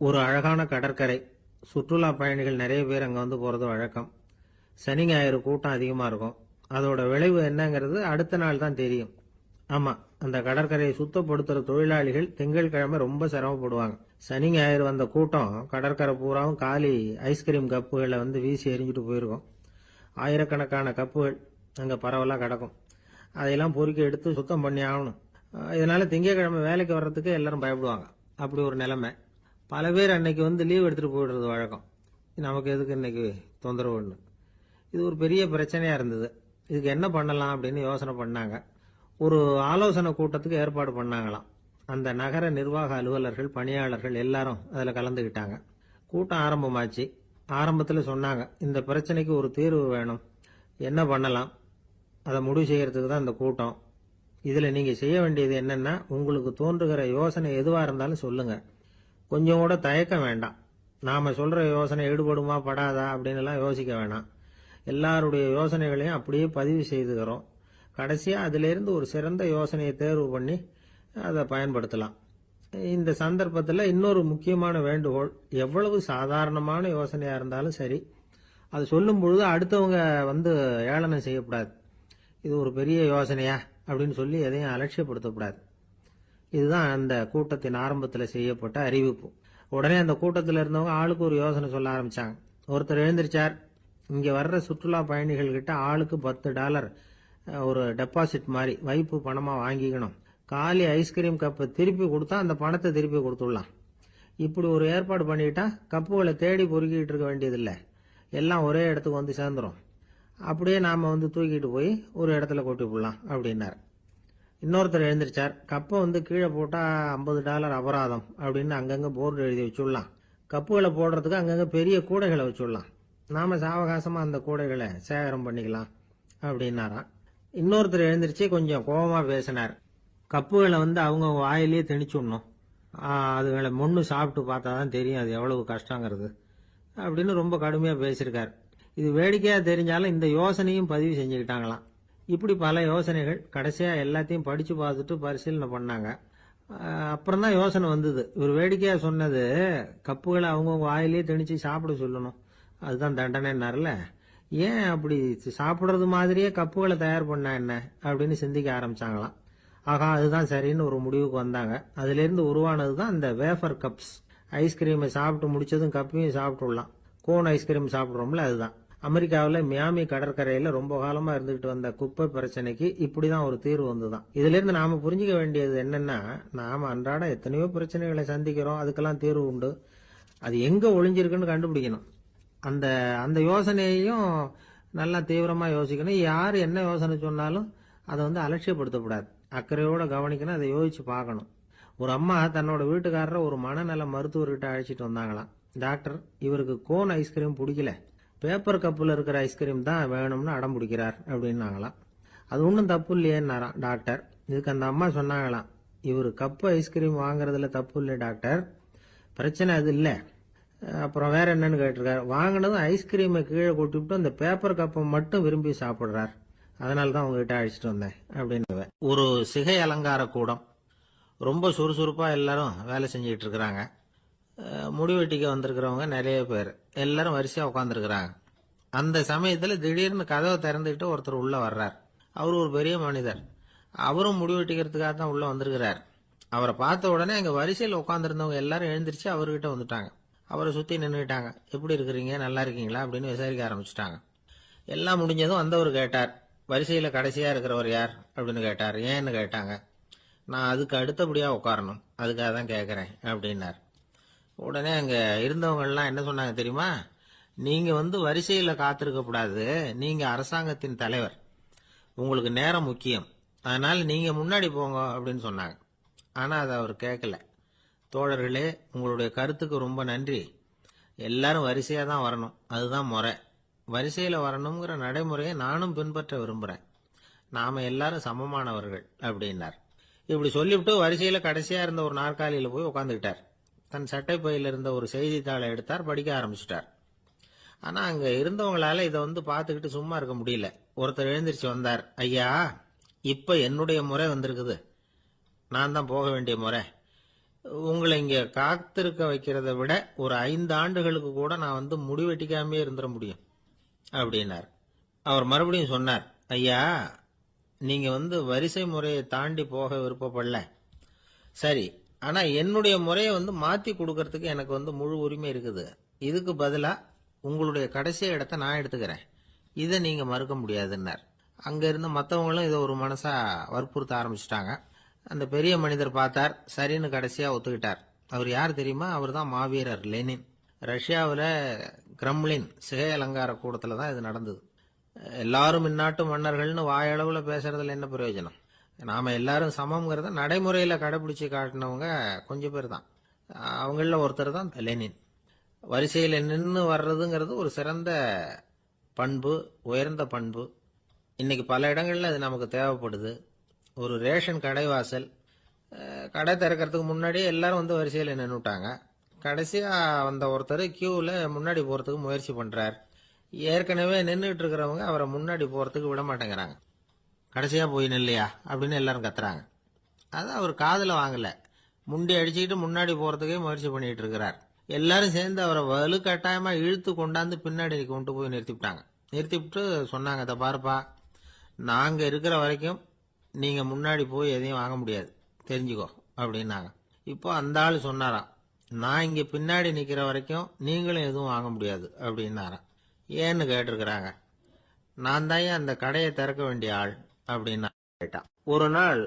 ஒரு அழகான கடற்கரை. சுற்றுலா பயணிகள் நிறைய பேர் அங்கே வந்து போகிறது வழக்கம். சனி ஞாயிறு கூட்டம் அதிகமாக இருக்கும். அதோட விளைவு என்னங்கிறது அடுத்த நாள் தான் தெரியும். ஆமாம், அந்த கடற்கரையை சுத்தப்படுத்துகிற தொழிலாளிகள் திங்கட்கிழமை ரொம்ப சிரமப்படுவாங்க. சனி ஞாயிறு வந்த கூட்டம் கடற்கரை பூராவும் காலி ஐஸ்கிரீம் கப்புகளை வந்து வீசி எறிஞ்சிட்டு போயிருக்கும். ஆயிரக்கணக்கான கப்புகள் அங்கே பரவலாக கிடக்கும். அதையெல்லாம் பொறுக்கி எடுத்து சுத்தம் பண்ணி ஆகணும். இதனால திங்கட்கிழமை வேலைக்கு வர்றதுக்கு எல்லாரும் பயப்படுவாங்க. அப்படி ஒரு நிலைமை. பல பேர் அன்னைக்கு வந்து லீவ் எடுத்துகிட்டு போயிடுறது வழக்கம். நமக்கு எதுக்கு இன்னைக்கு தொந்தரவுன்னு. இது ஒரு பெரிய பிரச்சனையாக இருந்தது. இதுக்கு என்ன பண்ணலாம் அப்படின்னு யோசனை பண்ணாங்க. ஒரு ஆலோசனை கூட்டத்துக்கு ஏற்பாடு பண்ணாங்களாம். அந்த நகர நிர்வாக அலுவலர்கள், பணியாளர்கள் எல்லாரும் அதில் கலந்துக்கிட்டாங்க. கூட்டம் ஆரம்பமாச்சு. ஆரம்பத்தில் சொன்னாங்க, இந்த பிரச்சனைக்கு ஒரு தீர்வு வேணும், என்ன பண்ணலாம், அதை முடிவு செய்யறதுக்கு தான் இந்த கூட்டம். இதில் நீங்கள் செய்ய வேண்டியது என்னன்னா, உங்களுக்கு தோன்றுகிற யோசனை எதுவாக இருந்தாலும் சொல்லுங்க. கொஞ்சம் கூட தயக்கம் வேண்டாம். நாம் சொல்கிற யோசனை ஈடுபடுமா படாதா அப்படின்னுலாம் யோசிக்க வேணாம். எல்லாருடைய யோசனைகளையும் அப்படியே பதிவு செய்துக்கிறோம். கடைசியாக அதிலிருந்து ஒரு சிறந்த யோசனையை தேர்வு பண்ணி அதை பயன்படுத்தலாம். இந்த சந்தர்ப்பத்தில் இன்னொரு முக்கியமான வேண்டுகோள், எவ்வளவு சாதாரணமான யோசனையாக இருந்தாலும் சரி, அது சொல்லும் பொழுது அடுத்தவங்க வந்து ஏளனம் செய்யக்கூடாது. இது ஒரு பெரிய யோசனையா அப்படின்னு சொல்லி எதையும் அலட்சியப்படுத்தக்கூடாது. இதுதான் அந்த கூட்டத்தின் ஆரம்பத்தில் செய்யப்பட்ட அறிவிப்பு. உடனே அந்த கூட்டத்தில் இருந்தவங்க ஆளுக்கு ஒரு யோசனை சொல்ல ஆரம்பிச்சாங்க. ஒருத்தர் எழுந்திருச்சார், இங்கே வர்ற சுற்றுலா பயணிகள் கிட்ட ஆளுக்கு $10 ஒரு டெபாசிட் மாதிரி வைப்பு பணமாக வாங்கிக்கணும். காலி ஐஸ்கிரீம் கப்பை திருப்பி கொடுத்தா அந்த பணத்தை திருப்பி கொடுத்துடலாம். இப்படி ஒரு ஏற்பாடு பண்ணிட்டா கப்புகளை தேடி பொறுக்கிட்டு இருக்க வேண்டியதில்லை. எல்லாம் ஒரே இடத்துக்கு வந்து சேர்ந்துடும். அப்படியே நாம் வந்து தூக்கிட்டு போய் ஒரு இடத்துல கொட்டி போடலாம் அப்படின்னார். இன்னொருத்தர் எழுந்திருச்சார், கப்பை வந்து கீழே போட்டால் $50 அபராதம் அப்படின்னு அங்கங்கே போர்டு எழுதி வச்சுடலாம். கப்புகளை போடுறதுக்கு அங்கங்கே பெரிய கூடைகளை வச்சுடலாம். நாம் சாவகாசமாக அந்த கூடைகளை சேகரம் பண்ணிக்கலாம் அப்படின்னாராம். இன்னொருத்தர் எழுந்திருச்சு கொஞ்சம் கோபமாக பேசினார். கப்புகளை வந்து அவங்க வாயிலேயே திணிச்சுடணும், அதுகளை மொன்று சாப்பிட்டு பார்த்தா தான் தெரியும் அது எவ்வளவு கஷ்டங்கிறது அப்படின்னு ரொம்ப கடுமையாக பேசியிருக்கார். இது வேடிக்கையாக தெரிஞ்சாலும் இந்த யோசனையும் பதிவு செஞ்சுக்கிட்டாங்களாம். இப்படி பல யோசனைகள். கடைசியாக எல்லாத்தையும் படித்து பார்த்துட்டு பரிசீலனை பண்ணாங்க. அப்புறம் தான் யோசனை வந்தது. இவர் வேடிக்கையாக சொன்னது கப்புகளை அவங்கவுங்க வாயிலேயே திணிச்சு சாப்பிட சொல்லணும், அதுதான் தண்டனைன்னார்ல. ஏன் அப்படி சாப்பிட்றது மாதிரியே கப்புகளை தயார் பண்ணா என்ன அப்படின்னு சிந்திக்க ஆரம்பிச்சாங்களாம். ஆகா, அதுதான் சரின்னு ஒரு முடிவுக்கு வந்தாங்க. அதுலேருந்து உருவானது தான் இந்த வேஃபர் கப்ஸ். ஐஸ்கிரீமை சாப்பிட்டு முடிச்சதும் கப்பையும் சாப்பிட்டுடலாம். கோன் ஐஸ்கிரீம் சாப்பிட்றோம்ல, அதுதான். அமெரிக்காவில் மியாமி கடற்கரையில் ரொம்ப காலமாக இருந்துகிட்டு வந்த குப்பை பிரச்சனைக்கு இப்படி தான் ஒரு தீர்வு வந்துதான். இதுலேருந்து நாம் புரிஞ்சிக்க வேண்டியது என்னன்னா, நாம் அன்றாட எத்தனையோ பிரச்சனைகளை சந்திக்கிறோம், அதுக்கெல்லாம் தீர்வு உண்டு. அது எங்கே ஒளிஞ்சிருக்குன்னு கண்டுபிடிக்கணும். அந்த அந்த யோசனையையும் நல்லா தீவிரமாக யோசிக்கணும். யார் என்ன யோசனை சொன்னாலும் அதை வந்து அலட்சியப்படுத்தக்கூடாது. அக்கறையோடு கவனிக்கணும், அதை யோசிச்சு பார்க்கணும். ஒரு அம்மா தன்னோட வீட்டுக்காரரை ஒரு மனநல மருத்துவர்கிட்ட அழைச்சிட்டு வந்தாங்களாம். டாக்டர், இவருக்கு கோன் ஐஸ்கிரீம் பிடிக்கல, பேப்பர் கப்பில் இருக்கிற ஐஸ்கிரீம் தான் வேணும்னு அடம் பிடிக்கிறார் அப்படின்னாங்களாம். அது ஒன்றும் தப்பு இல்லையேன்னாராம் டாக்டர். இதுக்கு அந்த அம்மா சொன்னாங்களாம், இவர் கப்பு ஐஸ்கிரீம் வாங்குறதுல தப்பு இல்லை டாக்டர், பிரச்சனை அது இல்லை. அப்புறம் வேற என்னன்னு கேட்டிருக்காரு. வாங்கினதும் ஐஸ்கிரீமை கீழே கொட்டிவிட்டு அந்த பேப்பர் கப்பை மட்டும் விரும்பி சாப்பிட்றார், அதனால தான் உங்ககிட்ட அழைச்சிட்டு வந்தேன் அப்படின்னு. ஒரு சிகை அலங்கார கூடம். ரொம்ப சுறுசுறுப்பாக எல்லாரும் வேலை செஞ்சுக்கிட்டு இருக்கிறாங்க. முடிவெட்டிக்க வந்திருக்கிறவங்க நிறைய பேர் எல்லாரும் வரிசையாக உட்காந்துருக்கிறாங்க. அந்த சமயத்தில் திடீர்னு கதவை திறந்துக்கிட்டு ஒருத்தர் உள்ளே வர்றார். அவர் ஒரு பெரிய மனிதர். அவரும் முடிவெட்டிக்கிறதுக்காக தான் உள்ளே வந்திருக்கிறார். அவரை பார்த்த உடனே அங்கே வரிசையில் உட்காந்துருந்தவங்க எல்லாரும் எழுந்திரிச்சு அவர்கிட்ட வந்துட்டாங்க. அவரை சுற்றி நின்றுட்டாங்க. எப்படி இருக்கிறீங்க, நல்லா இருக்கீங்களா அப்படின்னு விசாரிக்க ஆரம்பிச்சிட்டாங்க. எல்லாம் முடிஞ்சதும் வந்தவர் கேட்டார், வரிசையில் கடைசியாக இருக்கிறவர் யார் அப்படின்னு கேட்டார். ஏன்னு கேட்டாங்க. நான் அதுக்கு அடுத்தபடியாக உட்காரணும், அதுக்காக தான் கேட்குறேன் அப்படின்னார். உடனே அங்கே இருந்தவங்கெல்லாம் என்ன சொன்னாங்க தெரியுமா, நீங்கள் வந்து வரிசையில் காத்திருக்கக்கூடாது, நீங்கள் அரசாங்கத்தின் தலைவர், உங்களுக்கு நேரம் முக்கியம், அதனால் நீங்கள் முன்னாடி போங்க அப்படின்னு சொன்னாங்க. ஆனால் அதை அவர் கேட்கல. தோழர்களே, உங்களுடைய கருத்துக்கு ரொம்ப நன்றி. எல்லாரும் வரிசையாக தான் வரணும், அதுதான் முறை. வரிசையில் வரணுங்கிற நடைமுறையை நானும் பின்பற்ற விரும்புகிறேன். நாம் எல்லாரும் சமமானவர்கள் அப்படின்னார். இப்படி சொல்லிவிட்டு வரிசையில் கடைசியாக இருந்த ஒரு நாற்காலியில் போய் உட்காந்துக்கிட்டார். தன் சட்டை பையில் இருந்த ஒரு செய்தித்தாளை எடுத்தார், படிக்க ஆரம்பிச்சிட்டார். ஆனால் அங்கே இருந்தவங்களால இதை வந்து பார்த்துக்கிட்டு சும்மா இருக்க முடியல. ஒருத்தர் எழுந்திரிச்சு வந்தார். ஐயா, இப்போ என்னுடைய முறை வந்திருக்குது, நான் தான் போக வேண்டிய முறை. உங்களை இங்க காத்திருக்க வைக்கிறத விட ஒரு 5 ஆண்டுகளுக்கு கூட நான் முடிவெட்டிக்காமே இருந்துட முடியும் அப்படின்னார். அவர் மறுபடியும் சொன்னார், ஐயா, நீங்க வரிசை முறையை தாண்டி போக விருப்பப்படல, சரி. ஆனா என்னுடைய முறையை மாத்தி கொடுக்கறதுக்கு எனக்கு முழு உரிமை இருக்குது. இதுக்கு பதிலா உங்களுடைய கடைசி இடத்தை நான் எடுத்துக்கிறேன், இதை நீங்க மறுக்க முடியாதுன்னார். அங்க இருந்த மற்றவங்களும் இதை ஒரு மனசா வற்புறுத்த ஆரம்பிச்சிட்டாங்க. அந்த பெரிய மனிதர் பார்த்தார், சரின்னு கடைசியா ஒத்துக்கிட்டார். அவர் யார் தெரியுமா? அவர் தான் மாவீரர் லெனின். ரஷ்யாவில் கிரெம்ளின் சிகை அலங்கார கூடத்துல தான் இது நடந்தது. எல்லாரும் இந்நாட்டு மன்னர்கள்னு வாயளவுல பேசுறதுல என்ன பிரயோஜனம்? நாம எல்லாரும் சமம்ங்கிறத நடைமுறையில கடைபிடிச்சு காட்டினவங்க கொஞ்சம் பேர் தான். அவங்கள ஒருத்தர் தான் லெனின். வரிசையில் நின்று வர்றதுங்கிறது ஒரு சிறந்த பண்பு, உயர்ந்த பண்பு. இன்னைக்கு பல இடங்கள்ல அது நமக்கு தேவைப்படுது. ஒரு ரேஷன் கடைவாசல், கடை திறக்கிறதுக்கு முன்னாடியே எல்லாரும் வரிசையில் நின்றுட்டாங்க. கடைசியா வந்த ஒருத்தர் கியூவில் முன்னாடி போறதுக்கு முயற்சி பண்றார். ஏற்கனவே நின்றுட்டு இருக்கிறவங்க அவரை முன்னாடி போறதுக்கு விட மாட்டேங்கிறாங்க. கடைசியா போய் நில்லையா அப்படின்னு எல்லாரும் கத்துறாங்க. அது அவர் காதுல வாங்கல. முண்டி அடிச்சுக்கிட்டு முன்னாடி போறதுக்கே முயற்சி பண்ணிட்டு இருக்கிறார். எல்லாரும் சேர்ந்து அவரை வலுக்கட்டாயமா இழுத்து கொண்டாந்து பின்னாடி கொண்டு போய் நிறுத்திவிட்டாங்க. நிறுத்திவிட்டு சொன்னாங்க, அதை பாருப்பா, நாங்க இருக்கிற வரைக்கும் நீங்க முன்னாடி போய் எதையும் வாங்க முடியாது, தெரிஞ்சுக்கோ அப்படின்னாங்க. இப்போ அந்த ஆள் சொன்னாராம், நான் இங்க பின்னாடி நிக்கிற வரைக்கும் நீங்களும் எதுவும் வாங்க முடியாது அப்படின்னாராம். ஏன்னு கேட்டிருக்கிறாங்க. நான் தான் அந்த கடையை திறக்க வேண்டிய ஆள் அப்படின்னு கேட்டான். ஒரு நாள்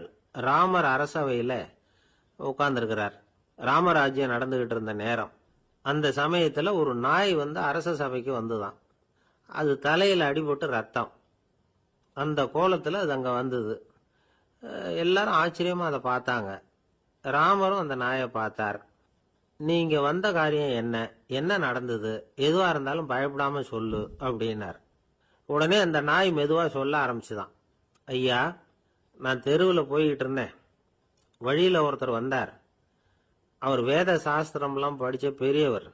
ராமர் அரசவையில உட்கார்ந்துருக்கிறார். ராமராஜ்யம் நடந்துகிட்டு இருந்த நேரம். அந்த சமயத்துல ஒரு நாய் அரச சபைக்கு வந்துதான். அது தலையில அடிபட்டு ரத்தம். அந்த கோலத்துல அது அங்க வந்தது. எல்லாரும் ஆச்சரியமா அதை பார்த்தாங்க. ராமரும் அந்த நாயை பார்த்தார். நீங்க வந்த காரியம் என்ன, என்ன நடந்தது, எதுவா இருந்தாலும் பயப்படாம சொல்லு அப்படின்னார். உடனே அந்த நாய் மெதுவா சொல்ல ஆரம்பிச்சுதான். ஐயா, நான் தெருவில் போய்கிட்டு இருந்தேன். வழியில ஒருத்தர் வந்தார். அவர் வேத சாஸ்திரம்லாம் படிச்ச பெரியவர்.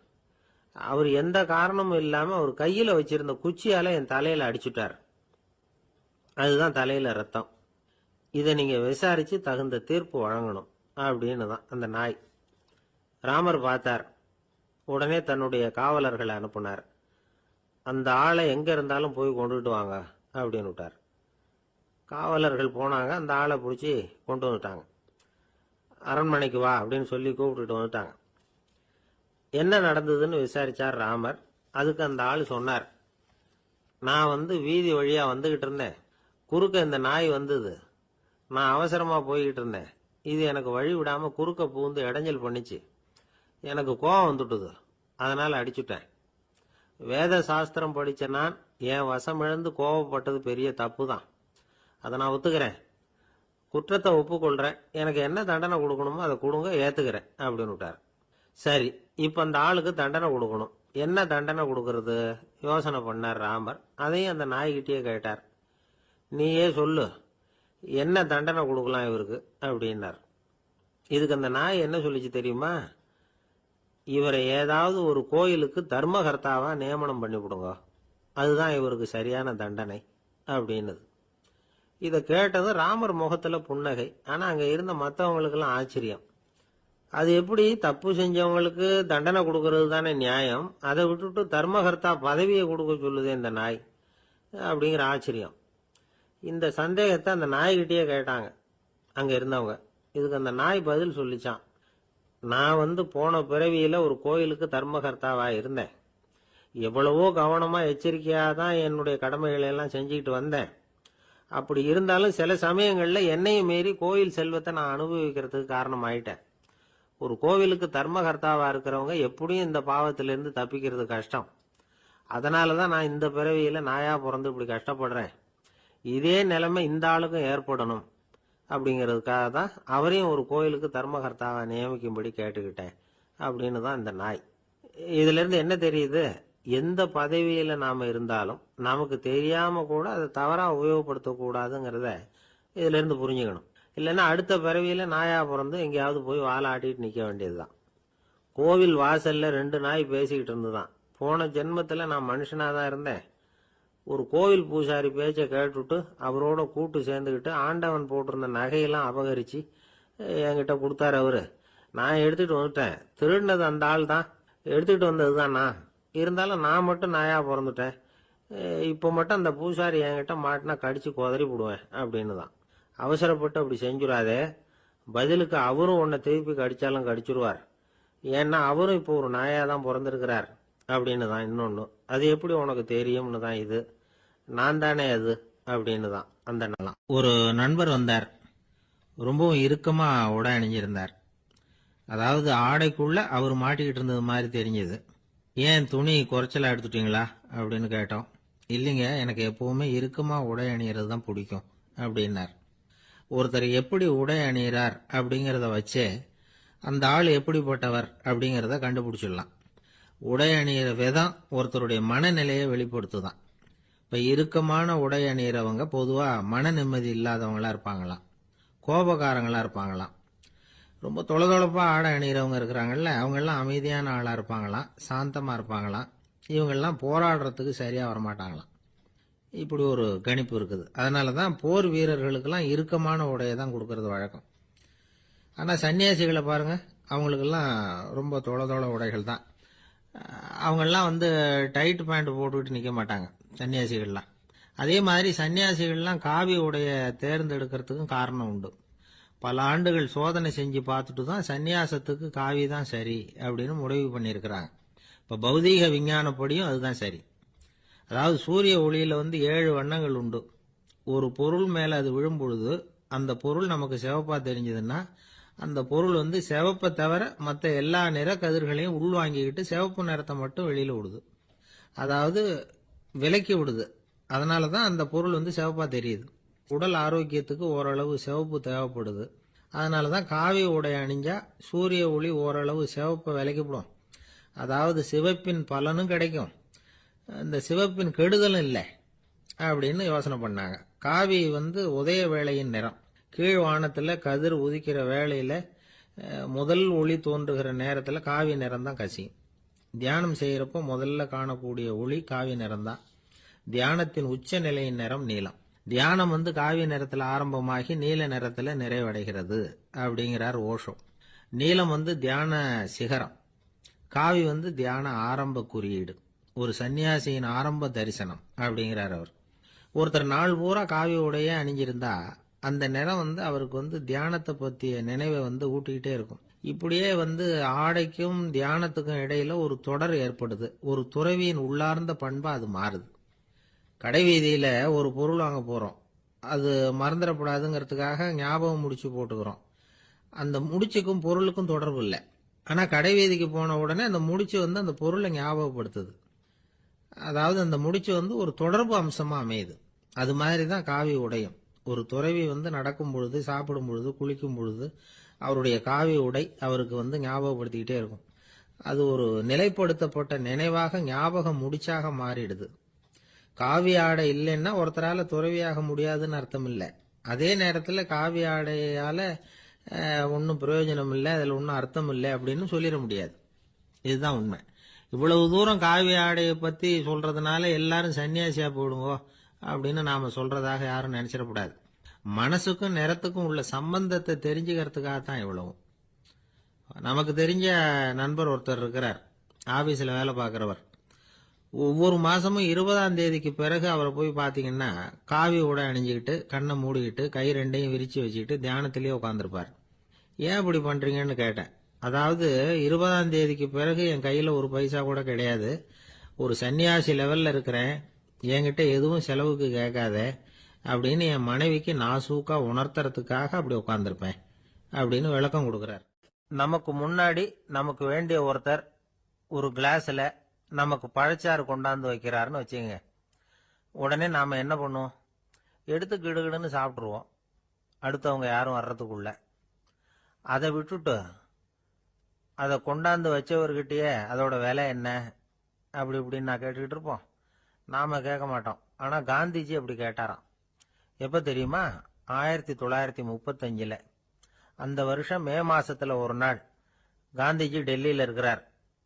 அவர் எந்த காரணமும் இல்லாம அவர் கையில வச்சிருந்த குச்சியால என் தலையில அடிச்சுட்டார். அதுதான் தலையில ரத்தம். இதை நீங்க விசாரிச்சு தகுந்த தீர்ப்பு வழங்கணும் அப்படின்னு தான் அந்த நாய். ராமர் பார்த்தார். உடனே தன்னுடைய காவலர்களை அனுப்புனார். அந்த ஆளை எங்க இருந்தாலும் போய் கொண்டுட்டு வாங்க அப்படின்னு விட்டார். காவலர்கள் போனாங்க. அந்த ஆளை பிடிச்சி கொண்டு வந்துட்டாங்க. அரண்மனைக்கு வா அப்படின்னு சொல்லி கூப்பிட்டுட்டு வந்துட்டாங்க. என்ன நடந்ததுன்னு விசாரிச்சார் ராமர். அதுக்கு அந்த ஆள் சொன்னார், நான் வீதி வழியா வந்துகிட்டு இருந்தேன். குறுக்க இந்த நாய் வந்தது. நான் அவசரமா போய்கிட்டு இருந்தேன். இது எனக்கு வழி விடாம குறுக்க பூந்து இடைஞ்சல் பண்ணிச்சு. எனக்கு கோபம் வந்துட்டுது. அதனால அடிச்சுட்டேன். வேத சாஸ்திரம் படிச்ச நான் என் வசம் இழந்து கோபப்பட்டது பெரிய தப்பு தான். அதை நான் ஒத்துக்கிறேன். குற்றத்தை ஒப்புக்கொள்றேன். எனக்கு என்ன தண்டனை கொடுக்கணுமோ அதை கொடுங்க, ஏத்துக்கிறேன் அப்படின்னு விட்டார். சரி, இப்ப அந்த ஆளுக்கு தண்டனை கொடுக்கணும். என்ன தண்டனை கொடுக்கறது யோசனை பண்ணார் ராமர். அதையும் அந்த நாய்கிட்டயே கேட்டார். நீயே சொல்லு, என்ன தண்டனை கொடுக்கலாம் இவருக்கு அப்படின்னார். இதுக்கு அந்த நாய் என்ன சொல்லிச்சு தெரியுமா? இவரை ஏதாவது ஒரு கோயிலுக்கு தர்மகர்த்தாவா நியமனம் பண்ணி விடுங்க, அதுதான் இவருக்கு சரியான தண்டனை அப்படின்னது. இதை கேட்டதும் ராமர் முகத்துல புன்னகை. ஆனா அங்க இருந்த மற்றவங்களுக்கு எல்லாம் ஆச்சரியம். அது எப்படி தப்பு செஞ்சவங்களுக்கு தண்டனை கொடுக்கறது தானே நியாயம், அதை விட்டுட்டு தர்மகர்த்தா பதவியை கொடுக்க சொல்லுது இந்த நாய் அப்படிங்கிற ஆச்சரியம். இந்த சந்தேகத்தை அந்த நாய்கிட்டயே கேட்டாங்க அங்க இருந்தவங்க. இதுக்கு அந்த நாய் பதில் சொல்லிச்சான். நான் போன பிறவியில ஒரு கோயிலுக்கு தர்மகர்த்தாவா இருந்தேன். எவ்வளவோ கவனமா எச்சரிக்கையா தான் என்னுடைய கடமைகளை எல்லாம் செஞ்சுக்கிட்டு வந்தேன். அப்படி இருந்தாலும் சில சமயங்கள்ல என்னையும் மீறி கோயில் செல்வத்தை நான் அனுபவிக்கிறதுக்கு காரணம் ஆயிட்டேன். ஒரு கோவிலுக்கு தர்மகர்த்தாவா இருக்கிறவங்க எப்படியும் இந்த பாவத்திலிருந்து தப்பிக்கிறது கஷ்டம். அதனாலதான் நான் இந்த பிறவியில நாயா பிறந்து இப்படி கஷ்டப்படுறேன். இதே நிலைமை இந்த ஆளுக்கும் ஏற்படணும் அப்படிங்கிறதுக்காக தான் அவரையும் ஒரு கோயிலுக்கு தர்மகர்த்தாவை நியமிக்கும்படி கேட்டுக்கிட்டேன் அப்படின்னு தான் இந்த நாய். இதுல இருந்து என்ன தெரியுது? எந்த பதவியில நாம இருந்தாலும் நமக்கு தெரியாம கூட அதை தவறா உபயோகப்படுத்தக்கூடாதுங்கிறத இதுல இருந்து புரிஞ்சுக்கணும். இல்லைன்னா அடுத்த பிறவியில நாயா பிறந்து எங்கேயாவது போய் வாழை ஆட்டிட்டு நிக்க வேண்டியதுதான். கோவில் வாசல்ல 2 நாய் பேசிக்கிட்டு இருந்துதான். போன ஜென்மத்துல நான் மனுஷனாதான் இருந்தேன். ஒரு கோவில் பூசாரி பேச்சை கேட்டுட்டு அவரோட கூட்டு சேர்ந்துக்கிட்டு ஆண்டவன் போட்டிருந்த நகையெல்லாம் அபகரிச்சு என்கிட்ட கொடுத்தாரு அவரு. நான் எடுத்துட்டு வந்துட்டேன். திருடினது அந்த ஆள் தான், எடுத்துக்கிட்டு வந்தது தானா? இருந்தாலும் நான் மட்டும் நாயா பிறந்துட்டேன். இப்போ மட்டும் அந்த பூசாரி என்கிட்ட மாட்டினா கடிச்சு குதறி போடுவேன் அப்படின்னு தான். அவசரப்பட்டு அப்படி செஞ்சுடாதே. பதிலுக்கு அவரும் உன்னை திருப்பி கடிச்சாலும் கடிச்சிருவார். ஏன்னா அவரும் இப்போ ஒரு நாயா தான் பிறந்திருக்கிறார் அப்படின்னு தான் இன்னொன்று. அது எப்படி உனக்கு தெரியும்னு தான் இது. நான் தானே அது அப்படின்னு தான் அந்த நிலம். ஒரு நண்பர் வந்தார். ரொம்பவும் இறுக்கமா உடை அணிஞ்சிருந்தார். அதாவது ஆடைக்குள்ள அவர் மாட்டிக்கிட்டு இருந்தது மாதிரி தெரிஞ்சது. ஏன் துணி குறைச்சலா எடுத்துட்டீங்களா அப்படின்னு கேட்டோம். இல்லைங்க, எனக்கு எப்பவுமே இறுக்கமா உடை அணிகிறது தான் பிடிக்கும் அப்படின்னார். ஒருத்தர் எப்படி உடை அணிகிறார் அப்படிங்கிறத வச்சே அந்த ஆள் எப்படிப்பட்டவர் அப்படிங்கிறத கண்டுபிடிச்சிடலாம். உடை அணிகிற விதம் ஒருத்தருடைய மனநிலையை வெளிப்படுத்துதான். இப்ப இறுக்கமான உடை அணிகிறவங்க பொதுவா மன நிம்மதி இல்லாதவங்களா இருப்பாங்களாம், கோபக்காரங்களா இருப்பாங்களாம். ரொம்ப தொலைதொழப்பா ஆடை அணிகிறவங்க இருக்கிறாங்கல்ல, அவங்கெல்லாம் அமைதியான ஆளா இருப்பாங்களாம், சாந்தமா இருப்பாங்களாம். இவங்கெல்லாம் போராடுறதுக்கு சரியா வரமாட்டாங்களாம். இப்படி ஒரு கணிப்பு இருக்குது. அதனாலதான் போர் வீரர்களுக்கெல்லாம் இறுக்கமான உடையை தான் கொடுக்கறது வழக்கம். ஆனா சன்னியாசிகளை பாருங்க, அவங்களுக்கெல்லாம் ரொம்ப தொலை உடைகள் தான். அவங்கெல்லாம் டைட் பேண்ட் போட்டுக்கிட்டு நிக்க மாட்டாங்க சன்னியாசிகள்லாம். அதே மாதிரி சன்னியாசிகள்லாம் காவி உடைய தேர்ந்தெடுக்கிறதுக்கும் காரணம் உண்டு. பல ஆண்டுகள் சோதனை செஞ்சு பார்த்துட்டு தான் சன்னியாசத்துக்கு காவி தான் சரி அப்படின்னு முடிவு பண்ணியிருக்கிறாங்க. இப்ப பௌதீக விஞ்ஞானப்படியும் அதுதான் சரி. அதாவது சூரிய ஒளியில 7 வண்ணங்கள் உண்டு. ஒரு பொருள் மேல அது விழும் பொழுது அந்த பொருள் நமக்கு சிவப்பா தெரிஞ்சதுன்னா அந்த பொருள் சிவப்பை தவிர மற்ற எல்லா நிற கதிர்களையும் உள்வாங்கிக்கிட்டு சிவப்பு நிறத்தை மட்டும் வெளியில விடுது. அதாவது விலக்கி விடுது. அதனாலதான் அந்த பொருள் சிவப்பா தெரியுது. உடல் ஆரோக்கியத்துக்கு ஓரளவு சிவப்பு தேவைப்படுது. அதனாலதான் காவி உடை அணிஞ்சா சூரிய ஒளி ஓரளவு சிவப்பை விலக்கிவிடும். அதாவது சிவப்பின் பலனும் கிடைக்கும், இந்த சிவப்பின் கெடுதலும் இல்லை அப்படின்னு யோசனை பண்ணாங்க. காவி உதய வேளையின் நிறம். கீழ் வானத்துல கதிர் உதிக்கிற வேளையில முதல் ஒளி தோன்றுகிற நேரத்துல காவி நிறம் தான் கசியும். தியானம் செய்யறப்போ முதல்ல காணக்கூடிய ஒளி காவி நிறம் தான். தியானத்தின் உச்ச நிலையின் நிறம் நீலம். தியானம் காவி நிறத்துல ஆரம்பமாகி நீல நிறத்துல நிறைவடைகிறது அப்படிங்கிறார் ஓஷோ. நீலம் தியான சிகரம், காவி தியான ஆரம்ப குறியீடு, ஒரு சன்னியாசியின் ஆரம்ப தரிசனம் அப்படிங்கிறார் அவர். ஒருத்தர் நாள் பூரா காவி உடைய அணிஞ்சிருந்தா அந்த நிறம் அவருக்கு தியானத்தை பற்றிய நினைவை ஊட்டிக்கிட்டே இருக்கும். இப்படியே ஆடைக்கும் தியானத்துக்கும் இடையில ஒரு தொடர் ஏற்படுது. ஒரு துறவியின் உள்ளார்ந்த பண்பா அது மாறுது. கடை வீதியில ஒரு பொருள் வாங்க போறோம். அது மறந்துடக்கூடாதுங்கிறதுக்காக ஞாபகம் முடிச்சு போட்டுக்கிறோம். அந்த முடிச்சுக்கும் பொருளுக்கும் தொடர்பு இல்லை. ஆனா கடை வீதிக்கு போன உடனே அந்த முடிச்சு அந்த பொருளை ஞாபகப்படுத்துது. அதாவது அந்த முடிச்சு ஒரு தொடர்பு அம்சமா அமையுது. அது மாதிரிதான் காவி உடையும். ஒரு துறவி நடக்கும் பொழுது, சாப்பிடும் பொழுது, குளிக்கும் பொழுது அவருடைய காவி உடை அவருக்கு ஞாபகப்படுத்திக்கிட்டே இருக்கும். அது ஒரு நிலைப்படுத்தப்பட்ட நினைவாக ஞாபகம் முடிச்சாக மாறிடுது. காவி ஆடை இல்லைன்னா ஒருத்தரால துறவியாக முடியாதுன்னு அர்த்தம் இல்லை. அதே நேரத்தில் காவி ஆடையால ஒன்றும் பிரயோஜனம் இல்லை, அதில் ஒன்றும் அர்த்தம் இல்லை அப்படின்னு சொல்லிட முடியாது. இதுதான் உண்மை. இவ்வளவு தூரம் காவி ஆடையை பத்தி சொல்றதுனால எல்லாரும் சன்னியாசியா போடுங்கோ அப்படின்னு நாம சொல்றதாக யாரும் நினைச்சிடக்கூடாது. மனசுக்கும் நிறத்துக்கும் உள்ள சம்பந்தத்தை தெரிஞ்சுக்கிறதுக்காக தான் இவ்வளவும். நமக்கு தெரிஞ்ச நண்பர் ஒருத்தர் இருக்கிறார், ஆபீஸ்ல வேலை பார்க்கிறவர். ஒவ்வொரு மாசமும் 20ஆம் தேதிக்கு பிறகு அவரை போய் பாத்தீங்கன்னா காவி உடை அணிஞ்சுக்கிட்டு, கண்ணை மூடிக்கிட்டு, கை ரெண்டையும் விரிச்சு வச்சுக்கிட்டு தியானத்திலேயே உட்காந்துருப்பார். ஏன் இப்படி பண்றீங்கன்னு கேட்டேன். அதாவது 20ஆம் தேதிக்கு பிறகு என் கையில ஒரு பைசா கூட கிடையாது, ஒரு சன்னியாசி லெவல்ல இருக்கிறேன், என்கிட்ட எதுவும் செலவுக்கு கேட்காத அப்படின்னு என் மனைவிக்கு நாசூக்கா உணர்த்துறதுக்காக அப்படி உட்காந்துருப்பேன் அப்படின்னு விளக்கம் கொடுக்கிறார். நமக்கு முன்னாடி நமக்கு வேண்டிய ஒருத்தர் ஒரு கிளாஸ்ல நமக்கு பழச்சாறு கொண்டாந்து வைக்கிறாருன்னு வச்சுங்க. உடனே நாம என்ன பண்ணுவோம்? எடுத்து கிடுகிடுன்னு சாப்பிட்ருவோம், அடுத்தவங்க யாரும் வர்றதுக்குள்ள. அதை விட்டுட்டு அதை கொண்டாந்து வச்சவர்கிட்டயே அதோட விலை என்ன அப்படி இப்படின்னு நான் கேட்டுக்கிட்டு இருப்போம். நாம கேட்க மாட்டோம். ஆனா காந்திஜி அப்படி கேட்டாராம். எப்ப தெரியுமா? 1935. அந்த வருஷம் மே மாசத்துல ஒரு நாள் காந்திஜி டெல்லியில இருக்கிறார்.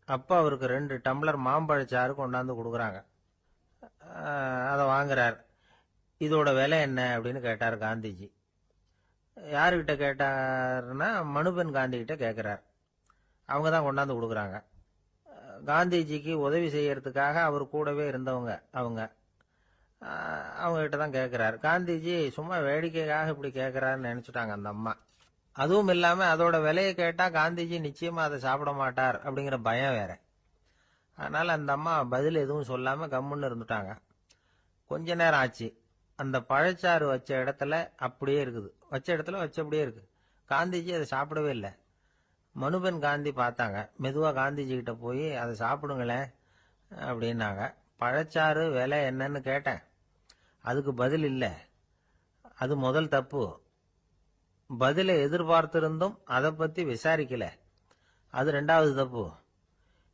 அப்ப அவருக்கு 2 டம்ளர் மாம்பழச்சாறு கொண்டாந்து கொடுக்குறாங்க. அதை வாங்குறார். இதோட விலை என்ன அப்படின்னு கேட்டார் காந்திஜி. யாருகிட்ட கேட்டாருன்னா மனுபென் காந்தி கிட்ட கேட்கிறார். அவங்க தான் கொண்டாந்து கொடுக்குறாங்க. காந்திஜிக்கு உதவி செய்யறதுக்காக அவர் கூடவே இருந்தவங்க அவங்க கிட்ட தான் கேட்கிறாரு. காந்திஜி சும்மா வேடிக்கைக்காக இப்படி கேட்கிறாருன்னு நினைச்சுட்டாங்க அந்த அம்மா. அதுவும் இல்லாம அதோட விலையை கேட்டா காந்திஜி நிச்சயமா அதை சாப்பிட மாட்டார் அப்படிங்கிற பயம் வேற. அதனால அந்த அம்மா பதில் எதுவும் சொல்லாம கம்முன்னு இருந்துட்டாங்க. கொஞ்ச நேரம் ஆச்சு. அந்த பழச்சாறு வச்ச இடத்துல அப்படியே இருக்குது. வச்ச இடத்துல வச்சபடியே இருக்கு. காந்திஜி அதை சாப்பிடவே இல்லை. மனுபென் காந்தி பார்த்தாங்க. மெதுவா காந்திஜி கிட்ட போய் அதை சாப்பிடுங்களேன் அப்படின்னாங்க. பழச்சாறு விலை என்னன்னு கேட்டேன். அதுக்கு பதில் இல்லை. அது முதல் தப்பு. பதிலை எதிர்பார்த்திருந்தும் அதை பத்தி விசாரிக்கல. அது ரெண்டாவது தப்பு.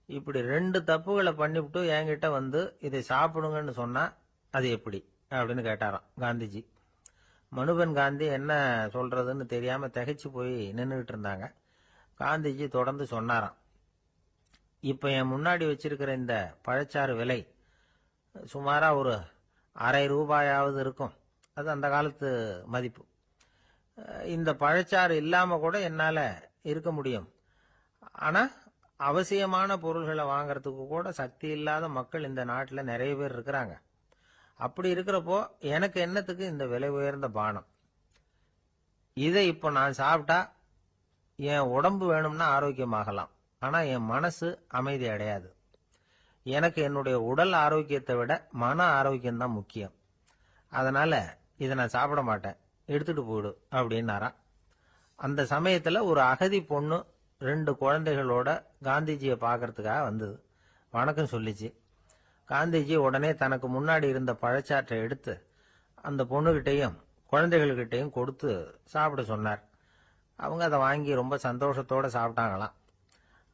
இப்படி 2 தப்புகளை பண்ணிவிட்டு என்கிட்ட வந்து இதை சாப்பிடுங்கன்னு சொன்னா அது எப்படி அப்படின்னு கேட்டாராம் காந்திஜி. மனுபென் காந்தி என்ன சொல்றதுன்னு தெரியாம திகைச்சு போய் நின்றுகிட்டு இருந்தாங்க. காந்திஜி தொடர்ந்து சொன்னாராம். இப்ப என் முன்னாடி வச்சிருக்கிற இந்த பழச்சாறு விலை சுமாரா ஒரு அரை ரூபாயாவது இருக்கும். அது அந்த காலத்து மதிப்பு. இந்த பழச்சாறு இல்லாம கூட என்னால இருக்க முடியும். ஆனா அவசியமான பொருள்களை வாங்கறதுக்கு கூட சக்தி இல்லாத மக்கள் இந்த நாட்டில் நிறைய பேர் இருக்கிறாங்க. அப்படி இருக்கிறப்போ எனக்கு என்னத்துக்கு இந்த விலை உயர்ந்த பானம்? இதை இப்போ நான் சாப்பிட்டா என் உடம்பு வேணும்னா ஆரோக்கியமாகலாம். ஆனா என் மனசு அமைதி அடையாது. எனக்கு என்னுடைய உடல் ஆரோக்கியத்தை விட மன ஆரோக்கியம் தான் முக்கியம். அதனால இதை நான் சாப்பிட மாட்டேன், எடுத்துட்டு போயிடு அப்படின்னாராம். அந்த சமயத்துல ஒரு அகதி பொண்ணு 2 குழந்தைகளோட காந்திஜியை பார்க்கறதுக்காக வந்தது. வணக்கம் சொல்லிச்சு. காந்திஜி உடனே தனக்கு முன்னாடி இருந்த பழச்சாற்றை எடுத்து அந்த பொண்ணுகிட்டையும் குழந்தைகள்கிட்டையும் கொடுத்து சாப்பிட சொன்னார். அவங்க அதை வாங்கி ரொம்ப சந்தோஷத்தோட சாப்பிட்டாங்களாம்.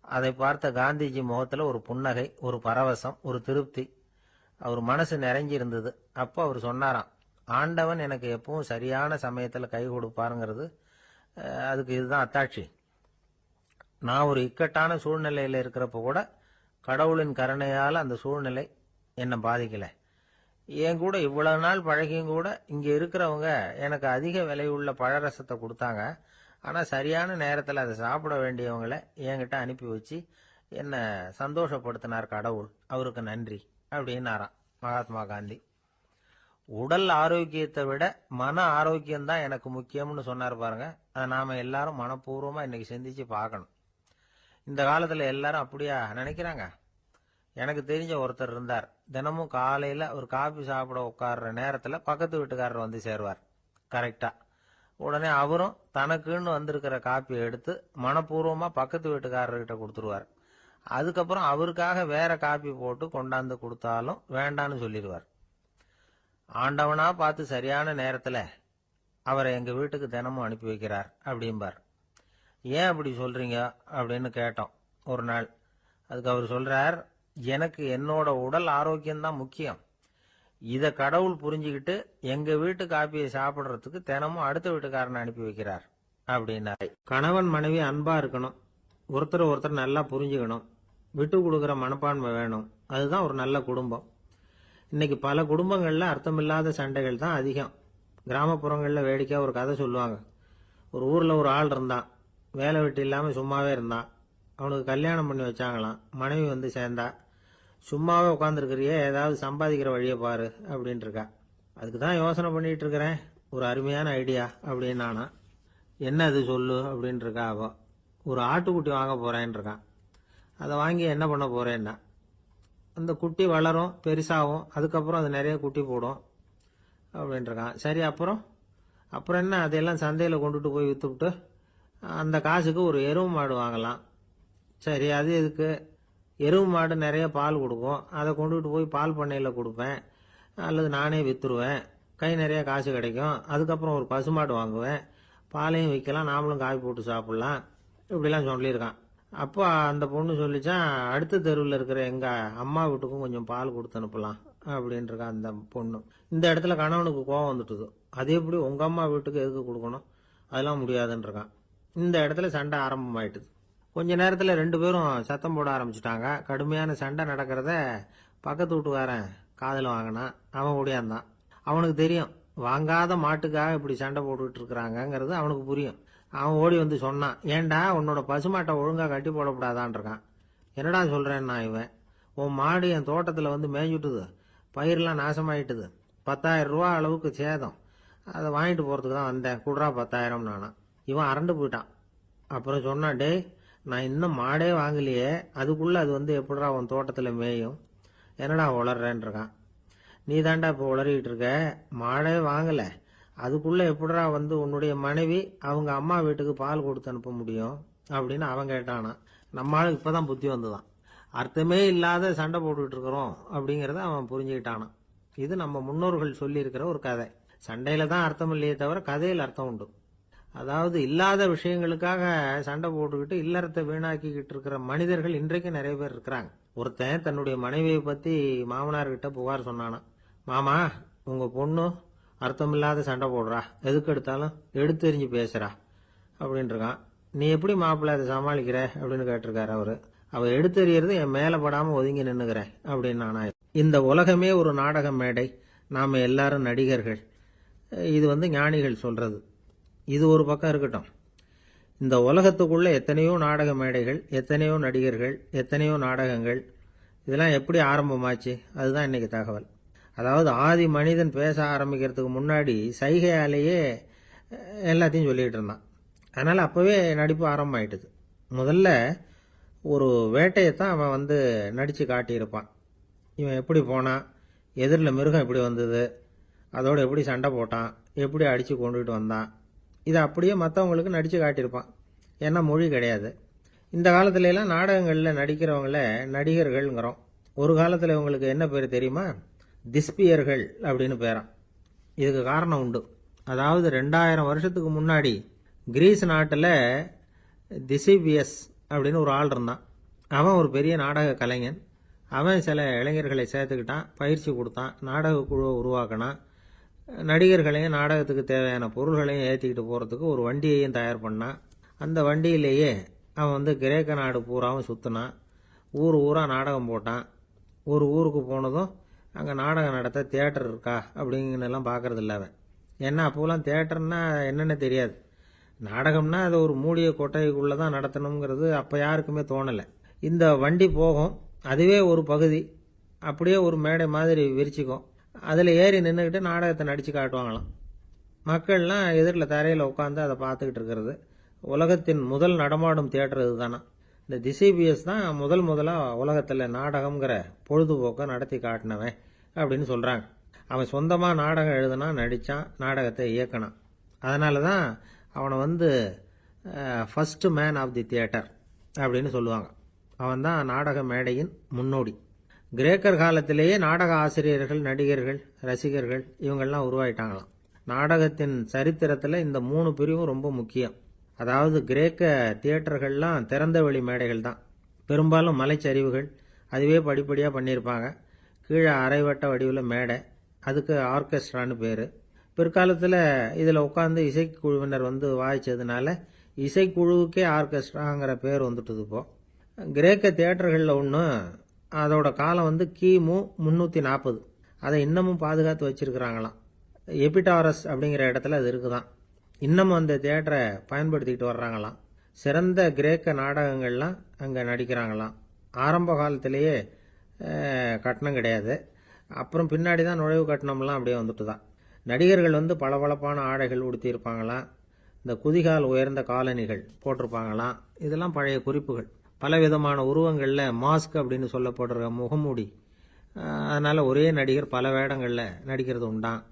அதை பார்த்த காந்திஜி முகத்துல ஒரு புன்னகை, ஒரு பரவசம், ஒரு திருப்தி. அவர் மனசு நிறைஞ்சி இருந்தது. அப்போ அவர் சொன்னாராம், ஆண்டவன் எனக்கு எப்பவும் சரியான சமயத்துல கை கொடுப்பாருங்கிறது அதுக்கு இதுதான் அத்தாட்சி. நான் ஒரு இக்கட்டான சூழ்நிலையில இருக்கிறப்ப கூட கடவுளின் கருணையால அந்த சூழ்நிலை என்னை பாதிக்கல. என் கூட இவ்வளவு நாள் பழகியும் கூட இங்க இருக்கிறவங்க எனக்கு அதிக விலையுள்ள பழரசத்தை கொடுத்தாங்க. ஆனா சரியான நேரத்துல அதை சாப்பிட வேண்டியவங்களை என்கிட்ட அனுப்பி வச்சு என்ன சந்தோஷப்படுத்தினார் கடவுள். அவருக்கு நன்றி அப்படின்னாராம் மகாத்மா காந்தி. உடல் ஆரோக்கியத்தை விட மன ஆரோக்கியம்தான் எனக்கு முக்கியம்னு சொன்னார் பாருங்க. அதை நாம எல்லாரும் மனப்பூர்வமா இன்னைக்கு சிந்திச்சு பார்க்கணும். இந்த காலத்துல எல்லாரும் அப்படியா நினைக்கிறாங்க? எனக்கு தெரிஞ்ச ஒருத்தர் இருந்தார். தினமும் காலையில ஒரு காபி சாப்பிட உட்கார்ற நேரத்துல பக்கத்து வீட்டுக்காரர் வந்து சேருவார் கரெக்டா. உடனே அவரும் தனக்குன்னு வந்திருக்கிற காப்பியை எடுத்து மனப்பூர்வமா பக்கத்து வீட்டுக்காரர்கிட்ட கொடுத்துருவார். அதுக்கப்புறம் அவருக்காக வேற காப்பி போட்டு கொண்டாந்து கொடுத்தாலும் வேண்டான்னு சொல்லிடுவார். ஆண்டவனா பார்த்து சரியான நேரத்துல அவரை எங்க வீட்டுக்கு தினமும் அனுப்பி வைக்கிறார் அப்படிம்பார். ஏன் அப்படி சொல்றீங்க அப்படின்னு கேட்டோம் ஒரு நாள். அதுக்கு அவர் சொல்றார், எனக்கு என்னோட உடல் ஆரோக்கியம்தான் முக்கியம். இத கடவுள் புரிஞ்சுக்கிட்டு எங்க வீட்டு காப்பியை சாப்பிடுறதுக்கு தினமும் அடுத்த வீட்டுக்காரனை அனுப்பி வைக்கிறார் அப்படின்னாரு. கணவன் மனைவி அன்பா இருக்கணும், ஒருத்தர் நல்லா புரிஞ்சுக்கணும், விட்டு கொடுக்கற மனப்பான்மை வேணும். அதுதான் ஒரு நல்ல குடும்பம். இன்னைக்கு பல குடும்பங்கள்ல அர்த்தமில்லாத சண்டைகள் தான் அதிகம். கிராமப்புறங்கள்ல வேடிக்கையா ஒரு கதை சொல்லுவாங்க. ஒரு ஊர்ல ஒரு ஆள் இருந்தான். வேலை வெட்டி இல்லாம சும்மாவே இருந்தான். அவனுக்கு கல்யாணம் பண்ணி வச்சாங்களாம். மனைவி வந்து சேர்ந்தா. சும்மாவே உட்காந்துருக்கிறியே, ஏதாவது சம்பாதிக்கிற வழியை பாரு அப்படின்ட்டு இருக்கா. அதுக்கு தான் யோசனை பண்ணிட்டு இருக்கிறேன், ஒரு அருமையான ஐடியா அப்படின்னு நானா. என்ன அது சொல்லு அப்படின்னு இருக்கா அவ. ஒரு ஆட்டுக்குட்டி வாங்க போறேன்னு இருக்கான். அதை வாங்கி என்ன பண்ண போறேன்னா, அந்த குட்டி வளரும், பெருசாகும், அதுக்கப்புறம் அது நிறைய குட்டி போடும் அப்படின்ட்டு இருக்கான். சரி, அப்புறம் என்ன, அதையெல்லாம் சந்தையில் கொண்டுட்டு போய் வித்துவிட்டு அந்த காசுக்கு ஒரு எருவு மாடு வாங்கலாம். சரி, அது எதுக்கு? எருவு மாடு நிறைய பால் கொடுக்கும், அதை கொண்டுட்டு போய் பால் பண்ணையில் கொடுப்பேன், அல்லது நானே வித்துருவேன், கை நிறைய காசு கிடைக்கும். அதுக்கப்புறம் ஒரு பசுமாடு வாங்குவேன், பாலையும் விற்கலாம், நாமளும் காய் போட்டு சாப்பிடலாம், இப்படிலாம் சொல்லியிருக்கான். அப்போ அந்த பொண்ணு சொல்லிச்சான், அடுத்த தெருவில் இருக்கிற எங்க அம்மா வீட்டுக்கும் கொஞ்சம் பால் கொடுத்து அனுப்பலாம் அப்படின்னு இருக்கா அந்த பொண்ணு. இந்த இடத்துல கணவனுக்கு கோபம் வந்துட்டுது. அது எப்படி உங்க அம்மா வீட்டுக்கு எதுக்கு கொடுக்கணும், அதெல்லாம் முடியாதுன்னு இருக்கான். இந்த இடத்துல சண்டை ஆரம்பமாயிட்டுது. கொஞ்ச நேரத்துல 2 பேரும் சத்தம் போட ஆரம்பிச்சுட்டாங்க. கடுமையான சண்டை நடக்கிறத பக்கத்து வீட்டுக்காரன் காதுல வாங்கினான். அவன் ஓடியாந்தான். அவனுக்கு தெரியும், வாங்காத மாட்டுக்காக இப்படி சண்டை போட்டுக்கிட்டு இருக்கிறாங்கிறது அவனுக்கு புரியும். அவன் ஓடி வந்து சொன்னான், ஏண்டா உன்னோட பசுமாட்டை ஒழுங்கா கட்டி போடக்கூடாதான்னு இருக்கான். என்னடா சொல்றேன்னா இவன், உன் மாடு என் தோட்டத்தில் வந்து மேய்ஞ்சுட்டுது, பயிரெலாம் நாசமாயிட்டுது, 10,000 ரூபா அளவுக்கு சேதம், அதை வாங்கிட்டு போகிறதுக்கு தான் வந்தேன், குடுறா 10,000 நானா. இவன் அரண்டு போயிட்டான். அப்புறம் சொன்னான், டேய் நான் இன்னும் மாடே வாங்கலையே, அதுக்குள்ளே அது வந்து எப்படிடா உன் தோட்டத்தில் மேயும், என்னடா உளறேன்னு இருக்கான். நீ தாண்டா இப்போ உளறிக்கிட்டு இருக்க, மாடே வாங்கலை, அதுக்குள்ளே எப்படிடா வந்து உன்னுடைய மனைவி அவங்க அம்மா வீட்டுக்கு பால் கொடுத்து அனுப்ப முடியும் அப்படின்னு அவன் கேட்டானா. நம்ம ஆளுக்கு இப்போ தான் புத்தி வந்துதான். அர்த்தமே இல்லாத சண்டை போட்டுக்கிட்டு இருக்கிறோம் அப்படிங்கிறத அவன் புரிஞ்சுக்கிட்டானான். இது நம்ம முன்னோர்கள் சொல்லியிருக்கிற ஒரு கதை. சண்டையில தான் அர்த்தம் இல்லையே தவிர கதையில் அர்த்தம் உண்டு. அதாவது இல்லாத விஷயங்களுக்காக சண்டை போட்டுக்கிட்டு இல்லறத்தை வீணாக்கிக்கிட்டு இருக்கிற மனிதர்கள் இன்றைக்கு நிறைய பேர் இருக்கிறாங்க. ஒருத்தன் தன்னுடைய மனைவியை பற்றி மாமனார்கிட்ட புகார் சொன்னானா, மாமா உங்க பொண்ணு அர்த்தமில்லாத சண்டை போடுறா, எதுக்கு எடுத்தாலும் எடுத்தெறிஞ்சு பேசுறா அப்படின்னு இருக்கான். நீ எப்படி மாப்பிள்ளை அதை சமாளிக்கிற அப்படின்னு கேட்டிருக்காரு அவரு. அவ எடுத்தெறியறது என் மேல படாம ஒதுங்கி நின்னுக்கிறேன் அப்படின்னு நானா. இந்த உலகமே ஒரு நாடக மேடை, நாம எல்லாரும் நடிகர்கள். இது வந்து ஞானிகள் சொல்றது. இது ஒரு பக்கம் இருக்கட்டும். இந்த உலகத்துக்குள்ள எத்தனையோ நாடக மேடைகள், எத்தனையோ நடிகர்கள், எத்தனையோ நாடகங்கள், இதெல்லாம் எப்படி ஆரம்பமாச்சு, அதுதான் இன்னைக்கு தகவல். அதாவது ஆதி மனிதன் பேச ஆரம்பிக்கிறதுக்கு முன்னாடி சைகையாலேயே எல்லாத்தையும் சொல்லிட்டு இருந்தான். அதனால அப்பவே நடிப்பு ஆரம்பமாயிட்டுது. முதல்ல ஒரு வேட்டையத்தான் அவன் வந்து நடிச்சு காட்டியிருப்பான். இவன் எப்படி போனான், எதிரில் மிருகம் எப்படி வந்தது, அதோட எப்படி சண்டை போட்டான், எப்படி அடிச்சு கொண்டுகிட்டு வந்தான், இதை அப்படியே மற்றவங்களுக்கு நடிச்சு காட்டியிருப்பான். ஏன்னா மொழி கிடையாது. இந்த காலத்துல எல்லாம் நாடகங்களில் நடிக்கிறவங்கள நடிகர்கள்ங்கிறோம். ஒரு காலத்தில் இவங்களுக்கு என்ன பேர் தெரியுமா, திஸ்பியர்கள் அப்படின்னு பேரான். இதுக்கு காரணம் உண்டு. அதாவது 2000 வருஷத்துக்கு முன்னாடி கிரீஸ் நாட்டில் திசிபியஸ் அப்படின்னு ஒரு ஆள் இருந்தான். அவன் ஒரு பெரிய நாடக கலைஞன். அவன் சில இளைஞர்களை சேர்த்துக்கிட்டான், பயிற்சி கொடுத்தான், நாடக குழுவை உருவாக்கினான், நடிகர்களையும் நாடகத்துக்கு தேவையான பொருள்களையும் ஏற்றிக்கிட்டு போகிறதுக்கு ஒரு வண்டியையும் தயார் பண்ணான். அந்த வண்டியிலேயே அவன் வந்து கிரேக்க நாடு பூராவும் சுற்றினான், ஊர் ஊராக நாடகம் போட்டான். ஒரு ஊருக்கு போனதும் அங்கே நாடகம் நடத்த தியேட்டர் இருக்கா அப்படிங்கலாம் பார்க்கறது இல்லை அவன். ஏன்னா அப்போலாம் தியேட்டர்னா என்னென்ன தெரியாது. நாடகம்னா அது ஒரு மூடிய கொட்டைக்குள்ளே தான் நடத்தணுங்கிறது அப்போ யாருக்குமே தோணலை. இந்த வண்டி போகும், அதுவே ஒரு பகுதி, அப்படியே ஒரு மேடை மாதிரி விரிச்சிக்கும், அதில் ஏறி நின்றுக்கிட்டு நாடகத்தை நடித்து காட்டுவாங்களாம். மக்கள்லாம் எதிரில் தரையில் உட்காந்து அதை பார்த்துக்கிட்டு இருக்கிறது. உலகத்தின் முதல் நடமாடும் தியேட்டர் இது தானே. இந்த திசிபியஸ் தான் முதலாக உலகத்தில் நாடகம்ங்கிற பொழுதுபோக்கை நடத்தி காட்டினவன் அப்படின்னு சொல்கிறாங்க. அவன் சொந்தமாக நாடகம் எழுதுனான், நடித்தான், நாடகத்தை இயக்கினான். அதனால தான் அவனை வந்து first man of the theatre அப்படின்னு சொல்லுவாங்க. அவன் தான் நாடக மேடையின் முன்னோடி. கிரேக்கர் காலத்திலேயே நாடக ஆசிரியர்கள், நடிகர்கள், ரசிகர்கள் இவங்கெல்லாம் உருவாயிட்டாங்களாம். நாடகத்தின் சரித்திரத்தில் இந்த 3 பிரிவும் ரொம்ப முக்கியம். அதாவது கிரேக்க தியேட்டர்கள்லாம் திறந்த வெளி மேடைகள் தான். பெரும்பாலும் மலைச்சரிவுகள், அதுவே படிப்படியாக பண்ணியிருப்பாங்க. கீழே அரைவட்ட வடிவில் மேடை, அதுக்கு ஆர்கெஸ்ட்ரான்னு பேர். பிற்காலத்தில் இதில் உட்காந்து இசைக்குழுவினர் வந்து வாய்ச்சதுனால இசைக்குழுவுக்கே ஆர்கெஸ்ட்ராங்கிற பேர் வந்துட்டுது. இப்போ கிரேக்க தியேட்டர்களில் ஒன்று, அதோட காலம் வந்து கிமு 340. அதை இன்னமும் பாதுகாத்து வச்சிருக்கிறாங்களாம். எபிடாரஸ் அப்படிங்கிற இடத்துல அது இருக்குதான். இன்னமும் அந்த தியேட்டரை பயன்படுத்திக்கிட்டு வர்றாங்களாம். சிறந்த கிரேக்க நாடகங்கள்லாம் அங்கே நடிக்கிறாங்களாம். ஆரம்ப காலத்திலேயே கட்டணம் கிடையாது, அப்புறம் பின்னாடி தான் நுழைவு கட்டணம்லாம் அப்படியே வந்துட்டு தான். நடிகர்கள் வந்து பளபளப்பான ஆடைகள் உடுத்தியிருப்பாங்களாம், இந்த குதிகால் உயர்ந்த காலணிகள் போட்டிருப்பாங்களாம். இதெல்லாம் பழைய குறிப்புகள். பலவிதமான உருவங்களில் மாஸ்க் அப்படின்னு சொல்லப்படுற முகமூடி, அதனால் ஒரே நடிகர் பல வேடங்களில் நடிக்கிறது உண்டான்.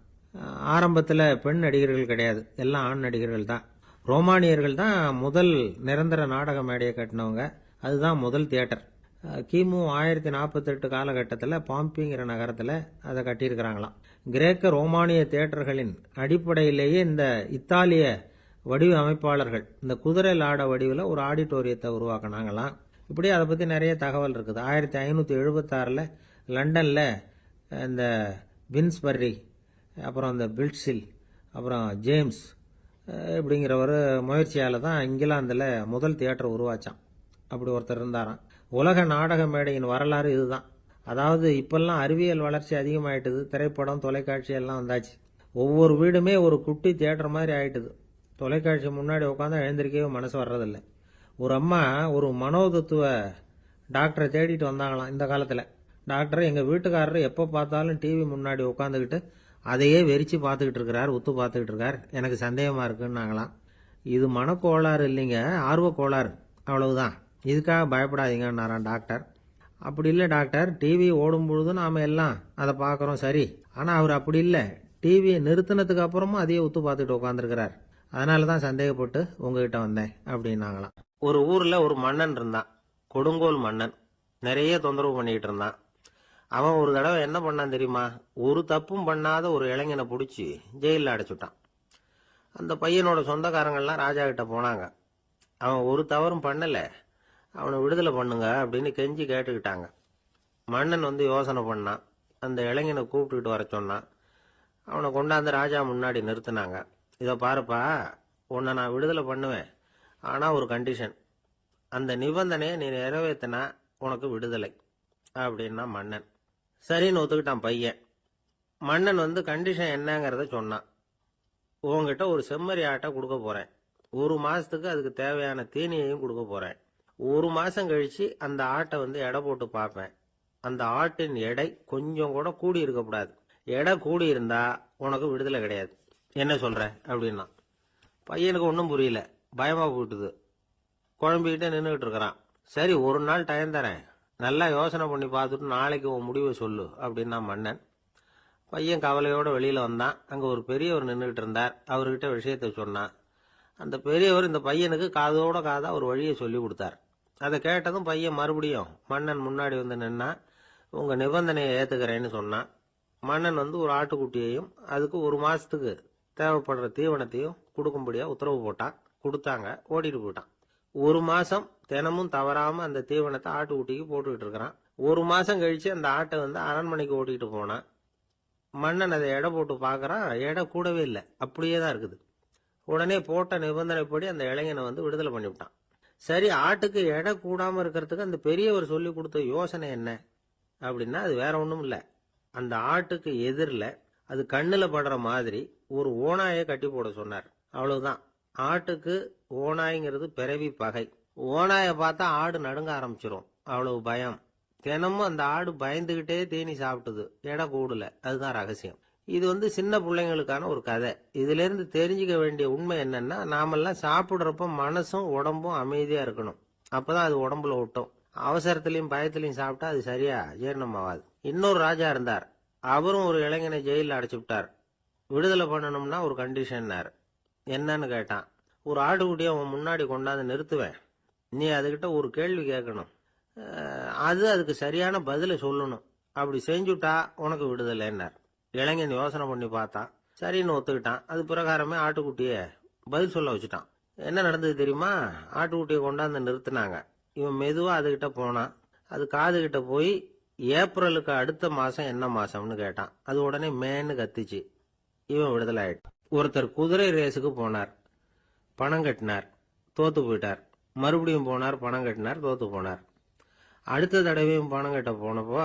ஆரம்பத்தில் பெண் நடிகர்கள் கிடையாது, எல்லாம் ஆண் நடிகர்கள் தான். ரோமானியர்கள் தான் முதல் நிரந்தர நாடக மேடையை கட்டினவங்க. அதுதான் முதல் தியேட்டர். கிமு 1048 காலகட்டத்தில் பாம்பிங்கிற நகரத்தில் அதை கட்டியிருக்கிறாங்களாம். கிரேக்க ரோமானிய தியேட்டர்களின் அடிப்படையிலேயே இந்த இத்தாலிய வடிவ அமைப்பாளர்கள் இந்த குதிரை லாட வடிவில் ஒரு ஆடிட்டோரியத்தை உருவாக்கினாங்களாம். இப்படி அதை பற்றி நிறைய தகவல் இருக்குது. 1576 லண்டனில் இந்த வின்ஸ்பர்ரி, அப்புறம் இந்த பில்ட்ஸில், அப்புறம் ஜேம்ஸ் இப்படிங்கிறவர் முயற்சியால் தான் இங்கிலாந்தில் முதல் தியேட்டர் உருவாச்சான். அப்படி ஒருத்தர் இருந்தாராம். உலக நாடக மேடையின் வரலாறு இதுதான். அதாவது இப்பெல்லாம் அறிவியல் வளர்ச்சி அதிகமாயிட்டுது, திரைப்படம், தொலைக்காட்சி எல்லாம் வந்தாச்சு. ஒவ்வொரு வீடுமே ஒரு குட்டி தியேட்டர் மாதிரி ஆயிட்டுது. தொலைக்காட்சி முன்னாடி உட்காந்து எழுந்திருக்கவே மனசு வர்றதில்லை. ஒரு அம்மா ஒரு மனோதத்துவ டாக்டரை தேடிட்டு வந்தாங்களாம் இந்த காலத்தில். டாக்டர், எங்கள் வீட்டுக்காரர் எப்போ பார்த்தாலும் டிவி முன்னாடி உட்காந்துக்கிட்டு அதையே வெறிச்சு பார்த்துக்கிட்டு இருக்கிறார், உத்து பார்த்துக்கிட்டு இருக்கார், எனக்கு சந்தேகமாக இருக்குன்னாங்களாம். இது மனக்கோளாறு இல்லைங்க, ஆர்வ கோளாறு, அவ்வளவுதான், இதுக்காக பயப்படாதீங்கன்னாராம் டாக்டர். அப்படி இல்லை டாக்டர், டிவி ஓடும் பொழுது நாம் எல்லாம் அதை பார்க்குறோம் சரி, ஆனால் அவர் அப்படி இல்லை, டிவியை நிறுத்தினதுக்கு அப்புறமும் அதையே உத்து பார்த்துட்டு உட்காந்துருக்கிறார், அதனால தான் சந்தேகப்பட்டு உங்ககிட்ட வந்தேன் அப்படின்னாங்களாம். ஒரு ஊரில் ஒரு மன்னன் இருந்தான், கொடுங்கோல் மன்னன். நிறைய தொந்தரவு பண்ணிக்கிட்டு இருந்தான். அவன் ஒரு தடவை என்ன பண்ணான் தெரியுமா? ஒரு தப்பும் பண்ணாத ஒரு இளைஞனை பிடிச்சி ஜெயிலில் அடைச்சுட்டான். அந்த பையனோட சொந்தக்காரங்கள்லாம் ராஜா கிட்ட போனாங்க. அவன் ஒரு தவறும் பண்ணலை, அவனை விடுதலை பண்ணுங்க அப்படின்னு கெஞ்சி கேட்டுக்கிட்டாங்க. மன்னன் யோசனை பண்ணான். அந்த இளைஞனை கூப்பிட்டுக்கிட்டு வர சொன்னான். அவனை கொண்டாந்து ராஜா முன்னாடி நிறுத்தினாங்க. இதை பாருப்பா, உன்னை நான் விடுதலை பண்ணுவேன், ஆனால் ஒரு கண்டிஷன், அந்த நிபந்தனையை நீ நிறைவேற்றினா உனக்கு விடுதலை அப்படின்னா மன்னன். சரின்னு ஒத்துக்கிட்டான் பையன். மன்னன் கண்டிஷன் என்னங்கிறத சொன்னான். உங்ககிட்ட ஒரு செம்மறி ஆட்டை கொடுக்க போறேன், 1 மாசத்துக்கு அதுக்கு தேவையான தீனியையும் கொடுக்க போறேன். 1 மாசம் கழிச்சு அந்த ஆட்டை எடை போட்டு பார்ப்பேன். அந்த ஆட்டின் எடை கொஞ்சம் கூட கூடி இருக்கக்கூடாது. எடை கூடி இருந்தா உனக்கு விடுதலை கிடையாது. என்ன சொல்ற அப்படின்னா. பையனுக்கு ஒன்றும் புரியல, பயமா போயிட்டுது. குழம்பிக்கிட்டே நின்றுகிட்டு இருக்கிறான். சரி, ஒரு நாள் டைம் தரேன், நல்லா யோசனை பண்ணி பார்த்துட்டு நாளைக்கு உன் முடிவை சொல்லு அப்படின்னா மன்னன். பையன் கவலையோட வெளியில வந்தான். அங்க ஒரு பெரியவர் நின்றுகிட்டு இருந்தார். அவர்கிட்ட விஷயத்த சொன்னான். அந்த பெரியவர் இந்த பையனுக்கு காதோட காதா ஒரு வழியை சொல்லி கொடுத்தார். அதை கேட்டதும் பையன் மறுபடியும் மன்னன் முன்னாடி நின்னா, உங்க நிபந்தனையை ஏத்துக்கிறேன்னு சொன்னான். மன்னன் ஒரு ஆட்டுக்குட்டியையும் அதுக்கு 1 மாசத்துக்கு தேவைப்படுற தீவனத்தையும் கொடுக்கும்படியா உத்தரவு போட்டான். கொடுத்தாங்க, ஓடிட்டு போயிட்டான். 1 மாசம் தினமும் தவறாம அந்த தீவனத்தை ஆட்டுக்குட்டிக்கு போட்டுக்கிட்டு இருக்கிறான். 1 மாசம் கழிச்சு அந்த ஆட்டை அரண்மனைக்கு ஓட்டிட்டு போனான். மன்னன் அதை எடை போட்டு பார்க்கறான், எடை கூடவே இல்லை, அப்படியே தான் இருக்குது. உடனே போட்ட நிபந்தனைப்படி அந்த இளைஞனை விடுதலை பண்ணிவிட்டான். சரி, ஆட்டுக்கு எடை கூடாம இருக்கிறதுக்கு அந்த பெரியவர் சொல்லி கொடுத்த யோசனை என்ன அப்படின்னா, அது வேற ஒண்ணும் இல்லை. அந்த ஆட்டுக்கு எதிரில் அது கண்ணுல படுற மாதிரி ஒரு ஓநாயை கட்டி போட சொன்னார். அவ்வளவுதான். ஆட்டுக்கு ஓநாய்ங்கிறது பிறவி பகை. ஓநாயை பார்த்தா ஆடு நடுங்க ஆரம்பிச்சிரும், அவ்வளவு பயம். தினமும் அந்த ஆடு பயந்துகிட்டே தீனி சாப்பிட்டுது, எடை கூடல. அதுதான் ரகசியம். இது சின்ன பிள்ளைங்களுக்கான ஒரு கதை. இதுல இருந்து தெரிஞ்சுக்க வேண்டிய உண்மை என்னன்னா, நாமெல்லாம் சாப்பிடுறப்ப மனசும் உடம்பும் அமைதியா இருக்கணும். அப்பதான் அது உடம்புல ஒட்டும். அவசரத்திலையும் பயத்திலையும் சாப்பிட்டா அது சரியா ஜீரணம் ஆகாது. இன்னொரு ராஜா இருந்தார். அவரும் ஒரு இளைஞனை ஜெயிலில் அடைச்சு விட்டார். விடுதலை பண்ணணும்னா ஒரு கண்டிஷன்னார். என்னன்னு கேட்டான். ஒரு ஆட்டுக்குட்டியை அவன் முன்னாடி கொண்டாந்து நிறுத்துவேன், நீ அதுகிட்ட ஒரு கேள்வி கேட்கணும், அதுக்கு சரியான பதிலை சொல்லணும், அப்படி செஞ்சுட்டா உனக்கு விடுதலைன்னார். இளைஞன் யோசனை பண்ணி பார்த்தான். சரின்னு ஒத்துக்கிட்டான். அது பிரகாரமே ஆட்டுக்குட்டிய பதில் சொல்ல வச்சுட்டான். என்ன நடந்தது தெரியுமா? ஆட்டுக்குட்டியை கொண்டாந்து நிறுத்தினாங்க. இவன் மெதுவா அதுகிட்ட போனான். அது காதுகிட்ட போய் ஏப்ரலுக்கு அடுத்த மாசம் என்ன மாசம்னு கேட்டான். அது உடனே மேன்னு கத்திச்சு. இவன் விடுதலை ஆயிட்டான். ஒருத்தர் குதிரை ரேஸுக்கு போனார், பணம் கட்டினார், தோத்து போயிட்டார். மறுபடியும் போனார், பணம் கட்டினார், தோத்து போனார். அடுத்த தடவையும் பணம் கட்ட போனப்போ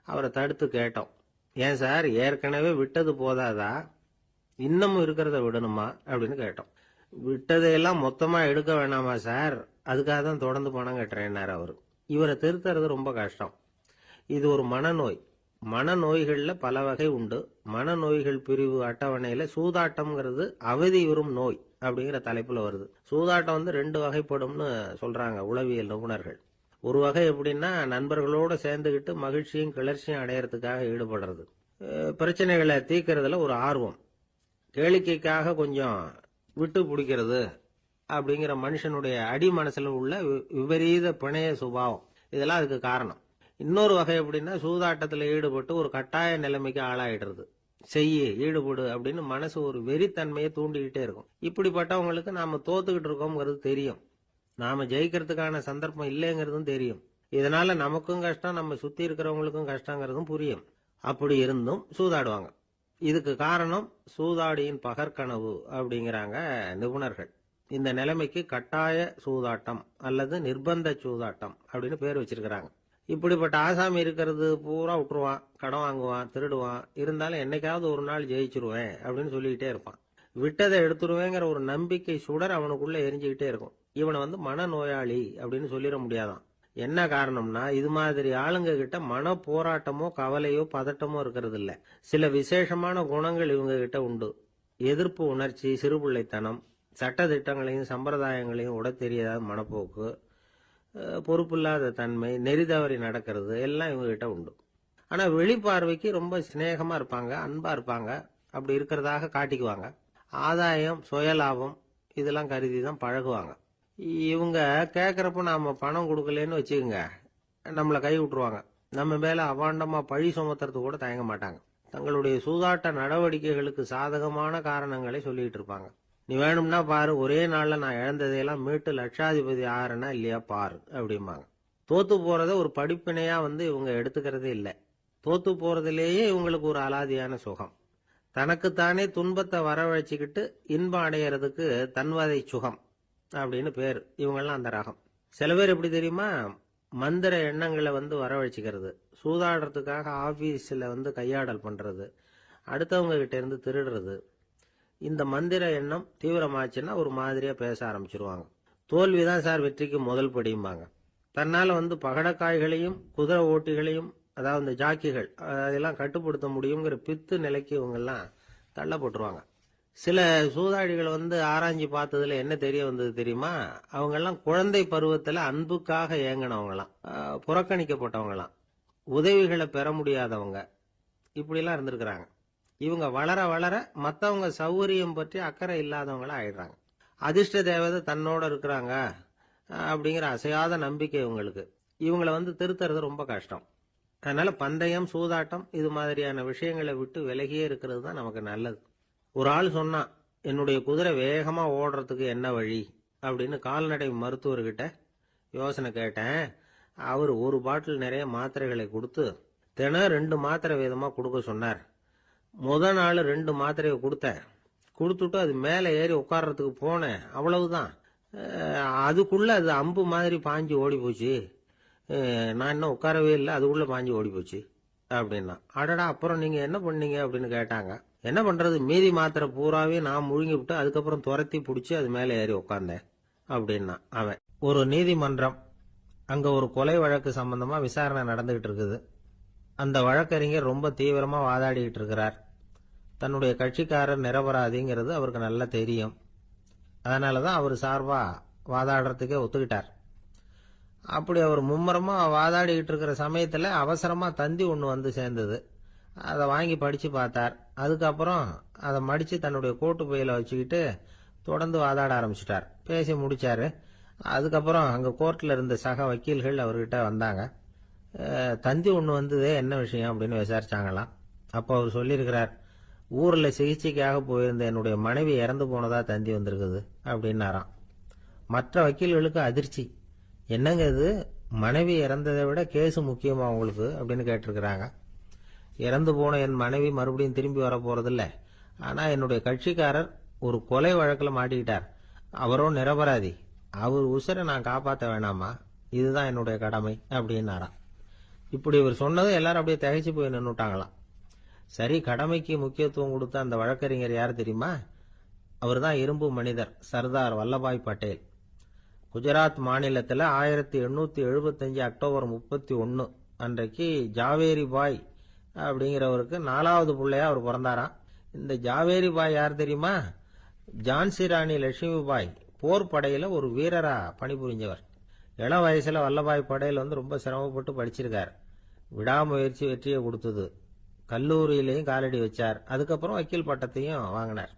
அவரை தடுத்து கேட்டோம், ஏன் சார், ஏற்கனவே விட்டது போதாதா, இன்னமும் இருக்கிறத விடணுமா அப்படின்னு கேட்டோம். விட்டதையெல்லாம் மொத்தமா எடுக்க வேணாமா சார், அதுக்காக தான் தொடர்ந்து பணம் கட்டுறேன்னாரு அவரு. இவரை திருத்துறது ரொம்ப கஷ்டம். இது ஒரு மனநோய். மனநோய்கள்ல பல வகை உண்டு. மனநோய்கள் பிரிவு அட்டவணையில சூதாட்டம்ங்கிறது அவதியுறும் நோய் அப்படிங்கிற தலைப்புல வருது. சூதாட்டம் 2 வகைப்படும்னு சொல்றாங்க உளவியல் நிபுணர்கள். ஒரு வகை எப்படின்னா, நண்பர்களோட சேர்ந்துகிட்டு மகிழ்ச்சியும் கிளர்ச்சியும் அடையறதுக்காக ஈடுபடுறது. பிரச்சனைகளை தீர்க்கறதுல ஒரு ஆர்வம், கேளிக்கைக்காக கொஞ்சம் விட்டு பிடிக்கிறது அப்படிங்கிற மனுஷனுடைய அடி மனசுல உள்ள விபரீத பிணைய சுபாவம், இதெல்லாம் அதுக்கு காரணம். இன்னொரு வகை எப்படின்னா, சூதாட்டத்தில் ஈடுபட்டு ஒரு கட்டாய நிலைமைக்கு ஆளாயிடுறது. ஈடுபடு அப்படின்னு மனசு ஒரு வெறித்தன்மையை தூண்டிக்கிட்டே இருக்கும். இப்படிப்பட்டவங்களுக்கு நாம தோத்துக்கிட்டு இருக்கோம்ங்கிறது தெரியும், நாம ஜெயிக்கிறதுக்கான சந்தர்ப்பம் இல்லைங்கிறதும் தெரியும். இதனால நமக்கும் கஷ்டம், நம்ம சுத்தி இருக்கிறவங்களுக்கும் கஷ்டங்கிறதும் புரியும். அப்படி இருந்தும் சூதாடுவாங்க. இதுக்கு காரணம் சூதாடியின் பகற்கனவு அப்படிங்கிறாங்க நிபுணர்கள். இந்த நிலைமைக்கு கட்டாய சூதாட்டம் அல்லது நிர்பந்த சூதாட்டம் அப்படின்னு பேர் வச்சிருக்கிறாங்க. இப்படிப்பட்ட ஆசாமி இருக்கிறது பூரா விட்டுருவான், கடன் வாங்குவான், திருடுவான், இருந்தாலும் என்னைக்காவது ஒரு நாள் ஜெயிச்சிருவேன் அப்படின்னு சொல்லிக்கிட்டே இருப்பான். விட்டதை எடுத்துருவேங்கிற ஒரு நம்பிக்கை சுடர் அவனுக்குள்ள எரிஞ்சுக்கிட்டே இருக்கும். இவனை மனநோயாளி அப்படின்னு சொல்லிட முடியாதான். என்ன காரணம்னா, இது மாதிரி ஆளுங்க கிட்ட மன போராட்டமோ கவலையோ பதட்டமோ இருக்கிறது இல்ல. சில விசேஷமான குணங்கள் இவங்க கிட்ட உண்டு. எதிர்ப்பு உணர்ச்சி, சிறுபிள்ளைத்தனம், சட்ட திட்டங்களையும் சம்பிரதாயங்களையும் உட தெரியாத மனப்போக்கு, பொறுப்பில்லாத தன்மை, நெறி தவறி நடக்கிறது எல்லாம் இவங்க கிட்ட உண்டு. ஆனா வெளிப்பார்வைக்கு ரொம்ப சிநேகமா இருப்பாங்க, அன்பா இருப்பாங்க, அப்படி இருக்கிறதாக காட்டிக்குவாங்க. ஆதாயம், சுயலாபம் இதெல்லாம் கருதி தான் பழகுவாங்க. இவங்க கேட்கறப்ப நாம பணம் கொடுக்கலன்னு வச்சுக்கோங்க, நம்மளை கை விட்டுருவாங்க. நம்ம மேல அவாண்டமா பழி சுமத்துறது கூட தயங்க மாட்டாங்க. தங்களுடைய சூதாட்ட நடவடிக்கைகளுக்கு சாதகமான காரணங்களை சொல்லிட்டு இருப்பாங்க. நீ வேணும்னா பாரு, ஒரே நாள்ல நான் இழந்ததையெல்லாம் மீட்டு லட்சாதிபதி ஆறனா இல்லையா பாரு அப்படிம்பாங்க. தோத்து போறத ஒரு படிப்பினையா இவங்க எடுத்துக்கிறதே இல்லை. தோத்து போறதுலேயே இவங்களுக்கு ஒரு அலாதியான சுகம். தனக்குத்தானே துன்பத்தை வரவழைச்சிக்கிட்டு இன்பம் அடையிறதுக்கு தன்வதை சுகம் அப்படின்னு பேர். இவங்கெல்லாம் அந்த ரகம். சில பேர் எப்படி தெரியுமா, மந்திர எண்ணங்களை வரவழைச்சிக்கிறது, சூதாடுறதுக்காக ஆபீஸ்ல கையாடல் பண்றது, அடுத்தவங்க கிட்ட இருந்து திருடுறது. இந்த மந்திர எண்ணம் தீவிரமாச்சுன்னா ஒரு மாதிரியா பேச ஆரம்பிச்சிருவாங்க. தோல்விதான் சார் வெற்றிக்கு முதல் படியும்பாங்க. தன்னால பகடக்காய்களையும் குதிரை ஓட்டிகளையும், அதாவது இந்த ஜாக்கிகள், அதெல்லாம் கட்டுப்படுத்த முடியுங்கிற பித்து நிலைக்கு இவங்கெல்லாம் தள்ளப்பட்டுருவாங்க. சில சூதாடிகள் ஆராய்ச்சி பார்த்ததுல என்ன தெரிய வந்தது தெரியுமா, அவங்க எல்லாம் குழந்தை பருவத்துல அன்புக்காக ஏங்கினவங்களாம், புறக்கணிக்கப்பட்டவங்களாம், உதவிகளை பெற முடியாதவங்க, இப்படிலாம் இருந்திருக்கிறாங்க. இவங்க வளர வளர மத்தவங்க சௌகரியம் பற்றி அக்கறை இல்லாதவங்களா ஆயிடுறாங்க. அதிர்ஷ்ட தேவதை தன்னோட இருக்கிறாங்க அப்படிங்கிற அசையாத நம்பிக்கை இவங்களுக்கு. இவங்களை திருத்துறது ரொம்ப கஷ்டம். அதனால பந்தயம், சூதாட்டம் இது மாதிரியான விஷயங்களை விட்டு விலகியே இருக்கிறது தான் நமக்கு நல்லது. ஒரு ஆள் சொன்னான், என்னுடைய குதிரை வேகமா ஓடுறதுக்கு என்ன வழி அப்படின்னு கால்நடை மருத்துவர்கிட்ட யோசனை கேட்டேன். அவர் ஒரு பாட்டில் நிறைய மாத்திரைகளை கொடுத்து தினம் 2 மாத்திரை வீதமா கொடுக்க சொன்னார். முதல் நாள் 2 மாத்திரையை கொடுத்துட்டு அது மேலே ஏறி உட்கார்றதுக்கு போனேன். அவ்வளவுதான். அதுக்குள்ள அது அம்பு மாதிரி பாஞ்சு ஓடி போச்சு. நான் இன்னும் உட்காரவே இல்லை, அதுக்குள்ள பாஞ்சு ஓடி போச்சு அப்படின்னா. அடடா, அப்புறம் நீங்க என்ன பண்ணீங்க அப்படின்னு கேட்டாங்க. என்ன பண்றது, மீதி மாத்திரை பூராவே நான் முழுங்கி விட்டு அதுக்கப்புறம் துரத்தி பிடிச்சி அது மேலே ஏறி உட்கார்ந்தேன் அப்படின்னா அவன். ஒரு நீதிமன்றம், அங்க ஒரு கொலை வழக்கு சம்பந்தமா விசாரணை நடந்துகிட்டு இருக்குது. அந்த வழக்கறிஞர் ரொம்ப தீவிரமா வாதாடிக்கிட்டு இருக்கிறார். தன்னுடைய கட்சிக்காரர் நிரபராதிங்கிறது அவருக்கு நல்லா தெரியும். அதனாலதான் அவர் சார்பா வாதாடுறதுக்கே ஒத்துக்கிட்டார். அப்படி அவர் மும்முரமா வாதாடிக்கிட்டு இருக்கிற சமயத்துல அவசரமா தந்தி ஒண்ணு சேர்ந்தது. அதை வாங்கி படிச்சு பார்த்தார். அதுக்கப்புறம் அதை மடிச்சு தன்னுடைய கோட்டு பையில வச்சுக்கிட்டு தொடர்ந்து வாதாட ஆரம்பிச்சிட்டார். பேசி முடிச்சாரு. அதுக்கப்புறம் அங்க கோர்ட்ல இருந்த சக வக்கீல்கள் அவர்கிட்ட வந்தாங்க. தந்தி ஒண்ணு வந்ததே, என்ன விஷயம் அப்படின்னு விசாரிச்சாங்களாம். அப்போ அவர் சொல்லியிருக்கிறார், ஊர்ல சிகிச்சைக்காக போயிருந்த என்னுடைய மனைவி இறந்து போனதா தந்தி வந்திருக்குது அப்படின்னாராம். மற்ற வக்கீல்களுக்கு அதிர்ச்சி. என்னங்க இது, மனைவி இறந்ததை விட கேஸ் முக்கியமா உங்களுக்கு அப்படின்னு கேட்டிருக்கிறாங்க. இறந்து போன என் மனைவி மறுபடியும் திரும்பி வர போறதில்ல. ஆனா என்னுடைய கட்சிக்காரர் ஒரு கொலை வழக்கில் மாட்டிக்கிட்டார். அவரோ நிரபராதி. அவர் உசுரை நான் காப்பாற்ற வேணாமா? இதுதான் என்னுடைய கடமை அப்படின்னாராம். இப்படி இவர் சொன்னதும் எல்லாரும் அப்படியே திகைச்சு போய் நின்னுட்டாங்களாம். சரி, கடமைக்கு முக்கியத்துவம் கொடுத்த அந்த வழக்கறிஞர் யார் தெரியுமா? அவர் தான் இரும்பு மனிதர் சர்தார் வல்லபாய் பட்டேல். குஜராத் மாநிலத்தில் 1875 அக்டோபர் 31 அன்றைக்கு ஜாவேரி பாய் அப்படிங்கிறவருக்கு 4வது பிள்ளையா அவர் பிறந்தாராம். இந்த ஜாவேரி பாய் யார் தெரியுமா? ஜான்சி ராணி லட்சுமி பாய் போர் படையில ஒரு வீரரா பணிபுரிஞ்சவர். இளம் வயசுல வல்லபாய் படேல் ரொம்ப சிரமப்பட்டு படிச்சிருக்கார். விடாமுயற்சி வெற்றியை கொடுத்தது. கல்லூரியிலையும் காலடி வச்சார். அதுக்கப்புறம் வக்கீல் பட்டத்தையும் வாங்கினார்.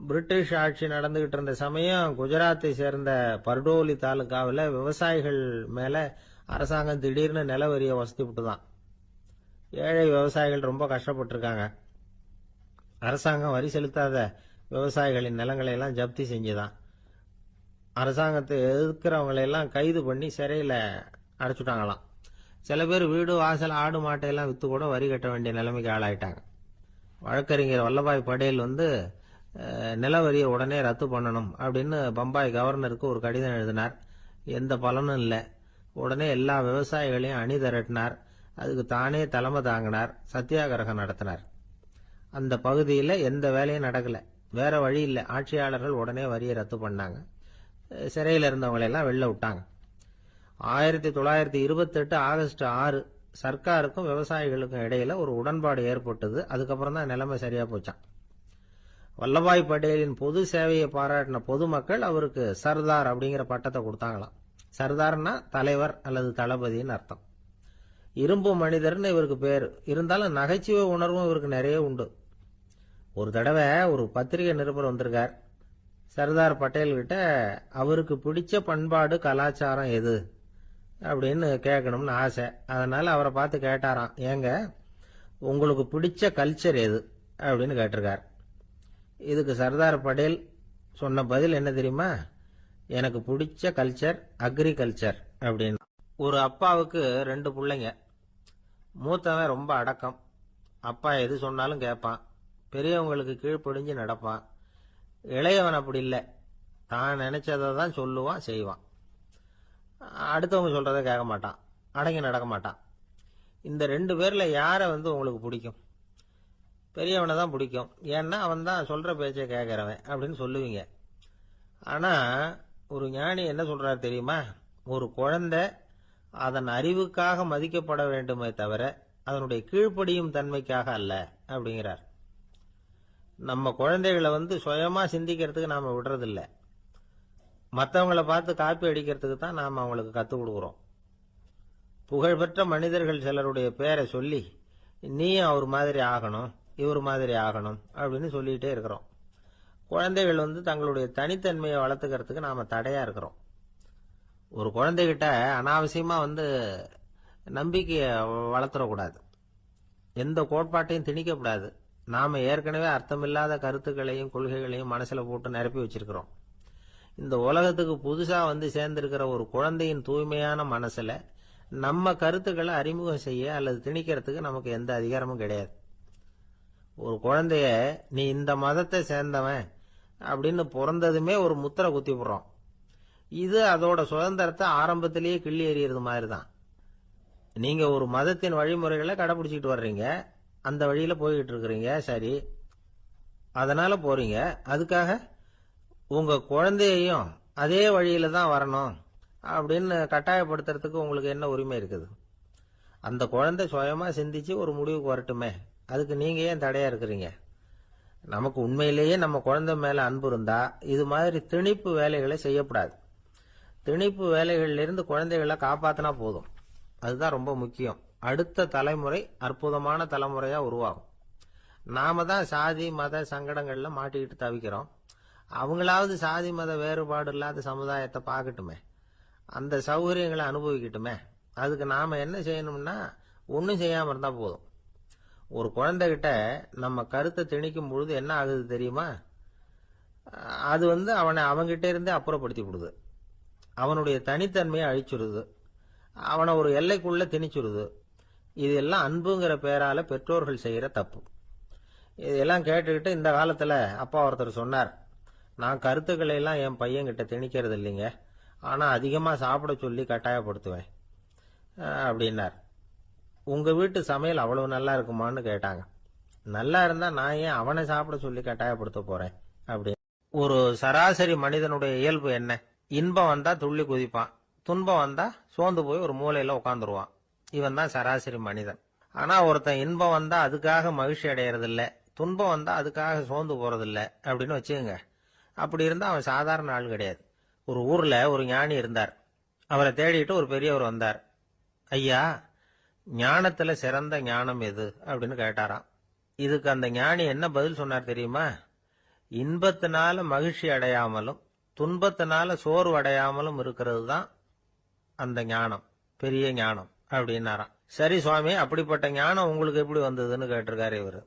பிரிட்டிஷ் ஆட்சி நடந்துகிட்டு இருந்த சமயம் குஜராத்தை சேர்ந்த பர்டோலி தாலுகாவில் விவசாயிகள் மேல அரசாங்கம் திடீர்னு நில வரிய வசதி விட்டுதான். ஏழை விவசாயிகள் ரொம்ப கஷ்டப்பட்டிருக்காங்க. அரசாங்கம் வரி செலுத்தாத விவசாயிகளின் நிலங்களை எல்லாம் ஜப்தி செஞ்சுதான். அரசாங்கத்தை எதிர்க்கிறவங்களை எல்லாம் கைது பண்ணி சிறையில அடைச்சுட்டாங்களாம். சில பேர் வீடு வாசல் ஆடு மாட்டையெல்லாம் வித்து கூட வரி கட்ட வேண்டிய நிலைமைக்கு ஆளாயிட்டாங்க. வழக்கறிஞர் வல்லபாய் படேல் நில வரியை உடனே ரத்து பண்ணணும் அப்படின்னு பம்பாய் கவர்னருக்கு ஒரு கடிதம் எழுதினார். எந்த பலனும் இல்லை. உடனே எல்லா விவசாயிகளையும் அணி திரட்டினார். அதுக்கு தானே தலைமை தாங்கினார். சத்தியாகிரகம் நடத்தினார். அந்த பகுதியில் எந்த வேலையும் நடக்கல. வேற வழி இல்லை. ஆட்சியாளர்கள் உடனே வரியை ரத்து பண்ணாங்க. சிறையில் இருந்தவங்களெல்லாம் வெளில விட்டாங்க. 1928 ஆகஸ்ட் 6 சர்க்காருக்கும் விவசாயிகளுக்கும் இடையில ஒரு உடன்பாடு ஏற்பட்டது. அதுக்கப்புறம் தான் நிலைமை சரியா போச்சான். வல்லபாய் பட்டேலின் பொது சேவையை பாராட்டின பொதுமக்கள் அவருக்கு சர்தார் அப்படிங்கிற பட்டத்தை கொடுத்தாங்களாம். சர்தார்னா தலைவர் அல்லது தளபதினு அர்த்தம். இரும்பு மனிதர்னு இவருக்கு பேரு. இருந்தாலும் நகைச்சுவை உணர்வும் இவருக்கு நிறைய உண்டு. ஒரு தடவை ஒரு பத்திரிகை நிருபர் வந்திருக்கார். சர்தார் பட்டேல் கிட்ட அவருக்கு பிடிச்ச பண்பாடு கலாச்சாரம் எது அப்படின்னு கேட்கணும்னு ஆசை. அதனால அவரை பார்த்து கேட்டாராம், ஏங்க உங்களுக்கு பிடிச்ச கல்ச்சர் எது அப்படின்னு கேட்டிருக்கார். இதுக்கு சர்தார் பட்டேல் சொன்ன பதில் என்ன தெரியுமா? எனக்கு பிடிச்ச கல்ச்சர் அக்ரிகல்ச்சர் அப்படின்னு. ஒரு அப்பாவுக்கு 2 பிள்ளைங்க. மூத்தவன் ரொம்ப அடக்கம். அப்பா எது சொன்னாலும் கேட்பான். பெரியவங்களுக்கு கீழ்ப்படிஞ்சு நடப்பான். இளையவன் அப்படி இல்லை. தான் நினைச்சதை தான் சொல்லுவான், செய்வான். அடுத்தவங்க சொல்றதை கேட்க மாட்டான், அடங்கி நடக்க மாட்டான். இந்த 2 பேர்ல யாரை உங்களுக்கு பிடிக்கும்? பெரியவனை தான் பிடிக்கும். ஏன்னா அவன் தான் சொல்ற பேச்சை கேட்கறவன் அப்படின்னு சொல்லுவீங்க. ஆனா ஒரு ஞானி என்ன சொல்றாரு தெரியுமா? ஒரு குழந்தை அதன் அறிவுக்காக மதிக்கப்பட வேண்டுமே தவிர அதனுடைய கீழ்ப்படியும் தன்மைக்காக அல்ல அப்படிங்கிறார். நம்ம குழந்தைகளை சுயமா சிந்திக்கிறதுக்கு நாம விடுறதில்ல. மற்றவங்களை பார்த்து காப்பி அடிக்கிறதுக்கு தான் நாம அவங்களுக்கு கற்றுக் கொடுக்குறோம். புகழ்பெற்ற மனிதர்கள் சிலருடைய பேரை சொல்லி நீயும் அவர் மாதிரி ஆகணும், இவர் மாதிரி ஆகணும் அப்படின்னு சொல்லிட்டே இருக்கிறோம். குழந்தைகள் தங்களுடைய தனித்தன்மையை வளர்த்துக்கிறதுக்கு நாம தடையா இருக்கிறோம். ஒரு குழந்தைகிட்ட அனாவசியமா நம்பிக்கையை வளர்த்துடக்கூடாது. எந்த கோட்பாட்டையும் திணிக்கக்கூடாது. நாம ஏற்கனவே அர்த்தமில்லாத கருத்துக்களையும் கொள்கைகளையும் மனசுல போட்டு நிரப்பி வச்சிருக்கிறோம். இந்த உலகத்துக்கு புதுசா சேர்ந்திருக்கிற ஒரு குழந்தையின் தூய்மையான மனசுல நம்ம கருத்துக்களை அறிமுகம் செய்ய அல்லது திணிக்கிறதுக்கு நமக்கு எந்த அதிகாரமும் கிடையாது. ஒரு குழந்தைய நீ இந்த மதத்தை சேர்ந்தவன் அப்படின்னு பிறந்ததுமே ஒரு முத்திரை குத்தி போடுறோம். இது அதோட சுதந்திரத்தை ஆரம்பத்திலேயே கிள்ளி எறியறது மாதிரி தான். நீங்க ஒரு மதத்தின் வழிமுறைகளை கடைபிடிச்சிட்டு வர்றீங்க, அந்த வழியில போய்கிட்டு இருக்கிறீங்க, சரி, அதனால போறீங்க. அதுக்காக உங்க குழந்தையையும் அதே வழியில தான் வரணும் அப்படின்னு கட்டாயப்படுத்துறதுக்கு உங்களுக்கு என்ன உரிமை இருக்குது? அந்த குழந்தை சுயமா சிந்திச்சு ஒரு முடிவுக்கு வரட்டுமே, அதுக்கு நீங்க ஏன் தடையா இருக்கிறீங்க? நமக்கு உண்மையிலேயே நம்ம குழந்தை மேல அன்பு இருந்தா இது மாதிரி திணிப்பு வேலைகளை செய்யக்கூடாது. திணிப்பு வேலைகள்ல இருந்து குழந்தைகளை காப்பாத்தினா போதும். அதுதான் ரொம்ப முக்கியம். அடுத்த தலைமுறை அற்புதமான தலைமுறையா உருவாகும். நாம தான் சாதி மத சங்கடங்கள்ல மாட்டிக்கிட்டு தவிக்கிறோம். அவங்களாவது சாதி மத வேறுபாடு இல்லாத சமுதாயத்தை பார்க்கட்டுமே, அந்த சௌகரியங்களை அனுபவிக்கட்டுமே. அதுக்கு நாம என்ன செய்யணும்னா ஒன்னும் செய்யாம இருந்தா போதும். ஒரு குழந்தைகிட்ட நம்ம கருத்தை திணிக்கும் பொழுது என்ன ஆகுது தெரியுமா? அது அவனை அவங்கிட்ட இருந்தே அப்புறப்படுத்தி விடுது. அவனுடைய தனித்தன்மையை அழிச்சுடுது. அவனை ஒரு எல்லைக்குள்ள திணிச்சுடுது. இதெல்லாம் அன்புங்கிற பேரால பெற்றோர்கள் செய்யற தப்பு. இதெல்லாம் கேட்டுக்கிட்டு இந்த காலத்துல அப்பா ஒருத்தர் சொன்னார், நான் கருத்துக்களை எல்லாம் என் பையன்கிட்ட திணிக்கிறது இல்லைங்க, ஆனா அதிகமா சாப்பிட சொல்லி கட்டாயப்படுத்துவேன் அப்படின்னார். உங்க வீட்டு சமையல் அவ்வளவு நல்லா இருக்குமான்னு கேட்டாங்க. நல்லா இருந்தா நான் ஏன் அவனை சாப்பிட சொல்லி கட்டாயப்படுத்த போறேன் அப்படின்னு. ஒரு சராசரி மனிதனுடைய இயல்பு என்ன? இன்பம் வந்தா துள்ளி குதிப்பான், துன்பம் வந்தா சோர்ந்து போய் ஒரு மூலையில உட்காந்துருவான். இவன் தான் சராசரி மனிதன். ஆனா ஒருத்தன் இன்பம் வந்தா அதுக்காக மகிழ்ச்சி அடையறதில்ல, துன்பம் வந்தா அதுக்காக சோர்ந்து போறதில்ல அப்படின்னு வச்சுக்கோங்க. அப்படி இருந்தா அவன் சாதாரண ஆள் கிடையாது. ஒரு ஊர்ல ஒரு ஞானி இருந்தார். அவரை தேடிட்டு ஒரு பெரியவர் வந்தார். ஐயா, ஞானத்துல சிறந்த ஞானம் எது அப்படின்னு கேட்டாராம். இதுக்கு அந்த ஞானி என்ன பதில் சொன்னார் தெரியுமா? இன்பத்தினால மகிழ்ச்சி அடையாமலும் துன்பத்தினால சோர்வு அடையாமலும் இருக்கிறது தான் அந்த ஞானம், பெரிய ஞானம் அப்படின்னாராம். சரி சுவாமி, அப்படிப்பட்ட ஞானம் உங்களுக்கு எப்படி வந்ததுன்னு கேட்டிருக்காரு இவரு.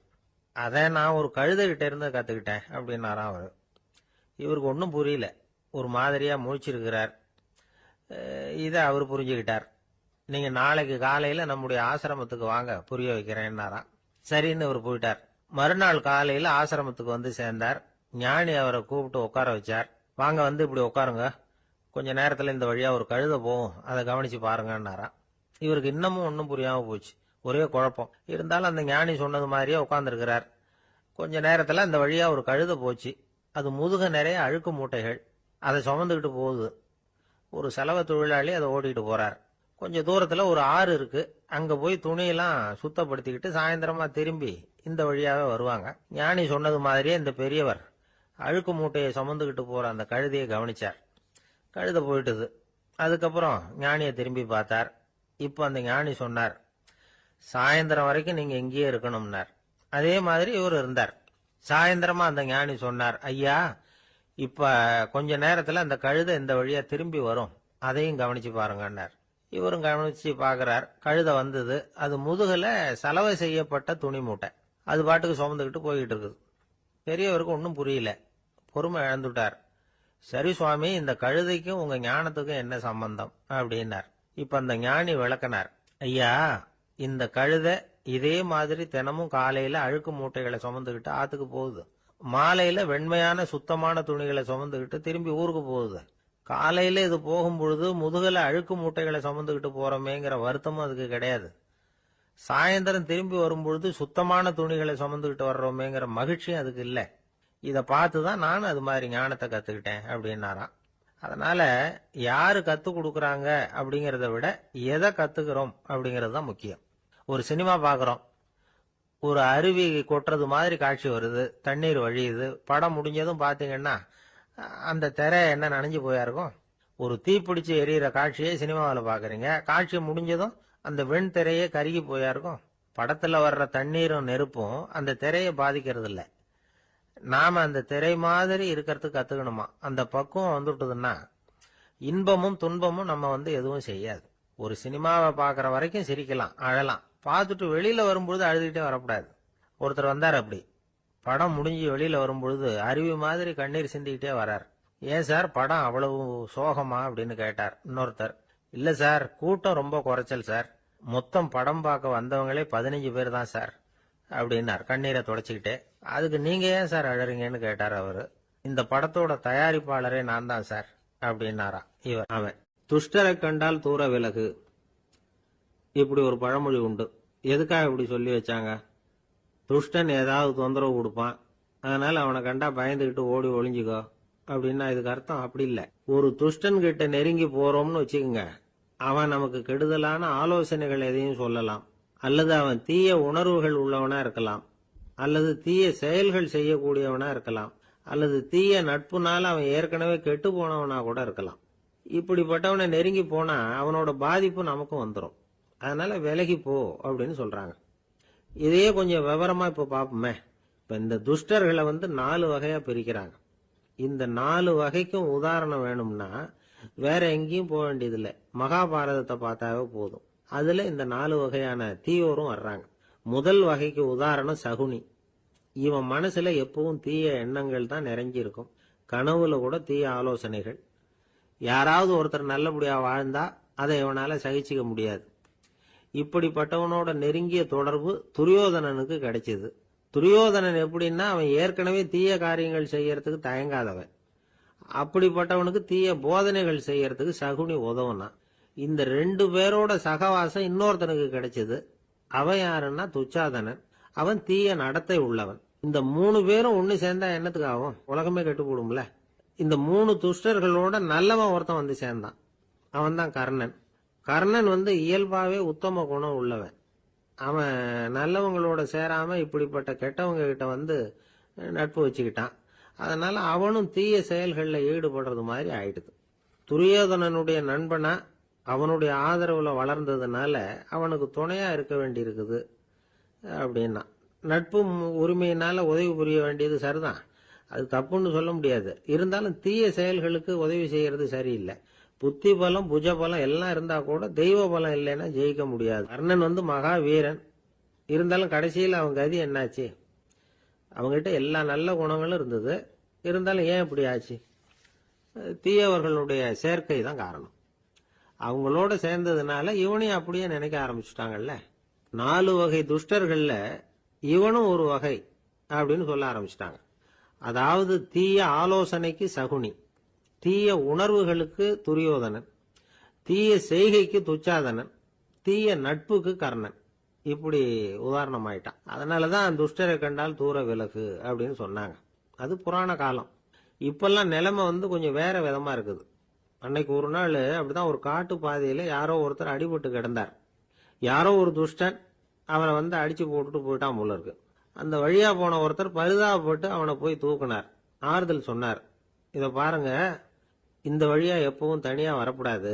அதை நான் ஒரு கழுதைகிட்ட இருந்து கத்துக்கிட்டேன் அப்படின்னாராம் அவரு. இவருக்கு ஒன்றும் புரியல. ஒரு மாதிரியா முழிச்சிருக்கிறார். இதை அவர் புரிஞ்சுக்கிட்டார். நீங்க நாளைக்கு காலையில நம்முடைய ஆசிரமத்துக்கு வாங்க, புரிய வைக்கிறேன்னாராம். சரின்னு அவர் போயிட்டார். மறுநாள் காலையில ஆசிரமத்துக்கு சேர்ந்தார். ஞானி அவரை கூப்பிட்டு உட்கார வச்சார். வாங்க இப்படி உட்காருங்க, கொஞ்ச நேரத்துல இந்த வழியா ஒரு கழுதை போகும், அதை கவனிச்சு பாருங்கன்னாராம். இவருக்கு இன்னமும் ஒன்றும் புரியாம போச்சு, ஒரே குழப்பம். இருந்தாலும் அந்த ஞானி சொன்னது மாதிரியே உட்கார்ந்துருக்கிறார். கொஞ்ச நேரத்துல அந்த வழியா ஒரு கழுதை போச்சு. அது முதுக நிறைய அழுக்கு மூட்டைகள், அதை சுமந்துக்கிட்டு போகுது. ஒரு சலவை தொழிலாளி அதை ஓட்டிட்டு போறார். கொஞ்சம் தூரத்துல ஒரு ஆறு இருக்கு. அங்க போய் துணியெல்லாம் சுத்தப்படுத்திக்கிட்டு சாயந்தரமா திரும்பி இந்த வழியாவே வருவாங்க. ஞானி சொன்னது மாதிரியே இந்த பெரியவர் அழுக்கு மூட்டையை சுமந்துக்கிட்டு போற அந்த கழுதையை கவனிச்சார். கழுதை போயிட்டுது. அதுக்கப்புறம் ஞானியை திரும்பி பார்த்தார். இப்ப அந்த ஞானி சொன்னார், சாயந்தரம் வரைக்கும் நீங்க இங்கேயே இருக்கணும்னார். அதே மாதிரி இவர் இருந்தார். சாயந்தரமா அந்த ஞானி சொன்னார், ஐயா இப்ப கொஞ்ச நேரத்துல அந்த கழுதை இந்த வழியா திரும்பி வரும், அதையும் கவனிச்சு பாருங்கன்னார். இவரும் கவனிச்சு பாக்குறார். கழுதை வந்தது. அது முதுகுல சலவை செய்யப்பட்ட துணி மூட்டை. அது பாட்டுக்கு சுமந்துக்கிட்டு போய்கிட்டு இருக்குது. பெரியவருக்கு ஒன்றும் புரியல. பொறுமை இழந்துட்டார். சரி சுவாமி, இந்த கழுதைக்கும் உங்க ஞானத்துக்கும் என்ன சம்பந்தம் அப்படின்னார். இப்ப அந்த ஞானி விளக்கினார். ஐயா, இந்த கழுதை இதே மாதிரி தினமும் காலையில அழுக்கு மூட்டைகளை சுமந்துக்கிட்டு ஆத்துக்கு போகுது. மாலையில வெண்மையான சுத்தமான துணிகளை சுமந்துக்கிட்டு திரும்பி ஊருக்கு போகுது. காலையில இது போகும் பொழுது முதுகுல அழுக்கு மூட்டைகளை சுமந்துக்கிட்டு போறோமேங்கிற வருத்தமும் அதுக்கு கிடையாது. சாயந்தரம் திரும்பி வரும்பொழுது சுத்தமான துணிகளை சுமந்துக்கிட்டு வர்றோமேங்கிற மகிழ்ச்சியும் அதுக்கு இல்லை. இதை பார்த்துதான் நான் அது மாதிரி ஞானத்தை கத்துக்கிட்டேன் அப்படின்னாராம். அதனால யாரு கத்து கொடுக்கறாங்க அப்படிங்கறத விட எதை கத்துக்கிறோம் அப்படிங்கிறது தான் முக்கியம். ஒரு சினிமா பாக்குறோம். ஒரு அருவி கொட்டுறது மாதிரி காட்சி வருது, தண்ணீர் வழியுது. படம் முடிஞ்சதும் பாத்தீங்கன்னா அந்த திரை என்ன நனைஞ்சு போயா இருக்கும். ஒரு தீப்பிடிச்சு எரியிற காட்சியை சினிமாவில் பாக்குறீங்க. காட்சி முடிஞ்சதும் அந்த வெண் திரையே கருகி போயா இருக்கும். படத்துல வர்ற தண்ணீரும் நெருப்பும் அந்த திரையை பாதிக்கிறது இல்ல. நாம அந்த திரை மாதிரி இருக்கிறதுக்கு கத்துக்கணுமா. அந்த பக்குவம் வந்துட்டதுன்னா இன்பமும் துன்பமும் நம்ம எதுவும் செய்யாது. ஒரு சினிமாவை பாக்குற வரைக்கும் சிரிக்கலாம், அழலாம். பார்த்துட்டு வெளியில வரும்பொழுது அழுதுகிட்டே வரக்கூடாது. ஒருத்தர் வந்தார். அப்படி படம் முடிஞ்சு வெளியில வரும்பொழுது அருவி மாதிரி கண்ணீர் சிந்திக்கிட்டே வரார். ஏன் சார் படம் அவ்வளவு சோகமா அப்படின்னு கேட்டார். இன்னொருத்தர், இல்ல சார், கூட்டம் ரொம்ப குறைச்சல் சார். மொத்தம் படம் பார்க்க வந்தவங்களே 15 பேர் தான் சார் அப்படின்னார் கண்ணீரை தொடச்சிக்கிட்டே. அதுக்கு நீங்க ஏன் சார் அழறீங்கன்னு கேட்டார் அவரு. இந்த படத்தோட தயாரிப்பாளரே நான் தான் சார் அப்படின்னாரா இவர். அவன், துஷ்டரை கண்டால் தூர விலகு, இப்படி ஒரு பழமொழி உண்டு. எதுக்காக இப்படி சொல்லி வச்சாங்க? துஷ்டன் ஏதாவது தொந்தரவு கொடுப்பான், அதனால அவனை கண்டா பயந்துகிட்டு ஓடி ஒளிஞ்சுக்கோ அப்படின்னா இதுக்கு அர்த்தம் அப்படி இல்ல. ஒரு துஷ்டன் கிட்ட நெருங்கி போறோம்னு வச்சுக்கோங்க, அவன் நமக்கு கெடுதலான ஆலோசனைகள் எதையும் சொல்லலாம், அல்லது அவன் தீய உணர்வுகள் உள்ளவனா இருக்கலாம், அல்லது தீய செயல்கள் செய்யக்கூடியவனா இருக்கலாம், அல்லது தீய நட்புனால அவன் ஏற்கனவே கெட்டு போனவனா கூட இருக்கலாம். இப்படிப்பட்டவனை நெருங்கி போனா அவனோட பாதிப்பு நமக்கும் வந்துடும். அதனால விலகி போ அப்படின்னு சொல்றாங்க. இதையே கொஞ்சம் விவரமா இப்ப பாப்போமே. இப்ப இந்த துஷ்டர்களை 4 வகையா பிரிக்கிறாங்க. இந்த 4 வகைக்கும் உதாரணம் வேணும்னா வேற எங்கேயும் போக வேண்டியதில்லை. மகாபாரதத்தை பார்த்தாவே போதும். அதுல இந்த 4 வகையான தீயோரும் வர்றாங்க. முதல் வகைக்கு உதாரணம் சகுனி. இவன் மனசுல எப்பவும் தீய எண்ணங்கள் தான் நிறைஞ்சிருக்கும். கனவுல கூட தீய ஆலோசனைகள். யாராவது ஒருத்தர் நல்லபடியா வாழ்ந்தா அதை இவனால சகிச்சுக்க முடியாது. இப்படிப்பட்டவனோட நெருங்கிய தொடர்பு துரியோதனனுக்கு கிடைச்சது. துரியோதனன் எப்படின்னா, அவன் ஏற்கனவே தீய காரியங்கள் செய்யறதுக்கு தயங்காதவன். அப்படிப்பட்டவனுக்கு தீய போதனைகள் செய்யறதுக்கு சகுனி உதவுனான். இந்த 2 பேரோட சகவாசம் இன்னொருத்தனுக்கு கிடைச்சது. அவன் யாருன்னா துச்சாதனன். அவன் தீய நடத்தை உள்ளவன். இந்த 3 பேரும் ஒண்ணு சேர்ந்தா என்னத்துக்கு ஆகும்? உலகமே கெட்டு போடும்ல. இந்த 3 துஷ்டர்களோட நல்லவன் ஒருத்தன் சேர்ந்தான். அவன் தான் கர்ணன். கர்ணன் இயல்பாவே உத்தம குணம் உள்ளவன். அவன் நல்லவங்களோட சேராம இப்படிப்பட்ட கெட்டவங்க கிட்ட நட்பு வச்சுக்கிட்டான். அதனால அவனும் தீய செயல்களில் ஈடுபடுறது மாதிரி ஆயிடுது. துரியோதனனுடைய நண்பனா அவனுடைய ஆதரவுல வளர்ந்ததுனால அவனுக்கு துணையா இருக்க வேண்டி இருக்குது அப்படின்னா. நட்பு உரிமையினால உதவி புரிய வேண்டியது சரிதான், அது தப்புன்னு சொல்ல முடியாது. இருந்தாலும் தீய செயல்களுக்கு உதவி செய்யறது சரியில்லை. புத்தி பலம் புஜ பலம் எல்லாம் இருந்தா கூட தெய்வ பலம் இல்லைன்னா ஜெயிக்க முடியாது. கர்ணன் மகா வீரன். இருந்தாலும் கடைசியில் அவன் கதி என்னாச்சு? அவங்ககிட்ட எல்லா நல்ல குணங்களும் இருந்தது. இருந்தாலும் ஏன் இப்படி ஆச்சு? தீயவர்களுடைய சேர்க்கை தான் காரணம். அவங்களோட சேர்ந்ததுனால இவனையும் அப்படியே நினைக்க ஆரம்பிச்சுட்டாங்கல்ல. 4 வகை துஷ்டர்கள்ல இவனும் ஒரு வகை அப்படின்னு சொல்ல ஆரம்பிச்சிட்டாங்க. அதாவது தீய ஆலோசனைக்கு சகுனி, தீய உணர்வுகளுக்கு துரியோதனன், தீய செய்கைக்கு துச்சாதனன், தீய நட்புக்கு கர்ணன். இப்படி உதாரணம் ஆயிட்டான். அதனாலதான் துஷ்டரை கண்டால் தூர விலகு அப்படின்னு சொன்னாங்க. அது புராண காலம். இப்பெல்லாம் நிலைமை கொஞ்சம் வேற விதமா இருக்குது. அன்னைக்கு ஒரு நாள் அப்படிதான் ஒரு காட்டு பாதையில யாரோ ஒருத்தர் அடிபட்டு கிடந்தார். யாரோ ஒரு துஷ்டன் அவனை அடிச்சு போட்டுட்டு போயிட்டான் போல இருக்கு. அந்த வழியா போன ஒருத்தர் பரிதாபப்பட்டு அவனை போய் தூக்குனார். ஆறுதல் சொன்னார். இத பாருங்க, இந்த வழியா எப்பவும் தனியா வரக்கூடாது.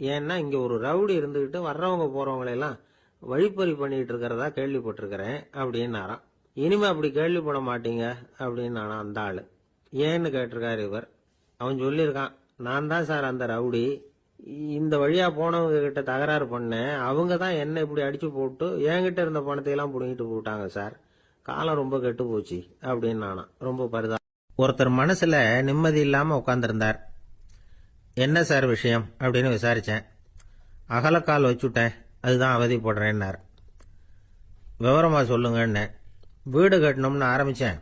ஏன்னா இங்க ஒரு ரவுடி இருந்துகிட்டு வர்றவங்க போறவங்களெல்லாம் வழிப்பறி பண்ணிட்டு இருக்கிறதா கேள்விப்பட்டிருக்கிறேன் அப்படின்னாராம். இனிமே அப்படி கேள்விப்பட மாட்டீங்க அப்படின்னு அந்த ஆளு. ஏன்னு கேட்டிருக்காரு இவர். அவன் சொல்லியிருக்கான், நான் தான் சார் அந்த ரவுடி. இந்த வழியா போனவங்க கிட்ட தகராறு பண்ணேன். அவங்க தான் என்ன இப்படி அடிச்சு போட்டு என்கிட்ட இருந்த பணத்தை எல்லாம் புடுங்கிட்டு போட்டாங்க சார். காலம் ரொம்ப கெட்டு போச்சு அப்படின்னு ரொம்ப பரிதா. ஒருத்தர் மனசுல நிம்மதி இல்லாம உட்கார்ந்திருந்தார். என்ன சார் விஷயம் அப்படின்னு விசாரிச்சேன். அகலக்கால் வச்சுட்டேன், அதுதான் அவதிப்படுறேன்னார். விவரமா சொல்லுங்கன்னு. வீடு கட்டணும்னு ஆரம்பிச்சேன்,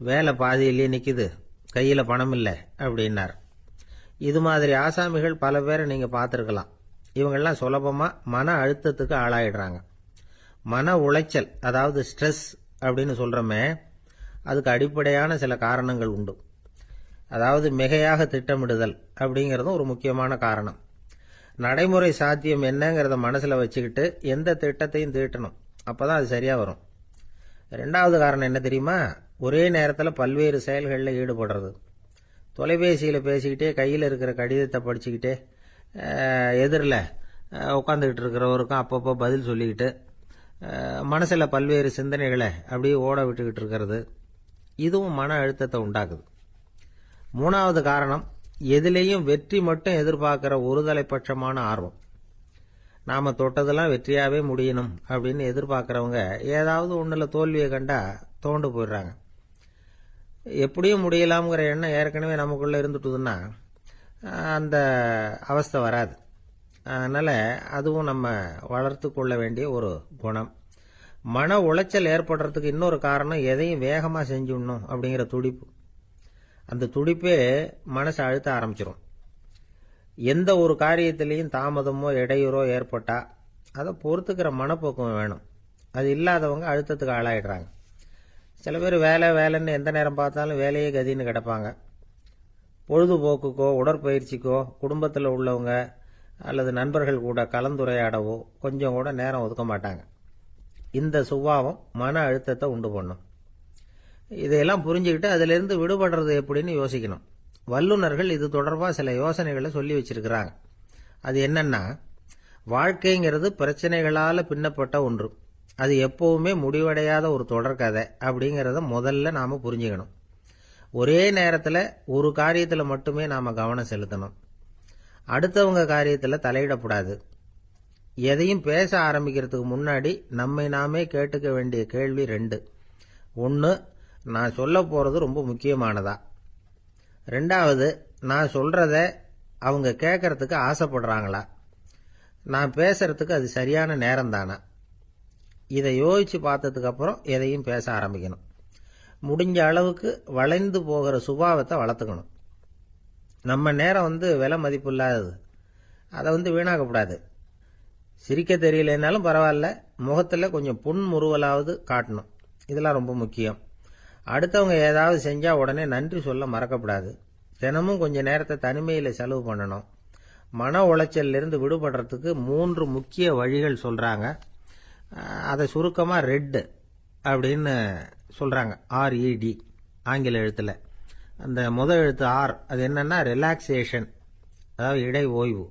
வேலை பாதியிலேயே நிக்குது, கையில பணம் இல்லை அப்படின்னார். இது மாதிரி ஆசாமிகள் பல பேரை நீங்க பார்த்திருக்கலாம். இவங்கெல்லாம் சுலபமா மன அழுத்தத்துக்கு ஆளாயிடுறாங்க. மன உளைச்சல், அதாவது ஸ்ட்ரெஸ் அப்படின்னு சொல்றோமே, அதுக்கு அடிப்படையான சில காரணங்கள் உண்டு. அதாவது மிகையாக திட்டமிடுதல் அப்படிங்கறதும் ஒரு முக்கியமான காரணம். நடைமுறை சாத்தியம் என்னங்கிறத மனசுல வச்சுக்கிட்டு எந்த திட்டத்தையும் தீட்டணும், அப்பதான் அது சரியா வரும். ரெண்டாவது காரணம் என்ன தெரியுமா? ஒரே நேரத்தில் பல்வேறு செயல்களில் ஈடுபடுறது. தொலைபேசியில் பேசிக்கிட்டே கையில் இருக்கிற கடிதத்தை படிச்சுக்கிட்டே எதிரில் உட்காந்துக்கிட்டு இருக்கிறவருக்கும் அப்பப்போ பதில் சொல்லிக்கிட்டு மனசில் பல்வேறு சிந்தனைகளை அப்படியே ஓட விட்டுக்கிட்டு இருக்கிறது, இதுவும் மன அழுத்தத்தை உண்டாக்குது. மூணாவது காரணம், எதிலேயும் வெற்றி மட்டும் எதிர்பார்க்கிற ஒருதலைப்பட்சமான ஆர்வம். நாம தொட்டதெல்லாம் வெற்றியாவே முடியணும் அப்படின்னு எதிர்பார்க்கிறவங்க ஏதாவது ஒண்ணுல தோல்வியை கண்டா தோண்டு போயிடுறாங்க. எப்படியும் முடியலாம்ங்கிற எண்ணம் ஏற்கனவே நமக்குள்ள இருந்துட்டுதுன்னா அந்த அவஸ்தை வராது. அதனால அதுவும் நம்ம வளர்த்து கொள்ள வேண்டிய ஒரு குணம். மன உளைச்சல் ஏற்படுறதுக்கு இன்னொரு காரணம், எதையும் வேகமா செஞ்சுடணும் அப்படிங்கிற துடிப்பு. அந்த துடிப்பே மனசை அழுத்த ஆரம்பிச்சிடும். எந்த ஒரு காரியத்திலையும் தாமதமோ இடையூறோ ஏற்பட்டா அதை பொறுத்துக்கிற மனப்போக்கம் வேணும். அது இல்லாதவங்க அழுத்தத்துக்கு ஆளாயிடுறாங்க. சில பேர் வேலைன்னு எந்த நேரம் பார்த்தாலும் வேலையே கதின்னு கிடப்பாங்க. பொழுதுபோக்குக்கோ உடற்பயிற்சிக்கோ குடும்பத்தில் உள்ளவங்க அல்லது நண்பர்கள் கூட கலந்துரையாடவோ கொஞ்சம் கூட நேரம் ஒதுக்க மாட்டாங்க. இந்த சுபாவம் மன அழுத்தத்தை உண்டு பண்ணும். இதையெல்லாம் புரிஞ்சுக்கிட்டு அதிலிருந்து விடுபடுறது எப்படின்னு யோசிக்கணும். வல்லுநர்கள் இது தொடர்பாக சில யோசனைகளை சொல்லி வச்சிருக்கிறாங்க. அது என்னன்னா, வாழ்க்கைங்கிறது பிரச்சனைகளால பின்னப்பட்ட ஒன்று. அது எப்பவுமே முடிவடையாத ஒரு தொடர்கதை அப்படிங்கிறத முதல்ல நாம புரிஞ்சுக்கணும். ஒரே நேரத்தில் ஒரு காரியத்தில் மட்டுமே நாம கவனம் செலுத்தணும். அடுத்தவங்க காரியத்தில் தலையிடக்கூடாது. எதையும் பேச ஆரம்பிக்கிறதுக்கு முன்னாடி நம்மை நாமே கேட்டுக்க வேண்டிய கேள்வி 2. 1, நான் சொல்ல போறது ரொம்ப முக்கியமானதா? 2வது, நான் சொல்றத அவங்க கேட்கறதுக்கு ஆசைப்படுறாங்களா? நான் பேசுறதுக்கு அது சரியான நேரம் தானா? இதை யோசிச்சு பார்த்ததுக்கு அப்புறம் எதையும் பேச ஆரம்பிக்கணும். முடிஞ்ச அளவுக்கு வளைந்து போகிற சுபாவத்தை வளர்த்துக்கணும். நம்ம நேரம் விலை மதிப்பு இல்லாதது, அதை வீணாக்கக்கூடாது. சிரிக்க தெரியலனாலும் பரவாயில்ல, முகத்தில் கொஞ்சம் புன்முறுவலாவது காட்டணும். இதெல்லாம் ரொம்ப முக்கியம். அடுத்தவங்க ஏதாவது செஞ்சா உடனே நன்றி சொல்ல மறக்கப்படாது. தினமும் கொஞ்ச நேரத்தை தனிமையில் செலவு பண்ணணும். மன உளைச்சல் இருந்து விடுபடுறதுக்கு 3 முக்கிய வழிகள் சொல்றாங்க. அதை சுருக்கமா ரெட் அப்படின்னு சொல்றாங்க. RED ஆங்கில எழுத்துல. அந்த முதல் எழுத்து R, அது என்னன்னா ரிலாக்ஸேஷன், அதாவது இடை ஓய்வு.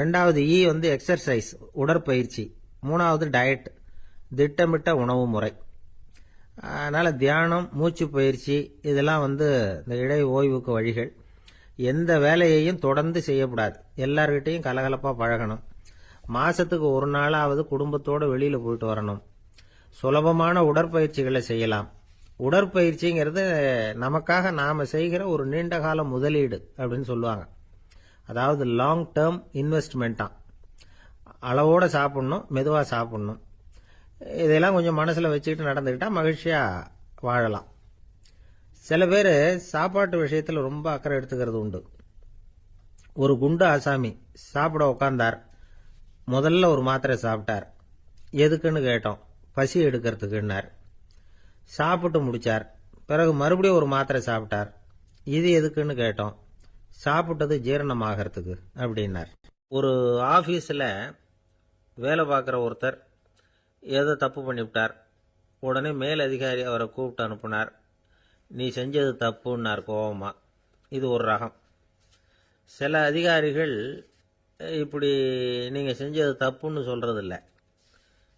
2வது E எக்ஸர்சைஸ், உடற்பயிற்சி. 3வது டயட், திட்டமிட்ட உணவு முறை. அதனால தியானம், மூச்சு பயிற்சி இதெல்லாம் இந்த இடை ஓய்வுக்கு வழிகள். எந்த வேலையையும் தொடர்ந்து செய்யக்கூடாது. எல்லார்கிட்டையும் கலகலப்பா பழகணும். மாசத்துக்கு ஒரு நாளாவது குடும்பத்தோட வெளியில போயிட்டு வரணும். சுலபமான உடற்பயிற்சிகளை செய்யலாம். உடற்பயிற்சிங்கிறது நமக்காக நாம செய்கிற ஒரு நீண்ட கால முதலீடு அப்படின்னு சொல்லுவாங்க. அதாவது லாங் டேர்ம் இன்வெஸ்ட்மெண்டா. அளவோட சாப்பிடணும், மெதுவா சாப்பிடணும். இதெல்லாம் கொஞ்சம் மனசுல வச்சுக்கிட்டு நடந்துக்கிட்டா மகிழ்ச்சியா வாழலாம். சில பேர் சாப்பாட்டு விஷயத்துல ரொம்ப அக்கறை எடுத்துக்கிறது உண்டு. ஒரு குண்டு ஆசாமி சாப்பிட உட்கார்ந்தார். முதல்ல ஒரு மாத்திரை சாப்பிட்டார். எதுக்குன்னு கேட்டோம். பசி எடுக்கிறதுக்குன்னார். சாப்பிட்டு முடிச்சார். பிறகு மறுபடியும் ஒரு மாத்திரை சாப்பிட்டார். இது எதுக்குன்னு கேட்டோம். சாப்பிட்டது ஜீரணமாகறதுக்கு அப்படின்னார். ஒரு ஆபீஸ்ல வேலை பார்க்குற ஒருத்தர் ஏதோ தப்பு பண்ணிவிட்டார். உடனே மேல் அதிகாரி அவரை கூப்பிட்டு அனுப்புனார். நீ செஞ்சது தப்புன்னார் கோபமா. இது ஒரு ரகம். சில அதிகாரிகள் இப்படி நீங்கள் செஞ்சது தப்புன்னு சொல்கிறதில்ல,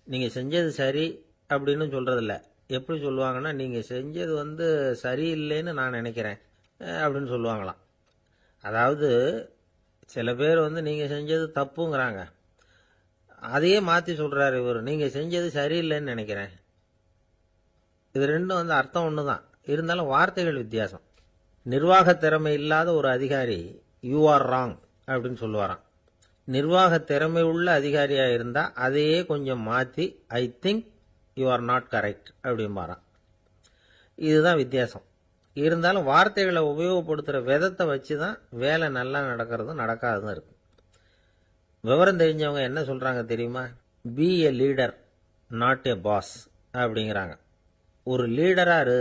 நீங்கள் செஞ்சது சரி அப்படின்னு சொல்கிறதில்ல. எப்படி சொல்லுவாங்கன்னா, நீங்கள் செஞ்சது சரியில்லைன்னு நான் நினைக்கிறேன் அப்படின்னு சொல்லுவாங்களாம். அதாவது சில பேர் நீங்கள் செஞ்சது தப்புங்கிறாங்க, அதையே மாற்றி சொல்கிறார் இவர், நீங்கள் செஞ்சது சரியில்லைன்னு நினைக்கிறேன். இது ரெண்டும் அர்த்தம் ஒன்று தான், இருந்தாலும் வார்த்தைகள் வித்தியாசம். நிர்வாக திறமை இல்லாத ஒரு அதிகாரி யூ ஆர் ராங் அப்படின்னு சொல்லுவாராம். நிர்வாக திறமை உள்ள அதிகாரியா இருந்தா அதையே கொஞ்சம் மாற்றி I think you are not correct அப்படிம்பாராம். இதுதான் வித்தியாசம். இருந்தாலும் வார்த்தைகளை உபயோகப்படுத்துகிற விதத்தை வச்சு தான் வேலை நல்லா நடக்கிறதும் நடக்காததும் இருக்கு. விவரம் தெரிஞ்சவங்க என்ன சொல்றாங்க தெரியுமா? Be a leader not a boss அப்படிங்கிறாங்க. ஒரு லீடரா இரு,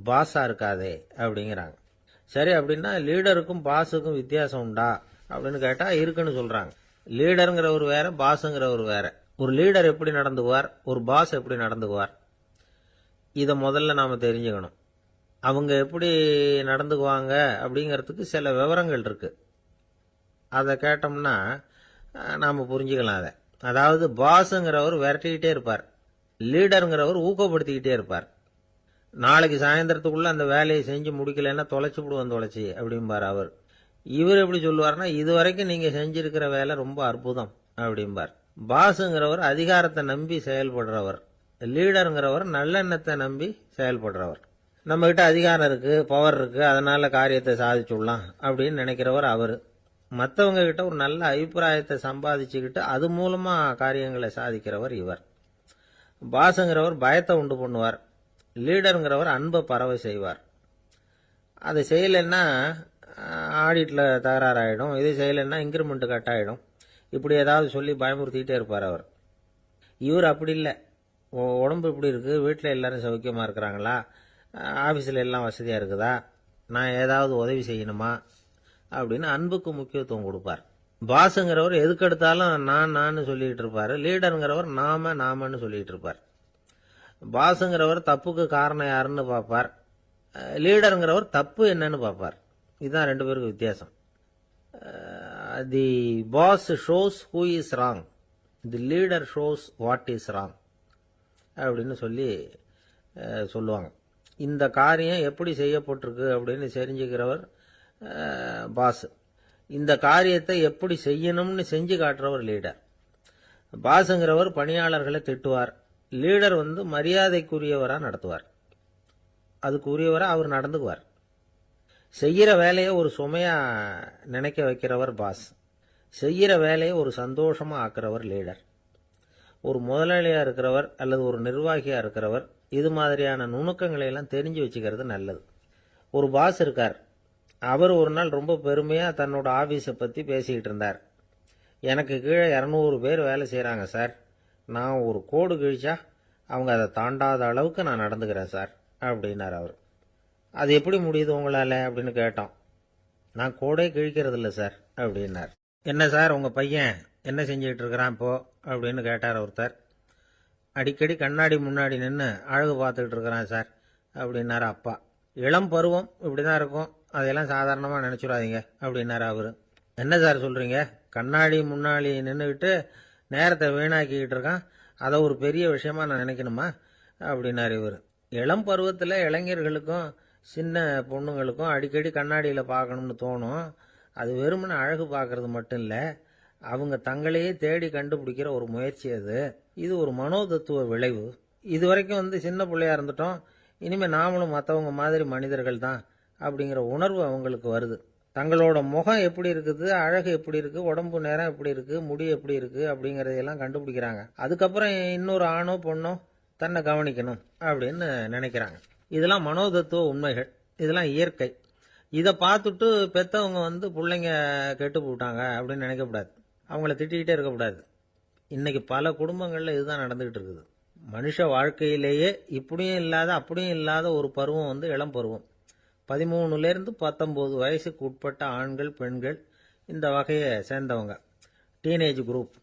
பாஸா இருக்காதே அப்படிங்கிறாங்க. சரி, அப்படின்னா லீடருக்கும் பாஸுக்கும் வித்தியாசம் உண்டா அப்படின்னு கேட்டா இருக்குன்னு சொல்றாங்க. லீடருங்கிறவர் வேற, பாஸுங்கிறவர் வேற. ஒரு லீடர் எப்படி நடந்துக்குவார், ஒரு பாஸ் எப்படி நடந்துக்குவார், இதை முதல்ல நாம தெரிஞ்சுக்கணும். அவங்க எப்படி நடந்துக்குவாங்க அப்படிங்கிறதுக்கு சில விவரங்கள் இருக்கு. அதை கேட்டோம்னா நாம புரிஞ்சுக்கலாம் அதை. அதாவது பாஸுங்கிறவர் விரட்டிக்கிட்டே இருப்பார், லீடருங்கிறவர் ஊக்கப்படுத்திக்கிட்டே இருப்பார். நாளைக்கு சாயந்தரத்துக்குள்ள அந்த வேலையை செஞ்சு முடிக்கலன்னா தொலைச்சு விடுவோம் தொலைச்சி அப்படிம்பார் அவர். இவர் எப்படி சொல்லுவார்னா, இதுவரைக்கும் நீங்க செஞ்சிருக்கிற வேலை ரொம்ப அற்புதம் அப்படிம்பார். பாஸுங்கிறவர் அதிகாரத்தை நம்பி செயல்படுறவர், லீடருங்கிறவர் நல்லெண்ணத்தை நம்பி செயல்படுறவர். நம்ம கிட்ட அதிகாரம் இருக்கு, பவர் இருக்கு, அதனால காரியத்தை சாதிச்சுடலாம் அப்படின்னு நினைக்கிறவர் அவரு. மற்றவங்க கிட்ட ஒரு நல்ல அபிப்பிராயத்தை சம்பாதிச்சுக்கிட்டு அது மூலமா காரியங்களை சாதிக்கிறவர் இவர். பாஸுங்கிறவர் பயத்தை உண்டு பண்ணுவார், லீடருங்கிறவர் அன்பை பரவ செய்வார். அதை செய்யலைன்னா ஆடிட்ல தகராறாயிடும், இது செய்யலைன்னா இன்கிரிமெண்ட் கட் ஆகிடும், இப்படி ஏதாவது சொல்லி பயமுறுத்திக்கிட்டே இருப்பார் அவர். இவர் அப்படி இல்லை. உடம்பு இப்படி இருக்கு, வீட்டில் எல்லாரும் சௌக்கியமா இருக்கிறாங்களா, ஆஃபீஸில் எல்லாம் வசதியாக இருக்குதா, நான் ஏதாவது உதவி செய்யணுமா அப்படின்னு அன்புக்கு முக்கியத்துவம் கொடுப்பார். பாஸுங்கிறவர் எதுக்கெடுத்தாலும் நான் சொல்லிட்டு இருப்பார், லீடருங்கிறவர் நாமன்னு சொல்லிட்டு இருப்பார். பாஸுங்கிறவர் தப்புக்கு காரணம் யாருன்னு பார்ப்பார், லீடருங்கிறவர் தப்பு என்னன்னு பார்ப்பார். இதுதான் ரெண்டு பேருக்கு வித்தியாசம். The boss shows who is wrong, the leader shows what is wrong அப்படின்னு சொல்லுவாங்க. இந்த காரியம் எப்படி செய்யப்பட்டிருக்கு அப்படின்னு தெரிஞ்சுக்கிறவர் பாஸ். இந்த காரியத்தை எப்படி செய்யணும்னு செஞ்சு காட்டுறவர் லீடர். பாஸுங்கிறவர் பணியாளர்களை திட்டுவார், லீடர் மரியாதைக்குரியவராக நடத்துவார், அதுக்குரியவராக அவர் நடந்துக்குவார். செய்கிற வேலையை ஒரு சுமையா நினைக்க வைக்கிறவர் பாஸ், செய்கிற வேலையை ஒரு சந்தோஷமா ஆக்குறவர் லீடர். ஒரு முதலாளியா இருக்கிறவர் அல்லது ஒரு நிர்வாகியா இருக்கிறவர் இது மாதிரியான நுணுக்கங்களை எல்லாம் தெரிஞ்சு வச்சுக்கிறது நல்லது. ஒரு பாஸ் இருக்கார், அவர் ஒரு நாள் ரொம்ப பெருமையா தன்னோட ஆபீஸை பத்தி பேசிக்கிட்டு இருந்தார். எனக்கு கீழே 200 பேர் வேலை செய்யறாங்க சார், நான் ஒரு கோடு கிழிச்சா அவங்க அதை தாண்டாத அளவுக்கு நான் நடந்துக்கிறேன் சார் அப்படின்னார் அவர். அது எப்படி முடியுது உங்களால அப்படின்னு கேட்டோம். நான் கோடே கிழிக்கிறது இல்லை சார் அப்படின்னார். என்ன சார் உங்க பையன் என்ன செஞ்சுக்கிட்டு இருக்கிறான் இப்போ அப்படின்னு கேட்டார் ஒருத்தர். அடிக்கடி கண்ணாடி முன்னாடி நின்று அழகு பார்த்துக்கிட்டு இருக்கிறான் சார் அப்படின்னாரு அப்பா. இளம் பருவம் இப்படிதான் இருக்கும், அதையெல்லாம் சாதாரணமாக நினைச்சுடாதீங்க அப்படின்னாரு அவரு. என்ன சார் சொல்றீங்க, கண்ணாடி முன்னாடி நின்றுக்கிட்டு நேரத்தை வீணாக்கிக்கிட்டு இருக்கான், அதை ஒரு பெரிய விஷயமா நான் நினைக்கணுமா அப்படின்னாரு இவர். இளம் பருவத்தில் இளைஞர்களுக்கும் சின்ன பொண்ணுங்களுக்கும் அடிக்கடி கண்ணாடியில் பார்க்கணும்னு தோணும். அது வெறுமனே அழகு பார்க்கறது மட்டும் இல்லை, அவங்க தங்களையே தேடி கண்டுபிடிக்கிற ஒரு முயற்சி அது. இது ஒரு மனோதத்துவ விளைவு. இது வரைக்கும் சின்ன பிள்ளையா இருந்துட்டோம், இனிமேல் நாமளும் மற்றவங்க மாதிரி மனிதர்கள் தான் அப்படிங்கிற உணர்வு அவங்களுக்கு வருது. தங்களோட முகம் எப்படி இருக்குது, அழகு எப்படி இருக்கு, உடம்பு நேரம் எப்படி இருக்கு, முடி எப்படி இருக்கு அப்படிங்கறதையெல்லாம் கண்டுபிடிக்கிறாங்க. அதுக்கப்புறம் இன்னொரு ஆணோ பொண்ணோ தன்னை கவனிக்கணும் அப்படின்னு நினைக்கிறாங்க. இதெல்லாம் மனோதத்துவ உண்மைகள், இதெல்லாம் இயற்கை. இதை பார்த்துட்டு பெத்தவங்க பிள்ளைங்க கெட்டு போட்டாங்க அப்படின்னு நினைக்கக்கூடாது, அவங்கள திட்டிக்கிட்டே இருக்கக்கூடாது. இன்னைக்கு பல குடும்பங்களில் இதுதான் நடந்துகிட்டு இருக்குது. மனுஷ வாழ்க்கையிலேயே இப்படியும் இல்லாத அப்படியும் இல்லாத ஒரு பருவம் வந்து இளம் பருவம். 13லேருந்து 19 வயசுக்கு உட்பட்ட ஆண்கள் பெண்கள் இந்த வகையை சேர்ந்தவங்க, டீனேஜ் குரூப்.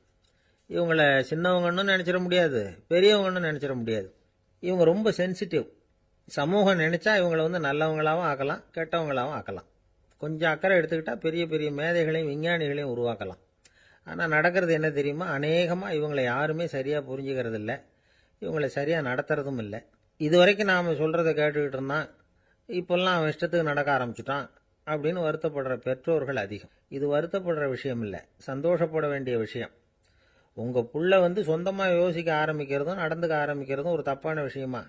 இவங்களை சின்னவங்கன்னு நினச்சிட முடியாது, பெரியவங்கன்னு நினச்சிட முடியாது. இவங்க ரொம்ப சென்சிட்டிவ். சமூகம் நினைச்சா இவங்களை வந்து நல்லவங்களாகவும் ஆக்கலாம், கெட்டவங்களாகவும் ஆக்கலாம். கொஞ்சம் அக்கறை எடுத்துக்கிட்டால் பெரிய பெரிய மேதைகளையும் விஞ்ஞானிகளையும் உருவாக்கலாம். ஆனால் நடக்கிறது என்ன தெரியுமா? அநேகமாக இவங்களை யாருமே சரியாக புரிஞ்சுக்கிறது இல்லை, இவங்களை சரியாக நடத்துறதும் இல்லை. இது வரைக்கும் நாம் சொல்கிறத கேட்டுக்கிட்டு இருந்தான், இப்போல்லாம் அவன் இஷ்டத்துக்கு நடக்க ஆரம்பிச்சுட்டான் அப்படின்னு வருத்தப்படுற பெற்றோர்கள் அதிகம். இது வருத்தப்படுற விஷயம் இல்லை, சந்தோஷப்பட வேண்டிய விஷயம். உங்கள் புள்ள வந்து சொந்தமாக யோசிக்க ஆரம்பிக்கிறதும் நடந்துக்க ஆரம்பிக்கிறதும் ஒரு தப்பான விஷயமா?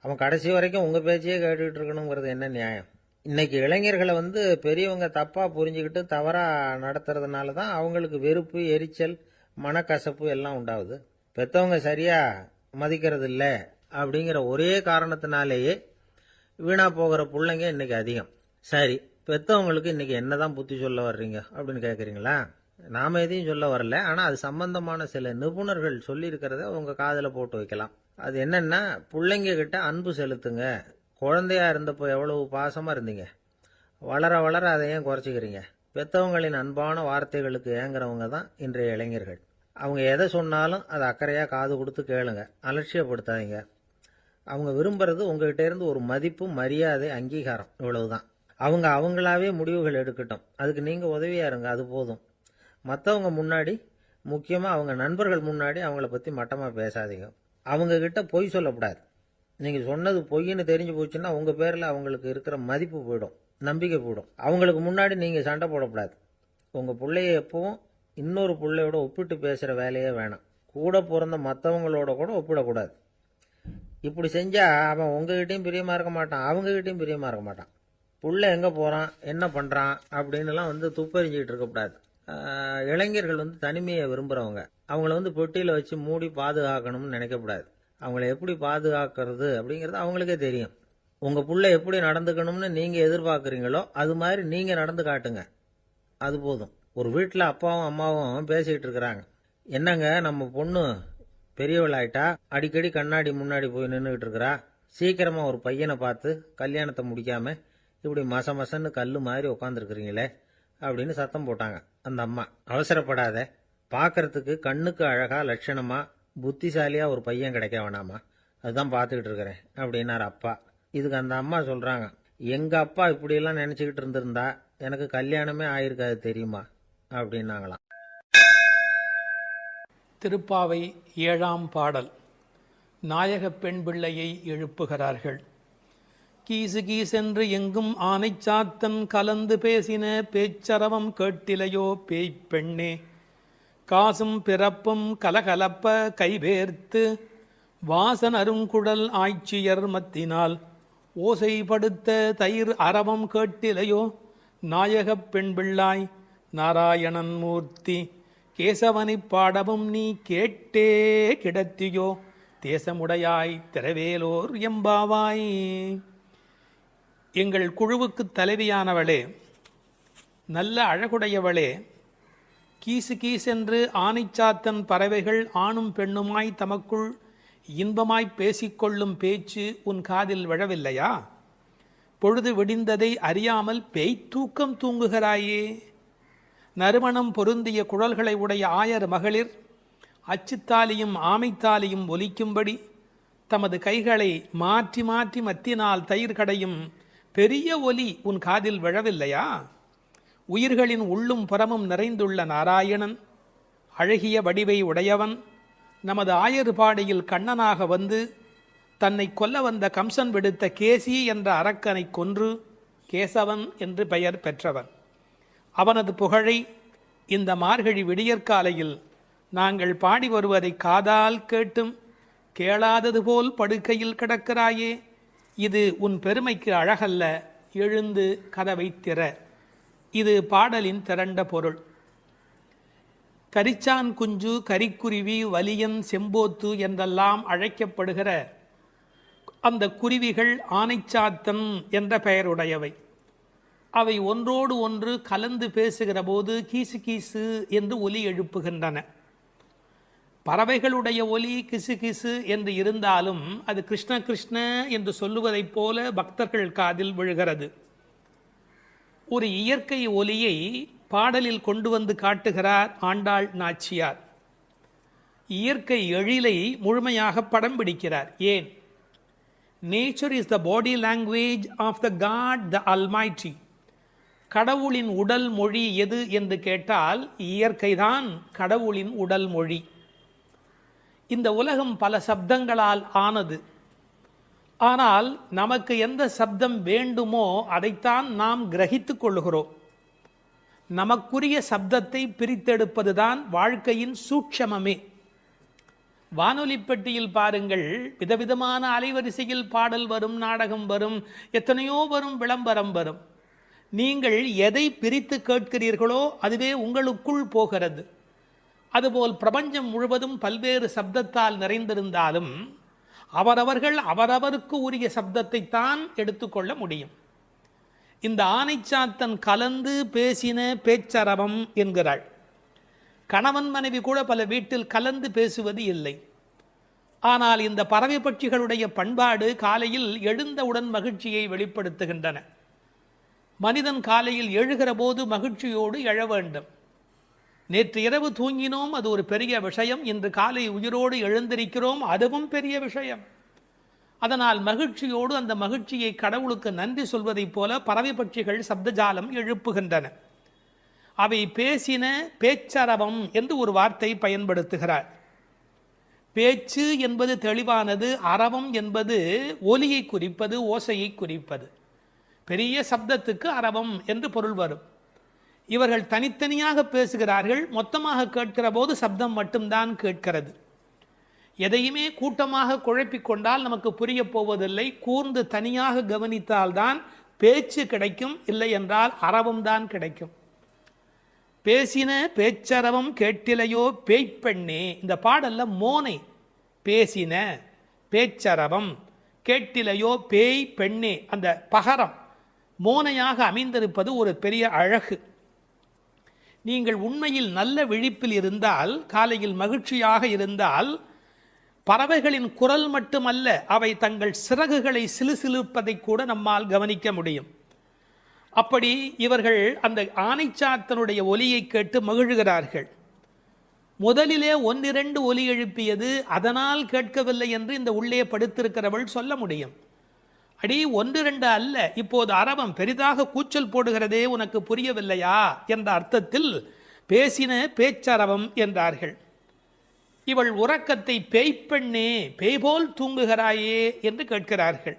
அவன் கடைசி வரைக்கும் உங்கள் பேச்சையே கேட்டுக்கிட்டு இருக்கணுங்கிறது என்ன நியாயம்? இன்னைக்கு இளைஞர்களை வந்து பெரியவங்க தப்பாக புரிஞ்சுக்கிட்டு தவறாக நடத்துறதுனால தான் அவங்களுக்கு வெறுப்பு, எரிச்சல், மனக்கசப்பு எல்லாம் உண்டாகுது. பெற்றவங்க சரியாக மதிக்கிறது இல்லை அப்படிங்கிற ஒரே காரணத்தினாலேயே வீணா போகிற பிள்ளைங்க இன்னைக்கு அதிகம். சரி, பெற்றவங்களுக்கு இன்னைக்கு என்னதான் புத்தி சொல்ல வர்றீங்க அப்படின்னு கேட்குறீங்களா? நாம எதையும் சொல்ல வரல, ஆனால் அது சம்பந்தமான சில நிபுணர்கள் சொல்லியிருக்கிறத உங்கள் காதில் போட்டு வைக்கலாம். அது என்னன்னா, பிள்ளைங்க கிட்ட அன்பு செலுத்துங்க. குழந்தையா இருந்தப்போ எவ்வளவு பாசமாக இருந்தீங்க, வளர வளர அதை ஏன் குறைச்சிக்கிறீங்க? பெற்றவங்களின் அன்பான வார்த்தைகளுக்கு ஏங்குறவங்க தான் இன்றைய இளைஞர்கள். அவங்க எதை சொன்னாலும் அதை அக்கறையாக காது கொடுத்து கேளுங்க, அலட்சியப்படுத்தாதீங்க. அவங்க விரும்புறது உங்ககிட்ட இருந்து ஒரு மதிப்பு, மரியாதை, அங்கீகாரம், இவ்வளவுதான். அவங்க அவங்களாவே முடிவுகள் எடுக்கட்டும், அதுக்கு நீங்கள் உதவியாக இருங்க, அது போதும். மற்றவங்க முன்னாடி, முக்கியமாக அவங்க நண்பர்கள் முன்னாடி அவங்கள பற்றி மட்டமாக பேசாதீங்க. அவங்கக்கிட்ட பொய் சொல்லக்கூடாது. நீங்கள் சொன்னது பொய்ன்னு தெரிஞ்சு போச்சுன்னா உங்கள் பேரில் அவங்களுக்கு இருக்கிற மதிப்பு போயிடும், நம்பிக்கை போயிடும். அவங்களுக்கு முன்னாடி நீங்கள் சண்டை போடக்கூடாது. உங்கள் பிள்ளைய எப்பவும் இன்னொரு பிள்ளையோட ஒப்பிட்டு பேசுகிற வேலையே வேணாம். கூட பிறந்த மற்றவங்களோட கூட ஒப்பிடக்கூடாது. இப்படி செஞ்சால் அவன் உங்ககிட்டையும் பிரியமாக இருக்க மாட்டான், அவங்ககிட்டையும் பிரியமாக இருக்க மாட்டான். புள்ள எங்கே போகிறான், என்ன பண்ணுறான் அப்படின்னுலாம் வந்து துப்பறிஞ்சிக்கிட்டு இருக்கக்கூடாது. இளைஞர்கள் வந்து தனிமையை விரும்புகிறவங்க. அவங்கள வந்து பெட்டியில் வச்சு மூடி பாதுகாக்கணும்னு நினைக்கக்கூடாது. அவங்கள எப்படி பாதுகாக்கிறது அப்படிங்கிறது அவங்களுக்கே தெரியும். உங்கள் புள்ள எப்படி நடந்துக்கணும்னு நீங்கள் எதிர்பார்க்குறீங்களோ அது மாதிரி நீங்கள் நடந்து காட்டுங்க, அது போதும். ஒரு வீட்டில் அப்பாவும் அம்மாவும் பேசிக்கிட்டு இருக்கிறாங்க. என்னங்க, நம்ம பொண்ணு பெரியவளாயிட்டா, அடிக்கடி கண்ணாடி முன்னாடி போய் நின்றுக்கிட்டு இருக்கிறா, சீக்கிரமாக ஒரு பையனை பார்த்து கல்யாணத்தை முடிக்காமல் இப்படி மசன்னு கல் மாதிரி உட்காந்துருக்குறீங்களே அப்படின்னு சத்தம் போட்டாங்க அந்த அம்மா. அவசரப்படாத, பார்க்கறதுக்கு கண்ணுக்கு அழகா லட்சணமா புத்திசாலியா ஒரு பையன் கிடைக்க வேணாமா, அதுதான் பார்த்துக்கிட்டு இருக்கிறேன் அப்படின்னார் அப்பா. இதுக்கு அந்த அம்மா சொல்றாங்க, எங்க அப்பா இப்படியெல்லாம் நினைச்சுக்கிட்டு இருந்திருந்தா எனக்கு கல்யாணமே ஆயிருக்காது தெரியுமா அப்படின்னாங்களாம். திருப்பாவை 7ஆம் பாடல். நாயக பெண் பிள்ளையை எழுப்புகிறார்கள். கீசு கீசென்று எங்கும் ஆனைச்சாத்தன் கலந்து பேசின பேச்சரவம் கேட்டிலையோ பேய்ப் பெண்ணே, காசும் பிறப்பும் கலகலப்ப கைபேர்த்து வாசன் அருங்குடல் ஆய்ச்சியர் மத்தினால் ஓசைப்படுத்த தயிர் அரவம் கேட்டிலையோ நாயகப் பெண் பிள்ளாய் நாராயணன் மூர்த்தி, கேசவனைப் பாடவும் நீ கேட்டே கிடத்தியோ தேசமுடையாய் திரவேலோர் எம்பாவாய். எங்கள் குழுவுக்கு தலைவியானவளே, நல்ல அழகுடையவளே, கீசு கீசென்று ஆனைச்சாத்தன் பறவைகள் ஆணும் பெண்ணுமாய் தமக்குள் இன்பமாய் பேசிக்கொள்ளும் பேச்சு உன் காதில் விழவில்லையா? பொழுது விடிந்ததை அறியாமல் பேய்த்தூக்கம் தூங்குகிறாயே. நறுமணம் பொருந்திய குழல்களை உடைய ஆயர் மகளிர் அச்சுத்தாலியும் ஆமைத்தாலியும் ஒலிக்கும்படி தமது கைகளை மாற்றி மாற்றி மத்தினால் தயிர் கடையும் பெரிய ஒலி உன் காதில் விழவில்லையா? உயிர்களின் உள்ளும் புறமும் நிறைந்துள்ள நாராயணன், அழகிய வடிவை உடையவன், நமது ஆயர்பாடியில் கண்ணனாக வந்து தன்னை கொல்ல வந்த கம்சன் விடுத்த கேசி என்ற அரக்கனை கொன்று கேசவன் என்று பெயர் பெற்றவன். அவனது புகழை இந்த மார்கழி விடியற்காலையில் நாங்கள் பாடி வருவதை காதால் கேட்டும் கேளாதது போல் படுக்கையில் கிடக்கிறாயே, இது உன் பெருமைக்கு அழகல்ல, எழுந்து கதவை திற. இது பாடலின் திரண்ட பொருள். கரிச்சான் குஞ்சு, கரிக்குருவி, வலியன், செம்போத்து என்றெல்லாம் அழைக்கப்படுகிற அந்த குருவிகள் ஆனைச்சாத்தன் என்ற பெயருடையவை. அவை ஒன்றோடு ஒன்று கலந்து பேசுகிற போது கீசு கீசு என்று ஒலி எழுப்புகின்றன. பறவைகளுடைய ஒலி கிசு கிசு என்று இருந்தாலும் அது கிருஷ்ண கிருஷ்ண என்று சொல்லுவதைப் போல பக்தர்கள் காதில் விழுகிறது. ஒரு இயற்கை ஒலியை பாடலில் கொண்டு வந்து காட்டுகிறார் ஆண்டாள் நாச்சியார். இயற்கை எழிலை முழுமையாக படம் பிடிக்கிறார். ஏன்? Nature is the body language of the god the almighty. கடவுளின் உடல் மொழி எது என்று கேட்டால் இயற்கைதான் கடவுளின் உடல் மொழி. இந்த உலகம் பல சப்தங்களால் ஆனது. ஆனால் நமக்கு எந்த சப்தம் வேண்டுமோ அதைத்தான் நாம் கிரகித்துக் கொள்கிறோம். நமக்குரிய சப்தத்தை பிரித்தெடுப்பதுதான் வாழ்க்கையின் சூட்சமமே. வானொலி பெட்டியில் பாருங்கள், விதவிதமான அலைவரிசையில் பாடல் வரும், நாடகம் வரும், எத்தனையோ வரும், விளம்பரம் வரும். நீங்கள் எதை பிரித்து கேட்கிறீர்களோ அதுவே உங்களுக்குள் போகிறது. அதுபோல் பிரபஞ்சம் முழுவதும் பல்வேறு சப்தத்தால் நிறைந்திருந்தாலும் அவரவர்கள் அவரவருக்கு உரிய சப்தத்தை தான் எடுத்துக்கொள்ள முடியும். இந்த ஆனைச்சாத்தன் கலந்து பேசின பேச்சரவம் என்கிறாள். கணவன் மனைவி கூட பல வீட்டில் கலந்து பேசுவது இல்லை. ஆனால் இந்த பறவை பட்சிகளுடைய பண்பாடு காலையில் எழுந்தவுடன் மகிழ்ச்சியை வெளிப்படுத்துகின்றன. மனிதன் காலையில் எழுகிற போது மகிழ்ச்சியோடு எழ வேண்டும். நேற்று இரவு தூங்கினோம், அது ஒரு பெரிய விஷயம். இன்று காலை உயிரோடு எழுந்திருக்கிறோம், அதுவும் பெரிய விஷயம். அதனால் மகிழ்ச்சியோடு அந்த மகிழ்ச்சியை கடவுளுக்கு நன்றி சொல்வதைப் போல பறவை பட்சிகள் சப்தஜாலம் எழுப்புகின்றன. அவை பேசின பேச்சரவம் என்று ஒரு வார்த்தை பயன்படுத்துகிறார். பேச்சு என்பது தெளிவானது, அரவம் என்பது ஒலியை குறிப்பது, ஓசையை குறிப்பது. பெரிய சப்தத்துக்கு அரவம் என்று பொருள் வரும். இவர்கள் தனித்தனியாக பேசுகிறார்கள், மொத்தமாக கேட்கிற போது சப்தம் மட்டும்தான் கேட்கிறது. எதையுமே கூட்டமாக குழப்பிக்கொண்டால் நமக்கு புரிய போவதில்லை. கூர்ந்து தனியாக கவனித்தால்தான் பேச்சு கிடைக்கும், இல்லை என்றால் அரவம் தான் கிடைக்கும். பேசின பேச்சரவம் கேட்டிலையோ பேய்ப்பெண்ணே. இந்த பாடல்ல மோனை பேசின பேச்சரவம் கேட்டிலையோ பேய் பெண்ணே, அந்த பகரம் மோனையாக அமைந்திருப்பது ஒரு பெரிய அழகு. நீங்கள் உண்மையில் நல்ல விழிப்பில் இருந்தால், காலையில் மகிழ்ச்சியாக இருந்தால், பறவைகளின் குரல் மட்டுமல்ல, அவை தங்கள் சிறகுகளை சிலுசிலுப்பதை கூட நம்மால் கவனிக்க முடியும். அப்படி இவர்கள் அந்த ஆனைச்சாத்தனுடைய ஒலியை கேட்டு மகிழ்கிறார்கள். முதலிலே ஒன்னிரண்டு ஒலி எழுப்பியது, அதனால் கேட்கவில்லை என்று இந்த உள்ளே படுத்திருக்கிறவள் சொல்ல முடியும். அடி ஒன்று ரெண்டு அல்ல, இப்போது அரவம் பெரிதாக கூச்சல் போடுகிறதே, உனக்கு புரியவில்லையா என்ற அர்த்தத்தில் பேசின பேச்சரவம் என்றார்கள். இவள் உறக்கத்தை பேய்ப்பெண்ணே, பேய்போல் தூங்குகிறாயே என்று கேட்கிறார்கள்.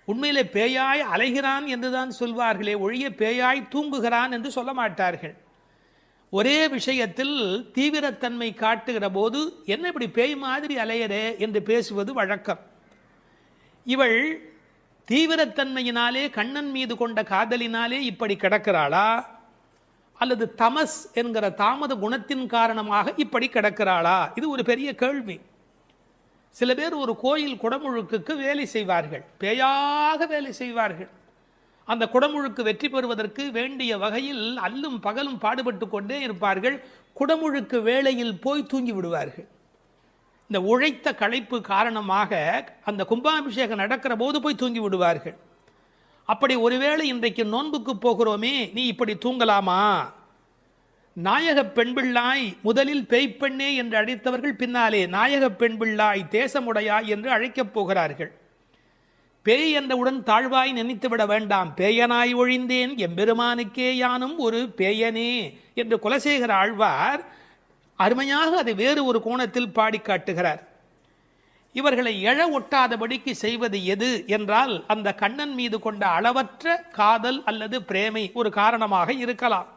உண்மையிலே பேயாய் அலைகிறான் என்றுதான் சொல்வார்களே ஒழிய பேயாய் தூங்குகிறான் என்று சொல்ல மாட்டார்கள். ஒரே விஷயத்தில் தீவிரத்தன்மை காட்டுகிற போது என்ன இப்படி பேய் மாதிரி அலையரே என்று பேசுவது வழக்கம். இவள் தீவிரத்தன்மையினாலே, கண்ணன் மீது கொண்ட காதலினாலே இப்படி கிடக்கிறாளா, அல்லது தமஸ் என்கிற தாமத குணத்தின் காரணமாக இப்படி கிடக்கிறாளா? இது ஒரு பெரிய கேள்வி. சில பேர் ஒரு கோயில் குடமுழுக்குக்கு வேலை செய்வார்கள், பேயாக வேலை செய்வார்கள். அந்த குடமுழுக்கு வெற்றி பெறுவதற்கு வேண்டிய வகையில் அல்லும் பகலும் பாடுபட்டு கொண்டே இருப்பார்கள். குடமுழுக்கு வேளையில் போய் தூங்கி விடுவார்கள். இந்த உழைத்த களைப்பு காரணமாக அந்த கும்பாபிஷேகம் நடக்கிற போது போய் தூங்கி விடுவார்கள். அப்படி ஒருவேளை இன்றைக்கு நோன்புக்கு போகிறோமே, நீ இப்படி தூங்கலாமா? நாயக பெண்பிள்ளாய் முதலில் பேய்ப்பெண்ணே என்று அழைத்தவர்கள் பின்னாலே நாயக பெண்பிள்ளாய் தேசமுடையாய் என்று அழைக்கப் போகிறார்கள். பேய் என்றவுடன் தாழ்வாய் நினைத்துவிட வேண்டாம். பேயனாய் ஒழிந்தேன் எம்பெருமானுக்கே யானும் ஒரு பேயனே என்று குலசேகர ஆழ்வார் அருமையாக அதை வேறு ஒரு கோணத்தில் பாடி காட்டுகிறார். இவர்களை எழ ஒட்டாதபடிக்கு செய்வது எது என்றால், அந்த கண்ணன் மீது கொண்ட அளவற்ற காதல் அல்லது பிரேமை ஒரு காரணமாக இருக்கலாம்.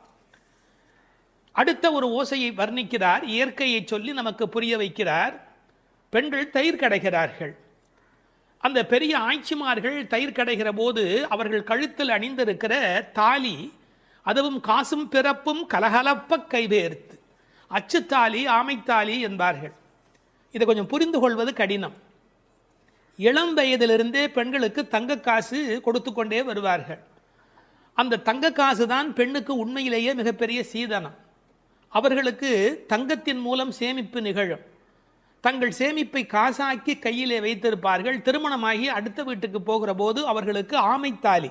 அடுத்த ஒரு ஓசையை வர்ணிக்கிறார், இயற்கையை சொல்லி நமக்கு புரிய வைக்கிறார். பெண்கள் தயிர் கடைகிறார்கள். அந்த பெரிய ஆய்ச்சிமார்கள் தயிர் கடைகிற போது அவர்கள் கழுத்தில் அணிந்திருக்கிற தாலி, அதுவும் காசும் பிறப்பும் கலகலப்ப கைவேர்த்து, அச்சுத்தாலி ஆமைத்தாலி என்பார்கள். இதை கொஞ்சம் புரிந்து கொள்வது கடினம். இளம் வயதிலிருந்தே பெண்களுக்கு தங்க காசு கொடுத்து கொண்டே வருவார்கள். அந்த தங்க காசு தான் பெண்ணுக்கு உண்மையிலேயே மிகப்பெரிய சீதனம். அவர்களுக்கு தங்கத்தின் மூலம் சேமிப்பு நிகழும். தங்கள் சேமிப்பை காசாக்கி கையிலே வைத்திருப்பார்கள். திருமணமாகி அடுத்த வீட்டுக்கு போகிற போது அவர்களுக்கு ஆமைத்தாலி,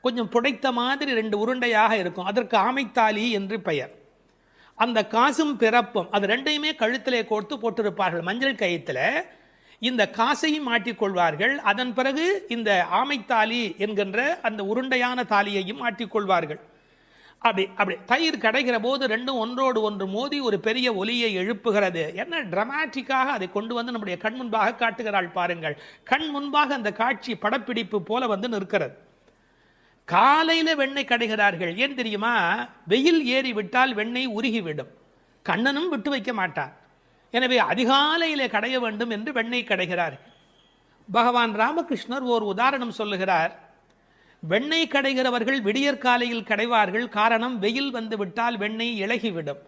கொஞ்சம் புடைத்த மாதிரி 2 உருண்டையாக இருக்கும், அதற்கு ஆமைத்தாலி என்று பெயர். அந்த காசும் பிறப்பும் அது ரெண்டையுமே கழுத்திலே கோர்த்து போட்டிருப்பார்கள் மஞ்சள் கயித்துல. இந்த காசையும் மாட்டிக்கொள்வார்கள். அதன் பிறகு இந்த ஆமைத்தாலி என்கின்ற அந்த உருண்டையான தாலியையும் மாட்டிக்கொள்வார்கள். அப்படி தயிர் கடைகிற போது ரெண்டும் ஒன்றோடு ஒன்று மோதி ஒரு பெரிய ஒலியை எழுப்புகிறது. என்ன டிராமாட்டிக்காக அதை கொண்டு வந்து நம்முடைய கண் முன்பாக காட்டுகிறாள் பாருங்கள். கண் முன்பாக அந்த காட்சி படப்பிடிப்பு போல வந்து நிற்கிறது. காலையில வெண்ணெய் கடைகிறார்கள். ஏன் தெரியுமா? வெயில் ஏறி விட்டால் வெண்ணெய் உருகிவிடும், கண்ணனும் விட்டு வைக்க மாட்டார். எனவே அதிகாலையிலே கடைய வேண்டும் என்று வெண்ணெய் கடைகிறார்கள். பகவான் ராமகிருஷ்ணர் ஓர் உதாரணம் சொல்லுகிறார். வெண்ணெய் கடைகிறவர்கள் விடியற்காலையில் கடைவார்கள். காரணம், வெயில் வந்து விட்டால் வெண்ணெய் இளகிவிடும்.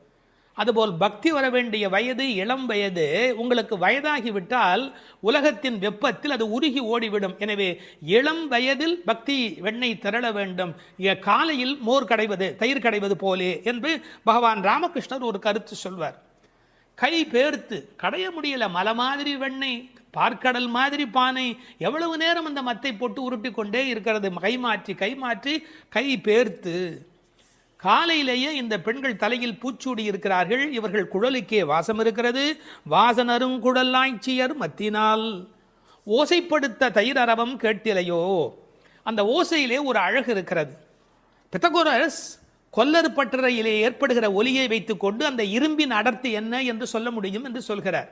அதுபோல் பக்தி வர வேண்டிய வயது இளம் வயது. உங்களுக்கு வயதாகிவிட்டால் உலகத்தின் வெப்பத்தில் அது உருகி ஓடிவிடும். எனவே இளம் வயதில் பக்தி வெண்ணெய் திரள வேண்டும், காலையில் மோர் கடைவது தயிர் கடைவது போலே என்று பகவான் ராமகிருஷ்ணர் ஒரு கருத்து சொல்வார். கை பேர்த்து கடைய முடியல, மலை மாதிரி வெண்ணெய், பார்க்கடல் மாதிரி பானை, எவ்வளவு நேரம் அந்த மத்தை போட்டு உருட்டி கொண்டே இருக்கிறது. கை மாற்றி கை பேர்த்து. காலையிலேயே இந்த பெண்கள் தலையில் பூச்சூடி இருக்கிறார்கள். இவர்கள் குழலுக்கே வாசம் இருக்கிறது. வாசனரும் குழலாய்ச்சியர் மத்தினால் ஓசைப்படுத்த தயிர் அரவம் கேட்டிலையோ. அந்த ஓசையிலே ஒரு அழகு இருக்கிறது. பித்தகோரஸ் கொல்லர் பட்டறையிலே ஏற்படுகிற ஒலியை வைத்துக்கொண்டு அந்த இரும்பின் அடர்த்தி என்ன என்று சொல்ல முடியும் என்று சொல்கிறார்.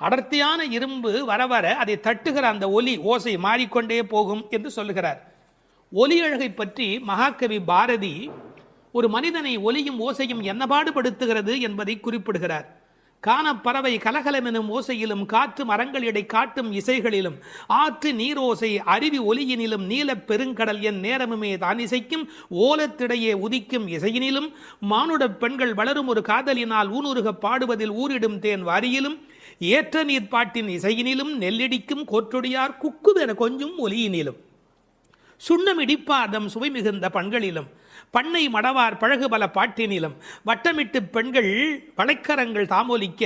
அடர்த்தியான இரும்பு வர வர அதை தட்டுகிற அந்த ஒலி ஓசை மாறிக்கொண்டே போகும் என்று சொல்லுகிறார். ஒலி அழகை பற்றி மகாகவி பாரதி ஒரு மனிதனை ஒலியும் ஓசையும் என்ன பாடுபடுத்துகிறது என்பதை குறிப்பிடுகிறார். காணப்பறவை கலகலமெனும் ஓசையிலும், காற்று மரங்களிடை காட்டும் இசைகளிலும், ஆற்று நீரோசை அருவி ஒலியினிலும், நீலப் பெருங்கடல் என் நேரமுமே தான் இசைக்கும் ஓலத்திடையே உதிக்கும் இசையினிலும், மானுட பெண்கள் வளரும் ஒரு காதலினால் ஊனுருக பாடுவதில் ஊரிடும் தேன் வாரியிலும், ஏற்ற நீர்ப்பாட்டின் இசையினிலும், நெல்லிடிக்கும் கோற்றொடியார் குக்குவென கொஞ்சம் ஒலியினிலும், சுண்ணம் இடிப்பாதம் சுவை மிகுந்த பண்களிலும், பண்ணை மடவார் பழகு பல பாட்டினிலும், வட்டமிட்டு பெண்கள் வளைக்கரங்கள் தாமொலிக்க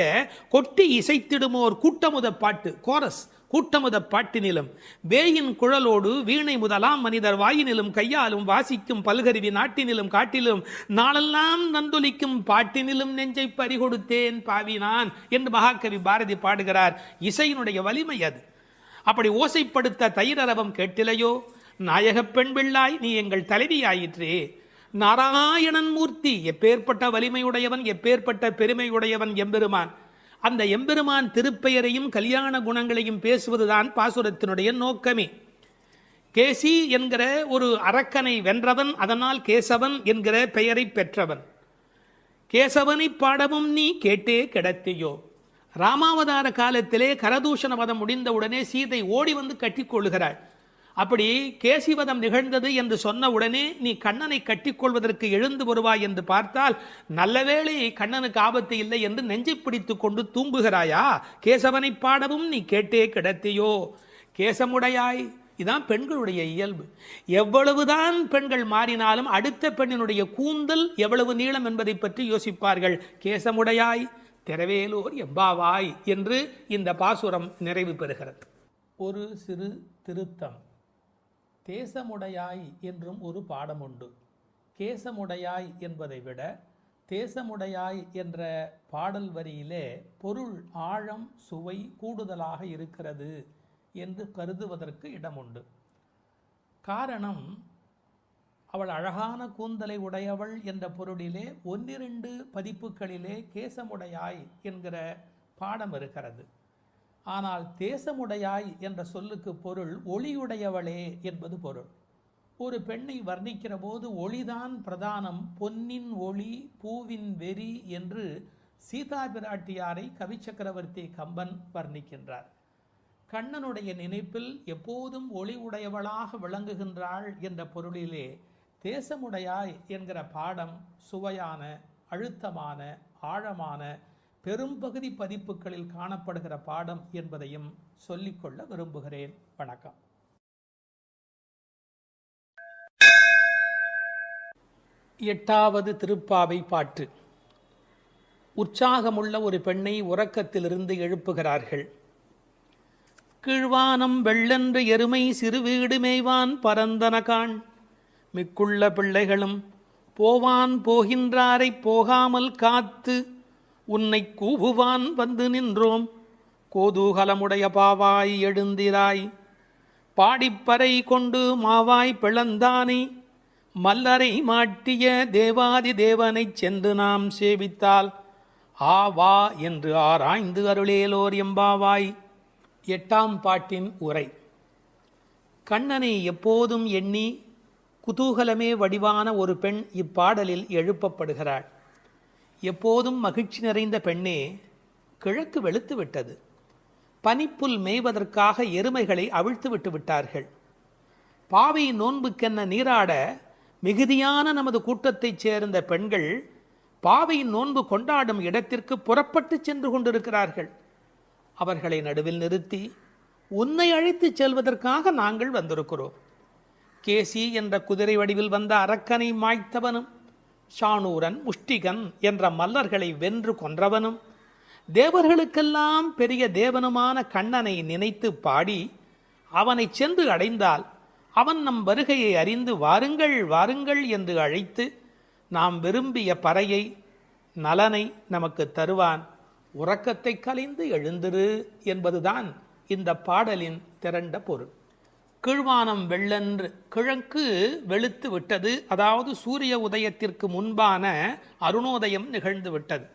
கொட்டி இசைத்திடுமோர் கூட்டமுத பாட்டு கோரஸ் கூட்டமுத பாட்டினிலும், வேயின் குழலோடு வீணை முதலாம் மனிதர் வாயினிலும், கையாலும் வாசிக்கும் பல்கருவி நாட்டினிலும், காட்டிலும் நாளெல்லாம் நந்தொலிக்கும் பாட்டினிலும் நெஞ்சை பறிகொடுத்தேன் பாவினான் என்று மகாகவி பாரதி பாடுகிறார். இசையினுடைய வலிமை அது. அப்படி ஓசைப்படுத்த தயிரரவம் கேட்டிலையோ. நாயகப் பெண் பிள்ளாய் நீ எங்கள் தலைவியாயிற்றே. நாராயணன் மூர்த்தி எப்பேற்பட்ட வலிமையுடையவன், எப்பேற்பட்ட பெருமையுடையவன் எம்பெருமான். அந்த எம்பெருமான் திருப்பெயரையும் கல்யாண குணங்களையும் பேசுவதுதான் பாசுரத்தினுடைய நோக்கமே. கேசி என்கிற ஒரு அரக்கனை வென்றவன், அதனால் கேசவன் என்கிற பெயரை பெற்றவன். கேசவனை பாடவும் நீ கேட்டே கிடத்தியோ. ராமாவதார காலத்திலே கரதூஷண வதம் முடிந்தவுடனே சீதை ஓடி வந்து கட்டிக்கொள்ளுகிறாள். அப்படி கேசிவதம் நிகழ்ந்தது என்று சொன்ன உடனே நீ கண்ணனை கட்டிக்கொள்வதற்கு எழுந்து வருவாய் என்று பார்த்தால், நல்லவேளை கண்ணனுக்கு ஆபத்து இல்லை என்று நெஞ்சை பிடித்து கொண்டு தூங்குகிறாயா? கேசவனை பாடவும் நீ கேட்டே கிடத்தியோ. கேசமுடையாய், இதான் பெண்களுடைய இயல்பு. எவ்வளவுதான் பெண்கள் மாறினாலும் அடுத்த பெண்ணினுடைய கூந்தல் எவ்வளவு நீளம் என்பதை பற்றி யோசிப்பார்கள். கேசமுடையாய் திரவேலோர் எம்பாவாய் என்று இந்த பாசுரம் நிறைவு பெறுகிறது. ஒரு சிறு திருத்தம். தேசமுடையாய் என்றும் ஒரு பாடம் உண்டு. கேசமுடையாய் என்பதை விட தேசமுடையாய் என்ற பாடல் வரியிலே பொருள் ஆழம் சுவை கூடுதலாக இருக்கிறது என்று கருதுவதற்கு இடம் உண்டு. காரணம், அவள் அழகான கூந்தலை உடையவள் என்ற பொருளிலே 1-2 பதிப்புகளிலே கேசமுடையாய் என்கிற பாடம் இருக்கிறது. ஆனால் தேசமுடையாய் என்ற சொல்லுக்கு பொருள் ஒளியுடையவளே என்பது பொருள். ஒரு பெண்ணை வர்ணிக்கிற போது ஒளிதான் பிரதானம், பொன்னின் ஒளி பூவின் வெறி என்று சீதா பிராட்டியாரை கவி சக்கரவர்த்தி கம்பன் வர்ணிக்கின்றார். கண்ணனுடைய நினைப்பில் எப்போதும் ஒளி உடையவளாக விளங்குகின்றாள் என்ற பொருளிலே தேசமுடையாய் என்கிற பாடம் சுவையான, அழுத்தமான, ஆழமான, பெரும்பகுதி பதிப்புகளில் காணப்படுகிற பாடம் என்பதையும் சொல்லிக்கொள்ள விரும்புகிறேன். வணக்கம். 8வது திருப்பாவை பாட்டு. உற்சாகமுள்ள ஒரு பெண்ணை உறக்கத்திலிருந்து எழுப்புகிறார்கள். கீழ்வானம் வெள்ளென்று எருமை சிறுவீடு மேய்வான் பரந்தனகான், மிக்குள்ள பிள்ளைகளும் போவான் போகின்றாரை போகாமல் காத்து உன்னை கூவுவான் வந்து நின்றோம். கோதூகலமுடைய பாவாய் எழுந்திராய், பாடிப்பறை கொண்டு மாவாய் பிளந்தானை, மல்லரை மாட்டிய தேவாதி தேவனைச் சென்று நாம் சேவித்தால் ஆவா என்று ஆராய்ந்து அருளேலோர் எம்பாவாய். 8ஆம் பாட்டின் உரை. கண்ணனை எப்போதும் எண்ணி குதூகலமே வடிவான ஒரு பெண் இப்பாடலில் எழுப்பப்படுகிறாள். எப்போதும் மகிழ்ச்சி நிறைந்த பெண்ணே, கிழக்கு வெளுத்து விட்டது. பனிப்புல் மேய்வதற்காக எருமைகளை அவிழ்த்து விட்டு விட்டார்கள். பாவை நோன்புக்கென்ன நீராட மிகுதியான நமது கூட்டத்தைச் சேர்ந்த பெண்கள் பாவையின் நோன்பு கொண்டாடும் இடத்திற்கு புறப்பட்டு சென்று கொண்டிருக்கிறார்கள். அவர்களை நடுவில் நிறுத்தி உன்னை அழைத்து செல்வதற்காக நாங்கள் வந்திருக்கிறோம். கேசி என்ற குதிரை வடிவில் வந்த அரக்கனை மாய்த்தவனும், ஷானூரன் முஷ்டிகன் என்ற மல்லர்களை வென்று கொன்றவனும், தேவர்களுக்கெல்லாம் பெரிய தேவனுமான கண்ணனை நினைத்து பாடி அவனை சென்று அடைந்தால் அவன் நம் வருகையை அறிந்து வாருங்கள் வாருங்கள் என்று அழைத்து நாம் விரும்பிய பறையை நலனை நமக்கு தருவான். உறக்கத்தை கலைந்து எழுந்திரு என்பதுதான் இந்த பாடலின் திரண்ட பொருள். கீழ்வானம் வெள்ளென்று, கிழக்கு வெளுத்து விட்டது, அதாவது சூரிய உதயத்திற்கு முன்பான அருணோதயம் நிகழ்ந்து விட்டது.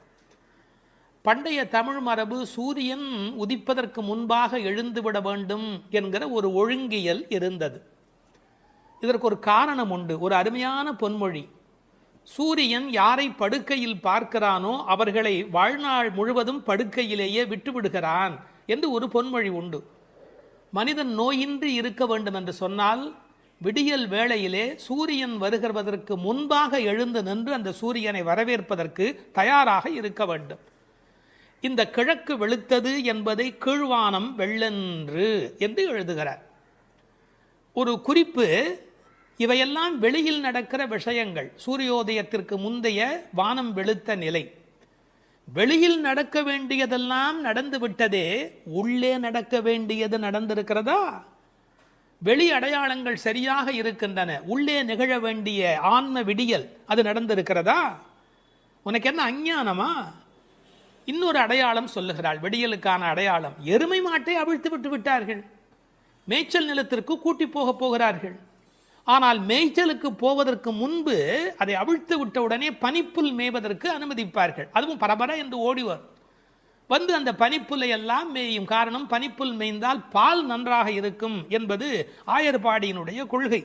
பண்டைய தமிழ் மரபு சூரியன் உதிப்பதற்கு முன்பாக எழுந்துவிட வேண்டும் என்கிற ஒரு ஒழுங்கியல் இருந்தது. இதற்கு ஒரு காரணம் உண்டு, ஒரு அருமையான பொன்மொழி. சூரியன் யாரை படுக்கையில் பார்க்கிறானோ அவர்களை வாழ்நாள் முழுவதும் படுக்கையிலேயே விட்டுவிடுகிறான் என்று ஒரு பொன்மொழி உண்டு. மனிதன் நோயின்றி இருக்க வேண்டும் என்று சொன்னால் விடியல் வேளையிலே சூரியன் வருகிறதற்கு முன்பாக எழுந்து நின்று அந்த சூரியனை வரவேற்பதற்கு தயாராக இருக்க வேண்டும். இந்த கிழக்கு வெளுத்தது என்பதை கீழ்வானம் வெள்ளென்று என்று எழுதுகிறார். ஒரு குறிப்பு, இவையெல்லாம் வெளியில் நடக்கிற விஷயங்கள். சூரியோதயத்திற்கு முந்தைய வானம் வெளுத்த நிலை. வெளியில் நடக்க வேண்டியதெல்லாம் நடந்து விட்டதே, உள்ளே நடக்க வேண்டியது நடந்திருக்கிறதா? வெளி அடையாளங்கள் சரியாக இருக்கின்றன, உள்ளே நிகழ வேண்டிய ஆன்ம விடியல் அது நடந்திருக்கிறதா? உனக்கு என்ன அஞ்ஞானமா? இன்னொரு அடையாளம் சொல்லுகிறாள், விடியலுக்கான அடையாளம். எருமை மாட்டை அவிழ்த்து விட்டு விட்டார்கள், மேய்ச்சல் நிலத்திற்கு கூட்டி போகிறார்கள். ஆனால் மேய்ச்சலுக்கு போவதற்கு முன்பு அதை அவிழ்த்து விட்ட உடனே பனிப்புல் மேய்வதற்கு அனுமதிப்பார்கள். அதுவும் பரபர என்று ஓடிவர் வந்து அந்த பனிப்புல்லை எல்லாம் மேயும். காரணம், பனிப்புல் மேய்ந்தால் பால் நன்றாக இருக்கும் என்பது ஆயர்பாடியினுடைய கொள்கை.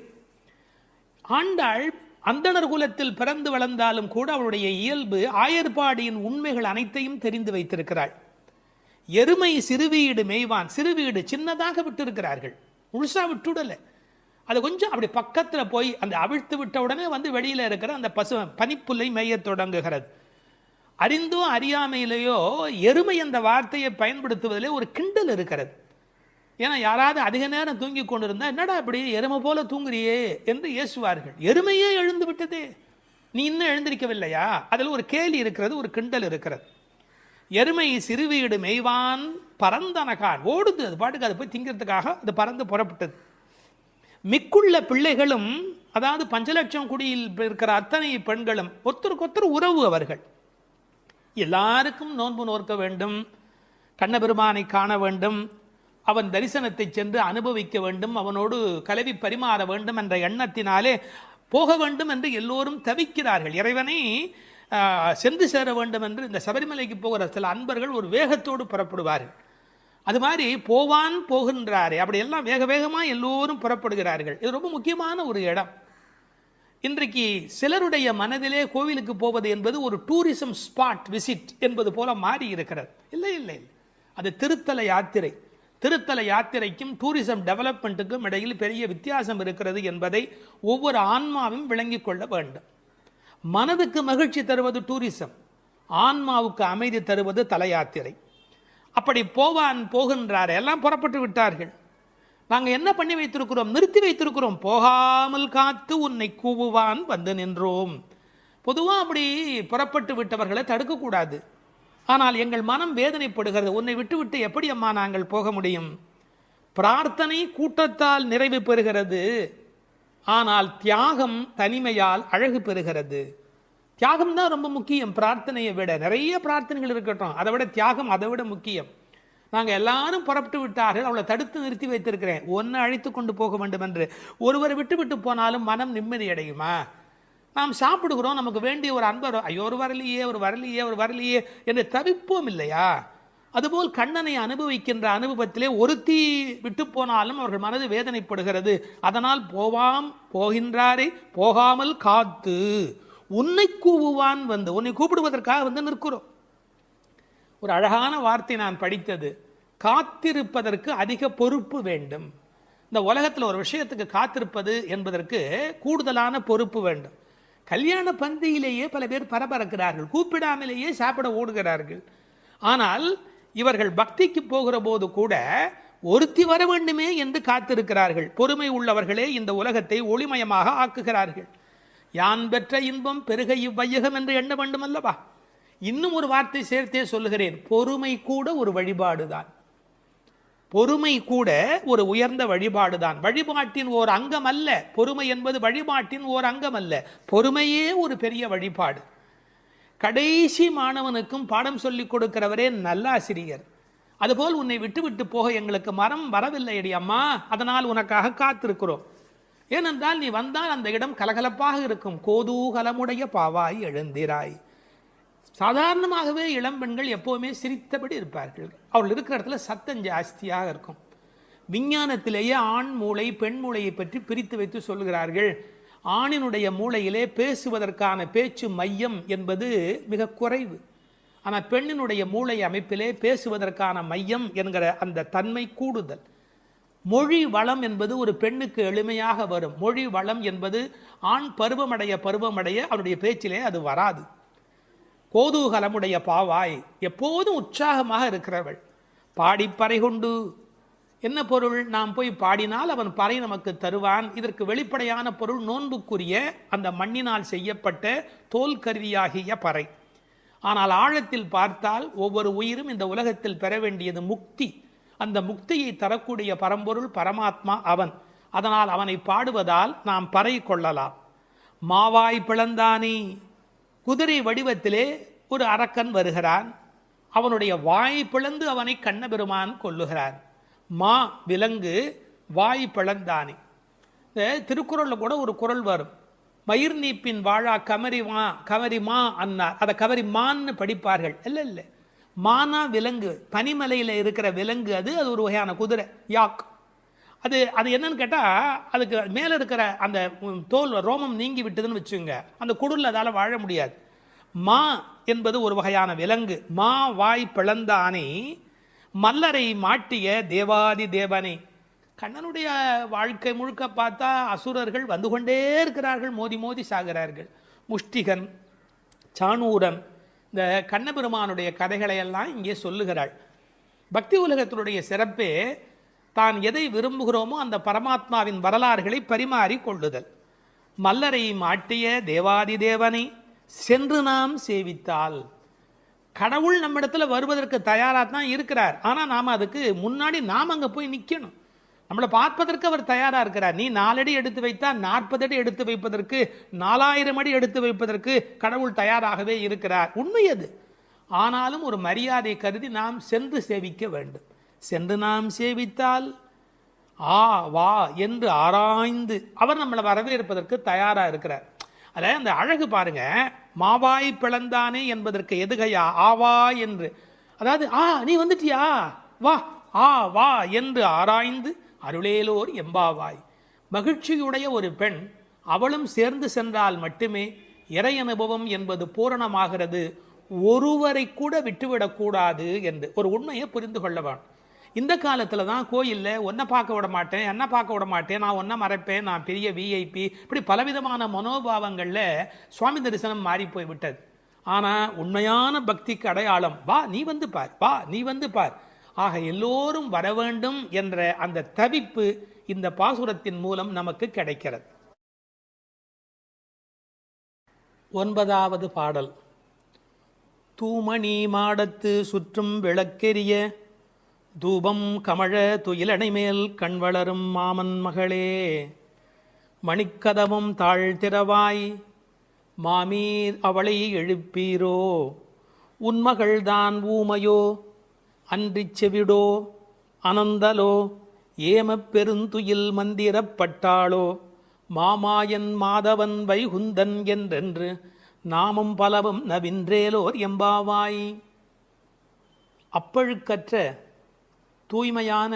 ஆண்டாள் அந்தணர் குலத்தில் பிறந்து வளர்ந்தாலும் கூட அவருடைய இயல்பு ஆயர்பாடியின் உண்மைகள் அனைத்தையும் தெரிந்து வைத்திருக்கிறாள். எருமை சிறுவீடு மேய்வான், சிறுவீடு சின்னதாக விட்டிருக்கிறார்கள், முழுசா விட்டுடலை. அது கொஞ்சம் அப்படி பக்கத்தில் போய் அந்த அவிழ்த்து விட்ட உடனே வந்து வெளியில் இருக்கிற அந்த பனிப்புல்லை மேய தொடங்குகிறது. அறிந்தோ அறியாமையிலேயோ எருமை என்ற வார்த்தையை பயன்படுத்துவதிலே ஒரு கிண்டல் இருக்கிறது. ஏன்னா யாராவது அதிக நேரம் தூங்கி கொண்டிருந்தா என்னடா இப்படி எருமை போல தூங்குறியே என்று ஏசுவார்கள். எருமையே எழுந்து விட்டதே, நீ இன்னும் எழுந்திருக்கவில்லையா? அதில் ஒரு கேலி இருக்கிறது, ஒரு கிண்டல் இருக்கிறது. எருமை சிறுவீடு மேய்வான் பரந்தனகான், ஓடுது, அது பாட்டுக்கு அது போய் திங்கிறதுக்காக அது பறந்து புறப்பட்டது. மிக்குள்ள பிள்ளைகளும், அதாவது 5 லட்சம் குடியில் இருக்கிற அத்தனை பெண்களும் ஒருத்தருக்கொத்தர் உறவு. அவர்கள் எல்லாருக்கும் நோன்பு நோக்க வேண்டும், கண்ணபெருமானை காண வேண்டும், அவன் தரிசனத்தை சென்று அனுபவிக்க வேண்டும், அவனோடு கலவி பரிமாற வேண்டும் என்ற எண்ணத்தினாலே போக வேண்டும் என்று எல்லோரும் தவிக்கிறார்கள். இறைவனை சென்று சேர வேண்டும் என்று இந்த சபரிமலைக்கு போகிற சில அன்பர்கள் ஒரு வேகத்தோடு புறப்படுவார்கள். அது மாதிரி போவான் போகின்றாரே, அப்படியெல்லாம் வேக வேகமாக எல்லோரும் புறப்படுகிறார்கள். இது ரொம்ப முக்கியமான ஒரு இடம். இன்றைக்கு சிலருடைய மனதிலே கோவிலுக்கு போவது என்பது ஒரு டூரிசம் ஸ்பாட் விசிட் என்பது போல மாறி இருக்கிறது. இல்லை இல்லை, அது திருத்தல யாத்திரை. திருத்தல யாத்திரைக்கும் டூரிசம் டெவலப்மெண்ட்டுக்கும் இடையில் பெரிய வித்தியாசம் இருக்கிறது என்பதை ஒவ்வொரு ஆன்மாவும் விளங்கிக் கொள்ள வேண்டும். மனதுக்கு மகிழ்ச்சி தருவது டூரிசம், ஆன்மாவுக்கு அமைதி தருவது தல யாத்திரை. அப்படி போவான் போகின்றார், எல்லாம் புறப்பட்டு விட்டார்கள். நாங்கள் என்ன பண்ணி வைத்திருக்கிறோம்? நிறுத்தி வைத்திருக்கிறோம். போகாமல் காத்து உன்னை கூவுவான் வந்து நின்றோம். பொதுவாக அப்படி புறப்பட்டு விட்டவர்களை தடுக்கக்கூடாது. ஆனால் எங்கள் மனம் வேதனைப்படுகிறது. உன்னை விட்டுவிட்டு எப்படி அம்மா நாங்கள் போக முடியும்? பிரார்த்தனை கூட்டத்தால் நிறைவு பெறுகிறது, ஆனால் தியாகம் தனிமையால் அழகு பெறுகிறது. தியாகம் தான் ரொம்ப முக்கியம். பிரார்த்தனையை விட நிறைய பிரார்த்தனைகள் இருக்கட்டும், அதை விட தியாகம் அதை விட முக்கியம். நாங்கள் எல்லாரும் புறப்பட்டு விட்டார்கள், அவளை தடுத்து நிறுத்தி வைத்திருக்கிறேன், ஒன்று அழைத்து கொண்டு போக வேண்டும் என்று. ஒருவர் விட்டு விட்டு போனாலும் மனம் நிம்மதி அடையுமா? நாம் சாப்பிடுகிறோம், நமக்கு வேண்டிய ஒரு அன்பர், ஐயோ ஒரு வரலையே ஒரு வரலையே ஒரு வரலையே என்று தவிப்போம் இல்லையா? அதுபோல் கண்ணனை அனுபவிக்கின்ற அனுபவத்திலே ஒருத்தி விட்டு போனாலும் அவர்கள் மனது வேதனைப்படுகிறது. அதனால் போகின்றாரே போகாமல் காத்து உன்னை கூவுவான் வந்து, உன்னை கூப்பிடுவதற்காக வந்து நிற்கிறோம். ஒரு அழகான வார்த்தை நான் படித்தது, காத்திருப்பதற்கு அதிக பொறுப்பு வேண்டும். இந்த உலகத்தில் ஒரு விஷயத்துக்கு காத்திருப்பது என்பதற்கு கூடுதலான பொறுப்பு வேண்டும். கல்யாண பந்தியிலேயே பல பேர் பரபரக்கிறார்கள், கூப்பிடாமலேயே சாப்பிட ஓடுகிறார்கள். ஆனால் இவர்கள் பக்திக்கு போகிற போது கூட ஒருத்தி வர வேண்டுமே என்று காத்திருக்கிறார்கள். பொறுமை உள்ளவர்களே இந்த உலகத்தை ஒளிமயமாக ஆக்குகிறார்கள். யான் பெற்ற இன்பம் பெருக இவ்வையகம் என்று எண்ண வேண்டும் அல்லவா? இன்னும் ஒரு வார்த்தை சேர்த்தே சொல்லுகிறேன், பொறுமை கூட ஒரு வழிபாடுதான். பொறுமை கூட ஒரு உயர்ந்த வழிபாடுதான். வழிபாட்டின் ஓர் அங்கம் அல்ல பொறுமை என்பது, வழிபாட்டின் ஓர் அங்கம் அல்ல, பொறுமையே ஒரு பெரிய வழிபாடு. கடைசி மாணவனுக்கும் பாடம் சொல்லிக் கொடுக்கிறவரே நல்ல ஆசிரியர். அதுபோல் உன்னை விட்டு விட்டு போக எங்களுக்கு மரம் வரவில்லை அடி அம்மா, அதனால் உனக்காக காத்திருக்கிறோம். ஏனென்றால் நீ வந்தால் அந்த இடம் கலகலப்பாக இருக்கும். கோதூகலமுடைய பாவாய் எழுந்திராய். சாதாரணமாகவே இளம்பெண்கள் எப்போவுமே சிரித்தபடி இருப்பார்கள். அவள் இருக்கிற இடத்துல சத்தம் ஜாஸ்தியாக இருக்கும். விஞ்ஞானத்திலேயே ஆண் மூளை பெண் மூளையை பற்றி பிரித்து வைத்து சொல்கிறார்கள். ஆணினுடைய மூளையிலே பேசுவதற்கான பேச்சு மையம் என்பது மிக குறைவு. ஆனால் பெண்ணினுடைய மூளை அமைப்பிலே பேசுவதற்கான மையம் என்கிற அந்த தன்மை கூடுதல். மொழி வளம் என்பது ஒரு பெண்ணுக்கு எளிமையாக வரும். மொழி வளம் என்பது ஆண் பருவமடைய அவருடைய பேச்சிலே அது வராது. கோதூகலமுடைய பாவாய், எப்போதும் உற்சாகமாக இருக்கிறவள். பாடி பறை கொண்டு, என்ன பொருள்? நாம் போய் பாடினால் அவன் பறை நமக்கு தருவான். இதற்கு வெளிப்படையான பொருள் நோன்புக்குரிய அந்த மண்ணினால் செய்யப்பட்ட தோல் கருவியாகிய பறை. ஆனால் ஆழத்தில் பார்த்தால் ஒவ்வொரு உயிரும் இந்த உலகத்தில் பெற வேண்டியது முக்தி. அந்த முக்தியை தரக்கூடிய பரம்பொருள் பரமாத்மா அவன். அதனால் அவனை பாடுவதால் நாம் பறை கொள்ளலாம். மாவாய் பிளந்தானே, குதிரை வடிவத்திலே ஒரு அரக்கன் வருகிறான். அவனுடைய வாய் பிளந்து அவனை கண்ணபெருமான் கொல்லுகிறான். மா விலங்கு, வாய் பிளந்தானே. இந்த திருக்குறளில் கூட ஒரு குறள் வரும், மயிர் நீப்பின் வாழா கவரி மா அன்னார். அதை கவரி மான்னு படிப்பார்கள். இல்லை, மானா விலங்கு, பனிமலையில் இருக்கிற விலங்கு. அது ஒரு வகையான குதிரை, யாக். அது என்னன்னு கேட்டால், அதுக்கு மேலே இருக்கிற அந்த தோல் ரோமம் நீங்கி விட்டதுன்னு வச்சுங்க, அந்த குடில் அதால் வாழ முடியாது. மா என்பது ஒரு வகையான விலங்கு. மா வாய் பிளந்தானே, மல்லரை மாட்டிய தேவாதி தேவனே. கண்ணனுடைய வாழ்க்கை முழுக்க பார்த்தா அசுரர்கள் வந்து கொண்டே இருக்கிறார்கள், மோதி மோதி சாகிறார்கள். முஷ்டிகன், சாணூரன், இந்த கண்ணபெருமானுடைய கதைகளை எல்லாம் இங்கே சொல்லுகிறாள். பக்தி உலகத்தினுடைய சிறப்பே தான் எதை விரும்புகிறோமோ அந்த பரமாத்மாவின் வரலாறுகளை பரிமாறி கொள்ளுதல். மல்லரை மாட்டிய தேவாதி தேவனை சென்று நாம் சேவித்தால், கடவுள் நம்மிடத்தில் வருவதற்கு தயாராக தான் இருக்கிறார். ஆனால் நாம் அதுக்கு முன்னாடி நாம் அங்கே போய் நிற்கணும். நம்மளை பார்ப்பதற்கு அவர் தயாராக இருக்கிறார். நீ 4 அடி எடுத்து வைத்தால் 40 அடி எடுத்து வைப்பதற்கு, 4000 அடி எடுத்து வைப்பதற்கு கடவுள் தயாராகவே இருக்கிறார். உண்மை அது. ஆனாலும் ஒரு மரியாதை கருதி நாம் சென்று சேவிக்க வேண்டும். சென்று நாம் சேவித்தால் வா என்று ஆராய்ந்து அவர் நம்மளை வரவேற்பதற்கு தயாராக இருக்கிறார். அதில் அந்த அழகு பாருங்க, மாவாய் பிளந்தானே என்பதற்கு எதுகையா ஆவா என்று. அதாவது நீ வந்துட்டியா, வா வா என்று ஆராய்ந்து அருளேலோர் எம்பாவாய். மகிழ்ச்சியுடைய ஒரு பெண், அவளும் சேர்ந்து சென்றால் மட்டுமே இறை அனுபவம் என்பது பூரணமாகிறது. ஒருவரை கூட விட்டுவிடக்கூடாது என்று ஒரு உண்மையை புரிந்து கொள்ளவான். இந்த காலத்தில் தான் கோயிலில் ஒன்றை பார்க்க விட மாட்டேன், என்ன பார்க்க விட மாட்டேன், நான் ஒன்றை மறைப்பேன், நான் பெரிய விஐபி, இப்படி பலவிதமான மனோபாவங்களில் சுவாமி தரிசனம் மாறி போய் விட்டது. ஆனால் உண்மையான பக்திக்கு அடையாளம் வா நீ வந்து பார், வா நீ வந்து பார். ஆக எல்லோரும் வர வேண்டும் என்ற அந்த தவிப்பு இந்த பாசுரத்தின் மூலம் நமக்கு கிடைக்கிறது. 9வது பாடல். தூமணி மாடத்து சுற்றும் விளக்கெரிய தூபம் கமழ துயிலணை மேல் கண் வளரும் மாமன் மகளே, மணிக்கதவும் தாழ்த்திரவாய் மாமீர் அவளை எழுப்பீரோ, உன்மகள்தான் ஊமையோ அன்றிச் செவிடோ அனந்தலோ ஏமப் பெருந்துயில் மந்திரப்பட்டாளோ, மாமாயன் மாதவன் வைகுந்தன் என்றென்று நாமும் பலவும் நவின்றேலோர் எம்பாவாய். அப்பழுக்கற்ற தூய்மையான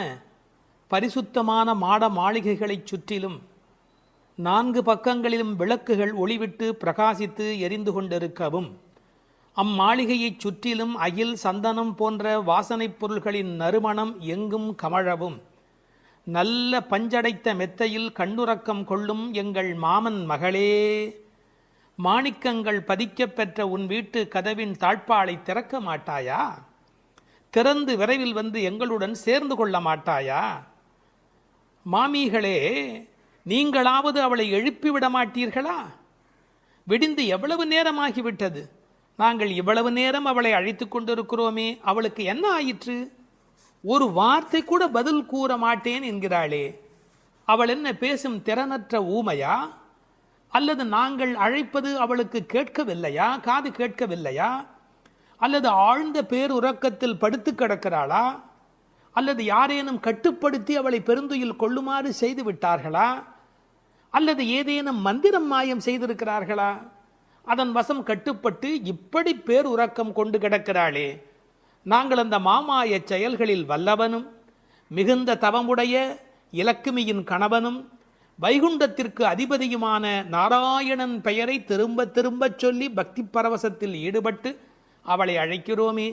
பரிசுத்தமான மாட மாளிகைகளைச் சுற்றிலும் 4 பக்கங்களிலும் விளக்குகள் ஒளிவிட்டு பிரகாசித்து எரிந்து கொண்டிருக்கவும், அம்மாளிகையைச் சுற்றிலும் அகில் சந்தனம் போன்ற வாசனைப் பொருள்களின் நறுமணம் எங்கும் கமழவும், நல்ல பஞ்சடைத்த மெத்தையில் கண்ணுறக்கம் கொள்ளும் எங்கள் மாமன் மகளே, மாணிக்கங்கள் பதிக்கப் பெற்ற உன் வீட்டு கதவின் தாழ்பாளை திறக்க மாட்டாயா? திறந்து விரைவில் வந்து எங்களுடன் சேர்ந்து கொள்ள மாட்டாயா? மாமிகளே, நீங்களாவது அவளை எழுப்பிவிட மாட்டீர்களா? விடிந்து எவ்வளவு நேரமாகிவிட்டது. நாங்கள் இவ்வளவு நேரம் அவளை அழைத்து கொண்டிருக்கிறோமே, அவளுக்கு என்ன ஆயிற்று? ஒரு வார்த்தை கூட பதில் கூற மாட்டேன் என்கிறாளே. அவள் என்ன பேசும் திறனற்ற ஊமையா? அல்லது நாங்கள் அழைப்பது அவளுக்கு கேட்கவில்லையா? காது கேட்கவில்லையா? அல்லது ஆழ்ந்த பேருறக்கத்தில் படுத்து கிடக்கிறாளா? அல்லது யாரேனும் கட்டுப்படுத்தி அவளை பெருந்துயில் கொள்ளுமாறு செய்து விட்டார்களா? அல்லது ஏதேனும் மந்திரம் மாயம் செய்திருக்கிறார்களா? அதன் வசம் கட்டுப்பட்டு இப்படி பேருறக்கம் கொண்டு கிடக்கிறாளே. நாங்கள் அந்த மாமாய செயல்களில் வல்லவனும் மிகுந்த தவமுடைய இலக்குமியின் கணவனும் வைகுண்டத்திற்கு அதிபதியுமான நாராயணன் பெயரை திரும்ப திரும்பச் சொல்லி பக்தி பரவசத்தில் ஈடுபட்டு அவளை அழைக்கிறோமே,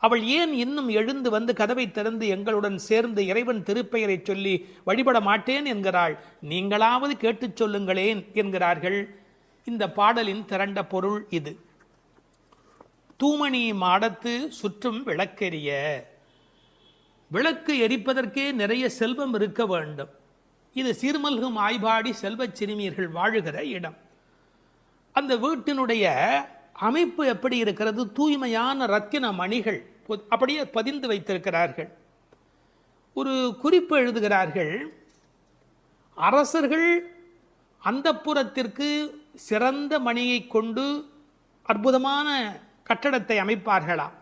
அவள் ஏன் இன்னும் எழுந்து வந்து கதவை திறந்து எங்களுடன் சேர்ந்து இறைவன் திருப்பெயரை சொல்லி வழிபட மாட்டேன் என்கிறாள்? நீங்களாவது கேட்டுச் சொல்லுங்களேன் என்கிறார்கள். இந்த பாடலின் திரண்ட பொருள் இது. தூமணி மாடத்து சுற்றும் விளக்கெரிய. விளக்கு எரிப்பதற்கே நிறைய செல்வம் இருக்க வேண்டும். இது சீர்மல்கும் ஆய்பாடி செல்வச் சிறுமியர்கள் வாழுகிற இடம். அந்த வீட்டினுடைய அமைப்பு எப்படி இருக்கிறது? தூய்மையான ரத்தின மணிகள் அப்படியே பதிந்து வைத்திருக்கிறார்கள். ஒரு குறிப்பு எழுதுகிறார்கள், அரசர்கள் அந்தப்புறத்திற்கு சிறந்த மணியை கொண்டு அற்புதமான கட்டடத்தை அமைப்பார்களாம்.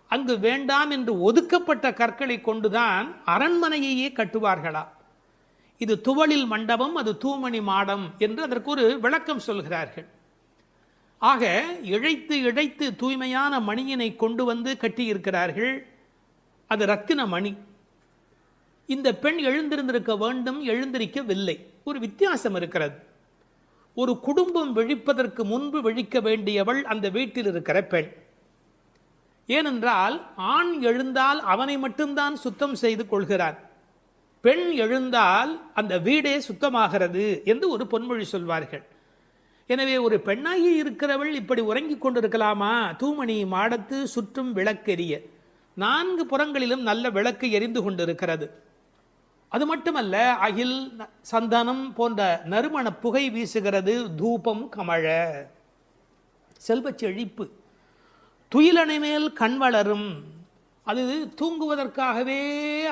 அங்கு வேண்டாம் என்று ஒதுக்கப்பட்ட கற்களை கொண்டுதான் அரண்மனையையே கட்டுவார்களாம். இது துவளில் மண்டபம், அது தூமணி மாடம் என்று அதற்கு ஒரு விளக்கம் சொல்கிறார்கள். ஆக இழைத்து இழைத்து தூய்மையான மணியினை கொண்டு வந்து கட்டியிருக்கிறார்கள். அது ரத்தின மணி. இந்த பெண் எழுந்திருந்திருக்க வேண்டும், எழுந்திருக்கவில்லை. ஒரு வித்தியாசம் இருக்கிறது. ஒரு குடும்பம் விழிப்பதற்கு முன்பு விழிக்க வேண்டியவள் அந்த வீட்டில் இருக்கிற பெண். ஏனென்றால் ஆண் எழுந்தால் அவனை மட்டும்தான் சுத்தம் செய்து கொள்கிறான். பெண் எழுந்தால் அந்த வீடே சுத்தமாகிறது என்று ஒரு பொன்மொழி சொல்வார்கள். எனவே ஒரு பெண்ணாகி இருக்கிறவள் இப்படி உறங்கிக் கொண்டிருக்கலாமா? தூமணி மாடத்து சுற்றும் விளக்கெரிய. 4 புறங்களிலும் நல்ல விளக்கு எரிந்து கொண்டிருக்கிறது. அது மட்டுமல்ல, அகில் சந்தனம் போன்ற நறுமண புகை வீசுகிறது. தூபம் கமழ, செல்வச் செழிப்பு. துயிலணை மேல் கண் வளரும். அது தூங்குவதற்காகவே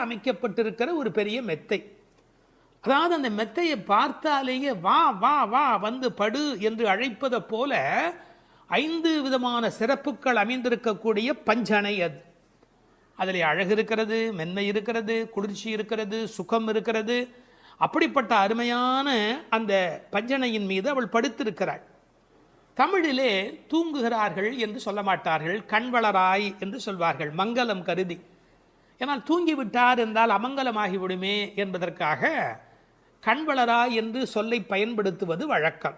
அமைக்கப்பட்டிருக்கிற ஒரு பெரிய மெத்தை. அதாவது அந்த மெத்தையை பார்த்தாலேயே வா வா வா வந்து படு என்று அழைப்பதை போல 5 விதமான சிறப்புகள் அமைந்திருக்கக்கூடிய பஞ்சனை அது. அதில் அழகு இருக்கிறது, மென்மை இருக்கிறது, குளிர்ச்சி இருக்கிறது, சுகம் இருக்கிறது. அப்படிப்பட்ட அருமையான அந்த பஞ்சனையின் மீது அவள் படுத்திருக்கிறாள். தமிழிலே தூங்குகிறார்கள் என்று சொல்ல மாட்டார்கள், கண்வளராய் என்று சொல்வார்கள், மங்களம் கருதி. ஏன்னால் தூங்கிவிட்டார் என்றால் அமங்கலமாகிவிடுமே என்பதற்காக கண்வளராய் என்று சொல்லை பயன்படுத்துவது வழக்கம்.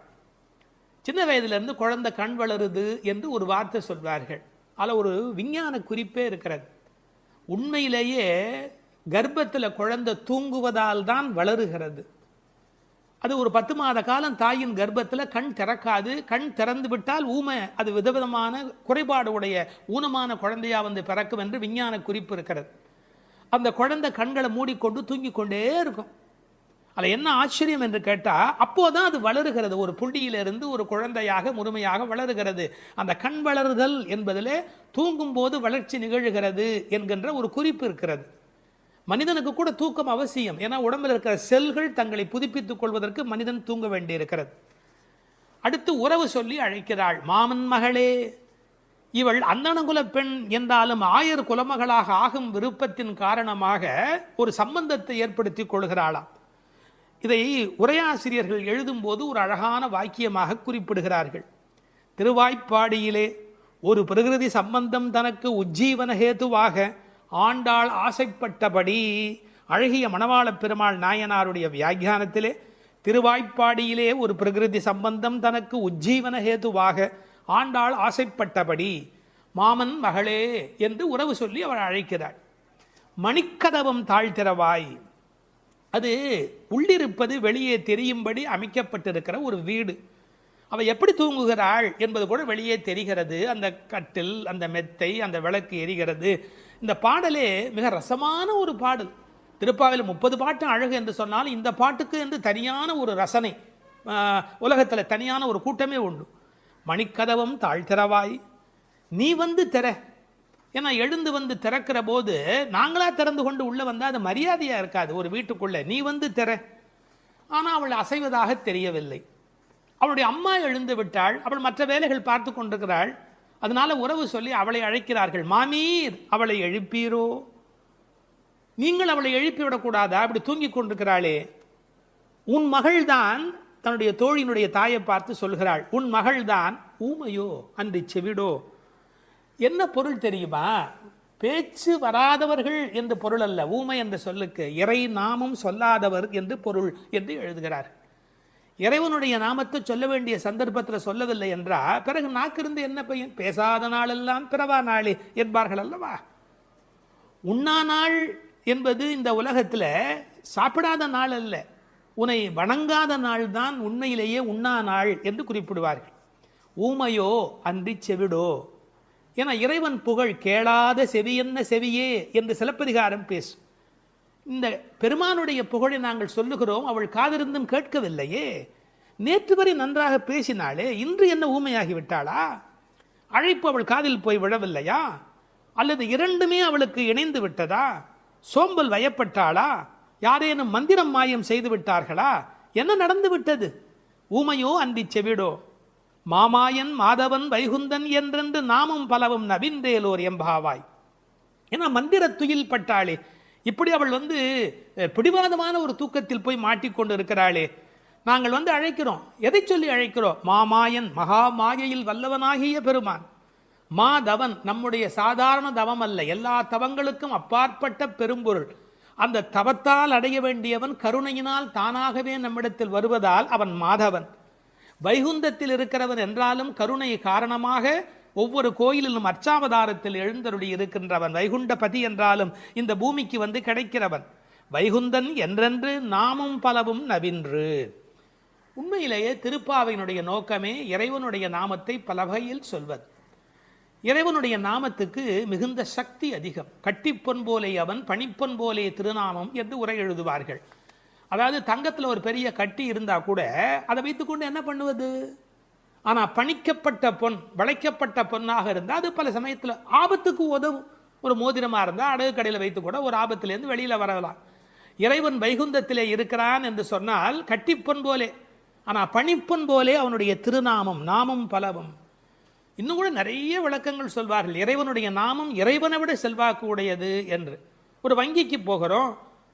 சின்ன வயதிலிருந்து குழந்தை கண் வளருது என்று ஒரு வார்த்தை சொல்வார்கள். அதில் ஒரு விஞ்ஞான குறிப்பே இருக்கிறது. உண்மையிலேயே கர்ப்பத்தில் குழந்தை தூங்குவதால் தான் வளருகிறது. அது ஒரு 10 மாத காலம் தாயின் கர்ப்பத்தில் கண் திறக்காது. கண் திறந்து விட்டால் ஊமை, அது விதவிதமான குறைபாடு உடைய ஊனமான குழந்தையா வந்து பிறக்கும் என்று விஞ்ஞான குறிப்பு இருக்கிறது. அந்த குழந்தை கண்களை மூடிக்கொண்டு தூங்கிக் கொண்டே இருக்கும். அதில் என்ன ஆச்சரியம் என்று கேட்டால், அப்போதான் அது வளருகிறது. ஒரு புள்ளியிலிருந்து ஒரு குழந்தையாக முழுமையாக வளருகிறது. அந்த கண் வளருதல் என்பதில் தூங்கும் போது வளர்ச்சி நிகழ்கிறது என்கின்ற ஒரு குறிப்பு இருக்கிறது. மனிதனுக்கு கூட தூக்கம் அவசியம். ஏன்னா உடம்பில் இருக்கிற செல்கள் தங்களை புதுப்பித்துக் கொள்வதற்கு மனிதன் தூங்க வேண்டி இருக்கிறது. அடுத்து உறவு சொல்லி அழைக்கிறாள். மாமன் மகளே. இவள் அந்தணகுல பெண் என்றாலும் ஆயர் குலமகளாக ஆகும் விருப்பத்தின் காரணமாக ஒரு சம்பந்தத்தை ஏற்படுத்திக் கொள்கிறாளாம். இதை உரையாசிரியர்கள் எழுதும்போது ஒரு அழகான வாக்கியமாக குறிப்பிடுகிறார்கள். திருவாய்ப்பாடியிலே ஒரு பிரகிருதி சம்பந்தம் தனக்கு உஜ்ஜீவன ஹேதுவாக ஆண்டாள் ஆசைப்பட்டபடி, அழகிய மணவாள பெருமாள் நாயனாருடைய வியாக்கியானத்திலே திருவாய்ப்பாடியிலே ஒரு பிரகிருதி சம்பந்தம் தனக்கு உஜ்ஜீவன ஹேதுவாக ஆண்டாள் ஆசைப்பட்டபடி மாமன் மகளே என்று உறவு சொல்லி அவள் அழைக்கிறாள். மணிக்கதவம் தாழ்த்திரவாய். அது உள்ளிருப்பது வெளியே தெரியும்படி அமைக்கப்பட்டிருக்கிற ஒரு வீடு. அவள் எப்படி தூங்குகிறாள் என்பது கூட வெளியே தெரிகிறது. அந்த கட்டில், அந்த மெத்தை, அந்த விளக்கு எரிகிறது. இந்த பாடலே மிக ரசமான ஒரு பாடல். திருப்பாவையில் 30 பாட்டு அழகு என்று சொன்னால் இந்த பாட்டுக்கு என்று தனியான ஒரு ரசனை உலகத்தில் தனியான ஒரு கூட்டமே உண்டு. மணிக்கதவம் தாழ்த்திரவாய், நீ வந்து திற. ஏன்னா எழுந்து வந்து திறக்கிற போது நாங்களா திறந்து கொண்டு உள்ளே வந்தால் அது மரியாதையாக இருக்காது ஒரு வீட்டுக்குள்ளே. நீ வந்து திற. ஆனால் அவள் அசைவதாக தெரியவில்லை. அவளுடைய அம்மா எழுந்து விட்டாள். அவள் மற்ற வேலைகள் பார்த்து கொண்டிருக்கிறாள். அதனால உறவு சொல்லி அவளை அழைக்கிறார்கள். மாமீர், அவளை எழுப்பீரோ? நீங்கள் அவளை எழுப்பிவிடக்கூடாதா? அப்படி தூங்கி கொண்டிருக்கிறாளே. உன் மகள்தான் தன்னுடைய தோழியினுடைய தாயை பார்த்து சொல்கிறாள், உன் மகள்தான் ஊமையோ அன்றி செவிடோ. என்ன பொருள் தெரியுமா? பேச்சு வராதவர்கள் என்று பொருள் அல்ல. ஊமை என்ற சொல்லுக்கு இறை நாமம் சொல்லாதவர் என்று பொருள் என்று எழுதுகிறார். இறைவனுடைய நாமத்தை சொல்ல வேண்டிய சந்தர்ப்பத்தில் சொல்லவில்லை என்றால் பிறகு நாக்கிருந்து என்ன பையன்? பேசாத நாளெல்லாம் பிறவா நாளே என்பார்கள் அல்லவா. உண்ணா நாள் என்பது இந்த உலகத்தில் சாப்பிடாத நாள் அல்ல, உன்னை வணங்காத நாள் தான் உண்மையிலேயே உண்ணா நாள் என்று குறிப்பிடுவார்கள். ஊமையோ அன்றி செவிடோ. ஏன்னா இறைவன் புகழ் கேளாத செவியென்ன செவியே என்று சிலப்பதிகாரம் பேசும். இந்த பெருமானுடைய புகழை நாங்கள் சொல்லுகிறோம், அவள் காதிருந்தும் கேட்கவில்லையே. நேற்று வரை நன்றாக பேசினாளே, இன்று என்ன ஊமையாகி விட்டாளா? அழைப்பு அவள் காதில் போய் விழவில்லையா? அல்லது இரண்டுமே அவளுக்கு இணைந்து விட்டதா? சோம்பல் வயப்பட்டாளா? யாரேனும் மந்திரம் மாயம் செய்து விட்டார்களா? என்ன நடந்து விட்டது? ஊமையோ அன்றி செவிடோ. மாமாயன் மாதவன் வைகுந்தன் என்றென்று நாமும் பலவும் நவின்றேலோர் எம்பாவாய். ஏன்னா மந்திர துயில் பட்டாளே. இப்படி அவள் பிடிவாதமான ஒரு தூக்கத்தில் போய் மாட்டிக்கொண்டு இருக்கிறாளே. நாங்கள் அழைக்கிறோம். எதை சொல்லி அழைக்கிறோம்? மாமாயன், மகா மாயையில் வல்லவனாகிய பெருமான். மாதவன் நம்முடைய சாதாரண தவம் அல்ல, எல்லா தவங்களுக்கும் அப்பாற்பட்ட பெரும்பொருள். அந்த தவத்தால் அடைய வேண்டியவன் கருணையினால் தானாகவே நம்மிடத்தில் வருவதால் அவன் மாதவன். வைகுந்தத்தில் இருக்கிறவன் என்றாலும் கருணை காரணமாக ஒவ்வொரு கோயிலிலும் அர்ச்சாவதாரத்தில் எழுந்தருளி இருக்கின்றவன். வைகுண்டபதி என்றாலும் இந்த பூமிக்கு கிடைக்கிறவன். வைகுந்தன் என்றென்று நாமும் பலவும் நவின்று. உண்மையிலேயே திருப்பாவையினுடைய நோக்கமே இறைவனுடைய நாமத்தை பல வகையில் சொல்வது. இறைவனுடைய நாமத்துக்கு மிகுந்த சக்தி அதிகம். கட்டிப்பொன் போலே அவன், பணிப்பொன் போலே திருநாமம் என்று உரை எழுதுவார்கள். அதாவது தங்கத்தில் ஒரு பெரிய கட்டி இருந்தால் கூட அதை வைத்துக்கொண்டு என்ன பண்ணுவது? ஆனால் பணிக்கப்பட்ட பொன், வளைக்கப்பட்ட பொன்னாக இருந்தால் அது பல சமயத்தில் ஆபத்துக்கு உதவும். ஒரு மோதிரமாக இருந்தால் அடகு கடையில் வைத்து கூட ஒரு ஆபத்திலேருந்து வெளியில் வரலாம். இறைவன் வைகுந்தத்திலே இருக்கிறான் என்று சொன்னால் கட்டிப்பொன் போலே, ஆனால் பணிப்பொன் போலே அவனுடைய திருநாமம், நாமம் பலவும். இன்னும் கூட நிறைய விளக்கங்கள் சொல்வார்கள். இறைவனுடைய நாமம் இறைவனை விட செல்வாக்கு உடையது என்று. ஒரு வங்கிக்கு போகிறோம்,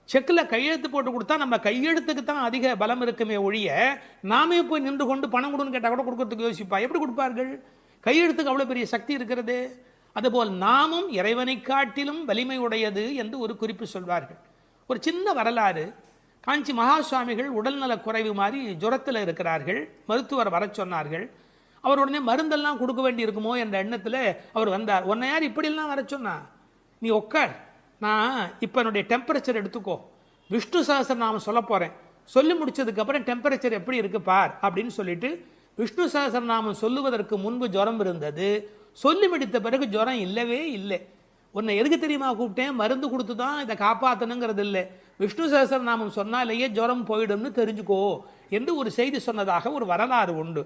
செக்கில் கையெழுத்து போட்டு கொடுத்தா நம்ம கையெழுத்துக்கு தான் அதிக பலம் இருக்குமே ஒழிய நாமே போய் நின்று கொண்டு பணம் கொடுன்னு கேட்டால் கூட கொடுக்கறதுக்கு யோசிப்பா. எப்படி கொடுப்பார்கள்? கையெழுத்துக்கு அவ்வளோ பெரிய சக்தி இருக்கிறது. அதுபோல் நாமும் இறைவனை காட்டிலும் வலிமை உடையது என்று ஒரு குறிப்பு சொல்வார்கள். ஒரு சின்ன வரலாறு. காஞ்சி மகா சுவாமிகள் உடல்நல குறைவு மாதிரி ஜுரத்தில் இருக்கிறார்கள். மருத்துவர் வர சொன்னார்கள். அவர் உடனே மருந்தெல்லாம் கொடுக்க வேண்டி இருக்குமோ என்ற எண்ணத்தில் அவர் வந்தார். உன்னை யார் இப்படிலாம் வர சொன்னா? நீ உட்கார், நான் இப்போ என்னுடைய டெம்பரேச்சர் எடுத்துக்கோ, விஷ்ணு சஹஸ்ரநாமம் சொல்ல போகிறேன், சொல்லி முடிச்சதுக்கப்புறம் டெம்பரேச்சர் எப்படி இருக்கு பார் அப்படின்னு சொல்லிட்டு விஷ்ணு சஹஸ்ரநாமம் சொல்லுவதற்கு முன்பு ஜுரம் இருந்தது. சொல்லி முடித்த பிறகு ஜுரம் இல்லவே இல்லை. உன்னை எதுக்கு தெரியுமா கூப்பிட்டேன்? மருந்து கொடுத்து தான் இதை காப்பாற்றணுங்கிறது இல்லை, விஷ்ணு சஹஸ்ரநாமம் சொன்னாலேயே ஜுரம் போயிடும்னு தெரிஞ்சுக்கோ என்று ஒரு செய்தி சொன்னதாக ஒரு வரலாறு உண்டு.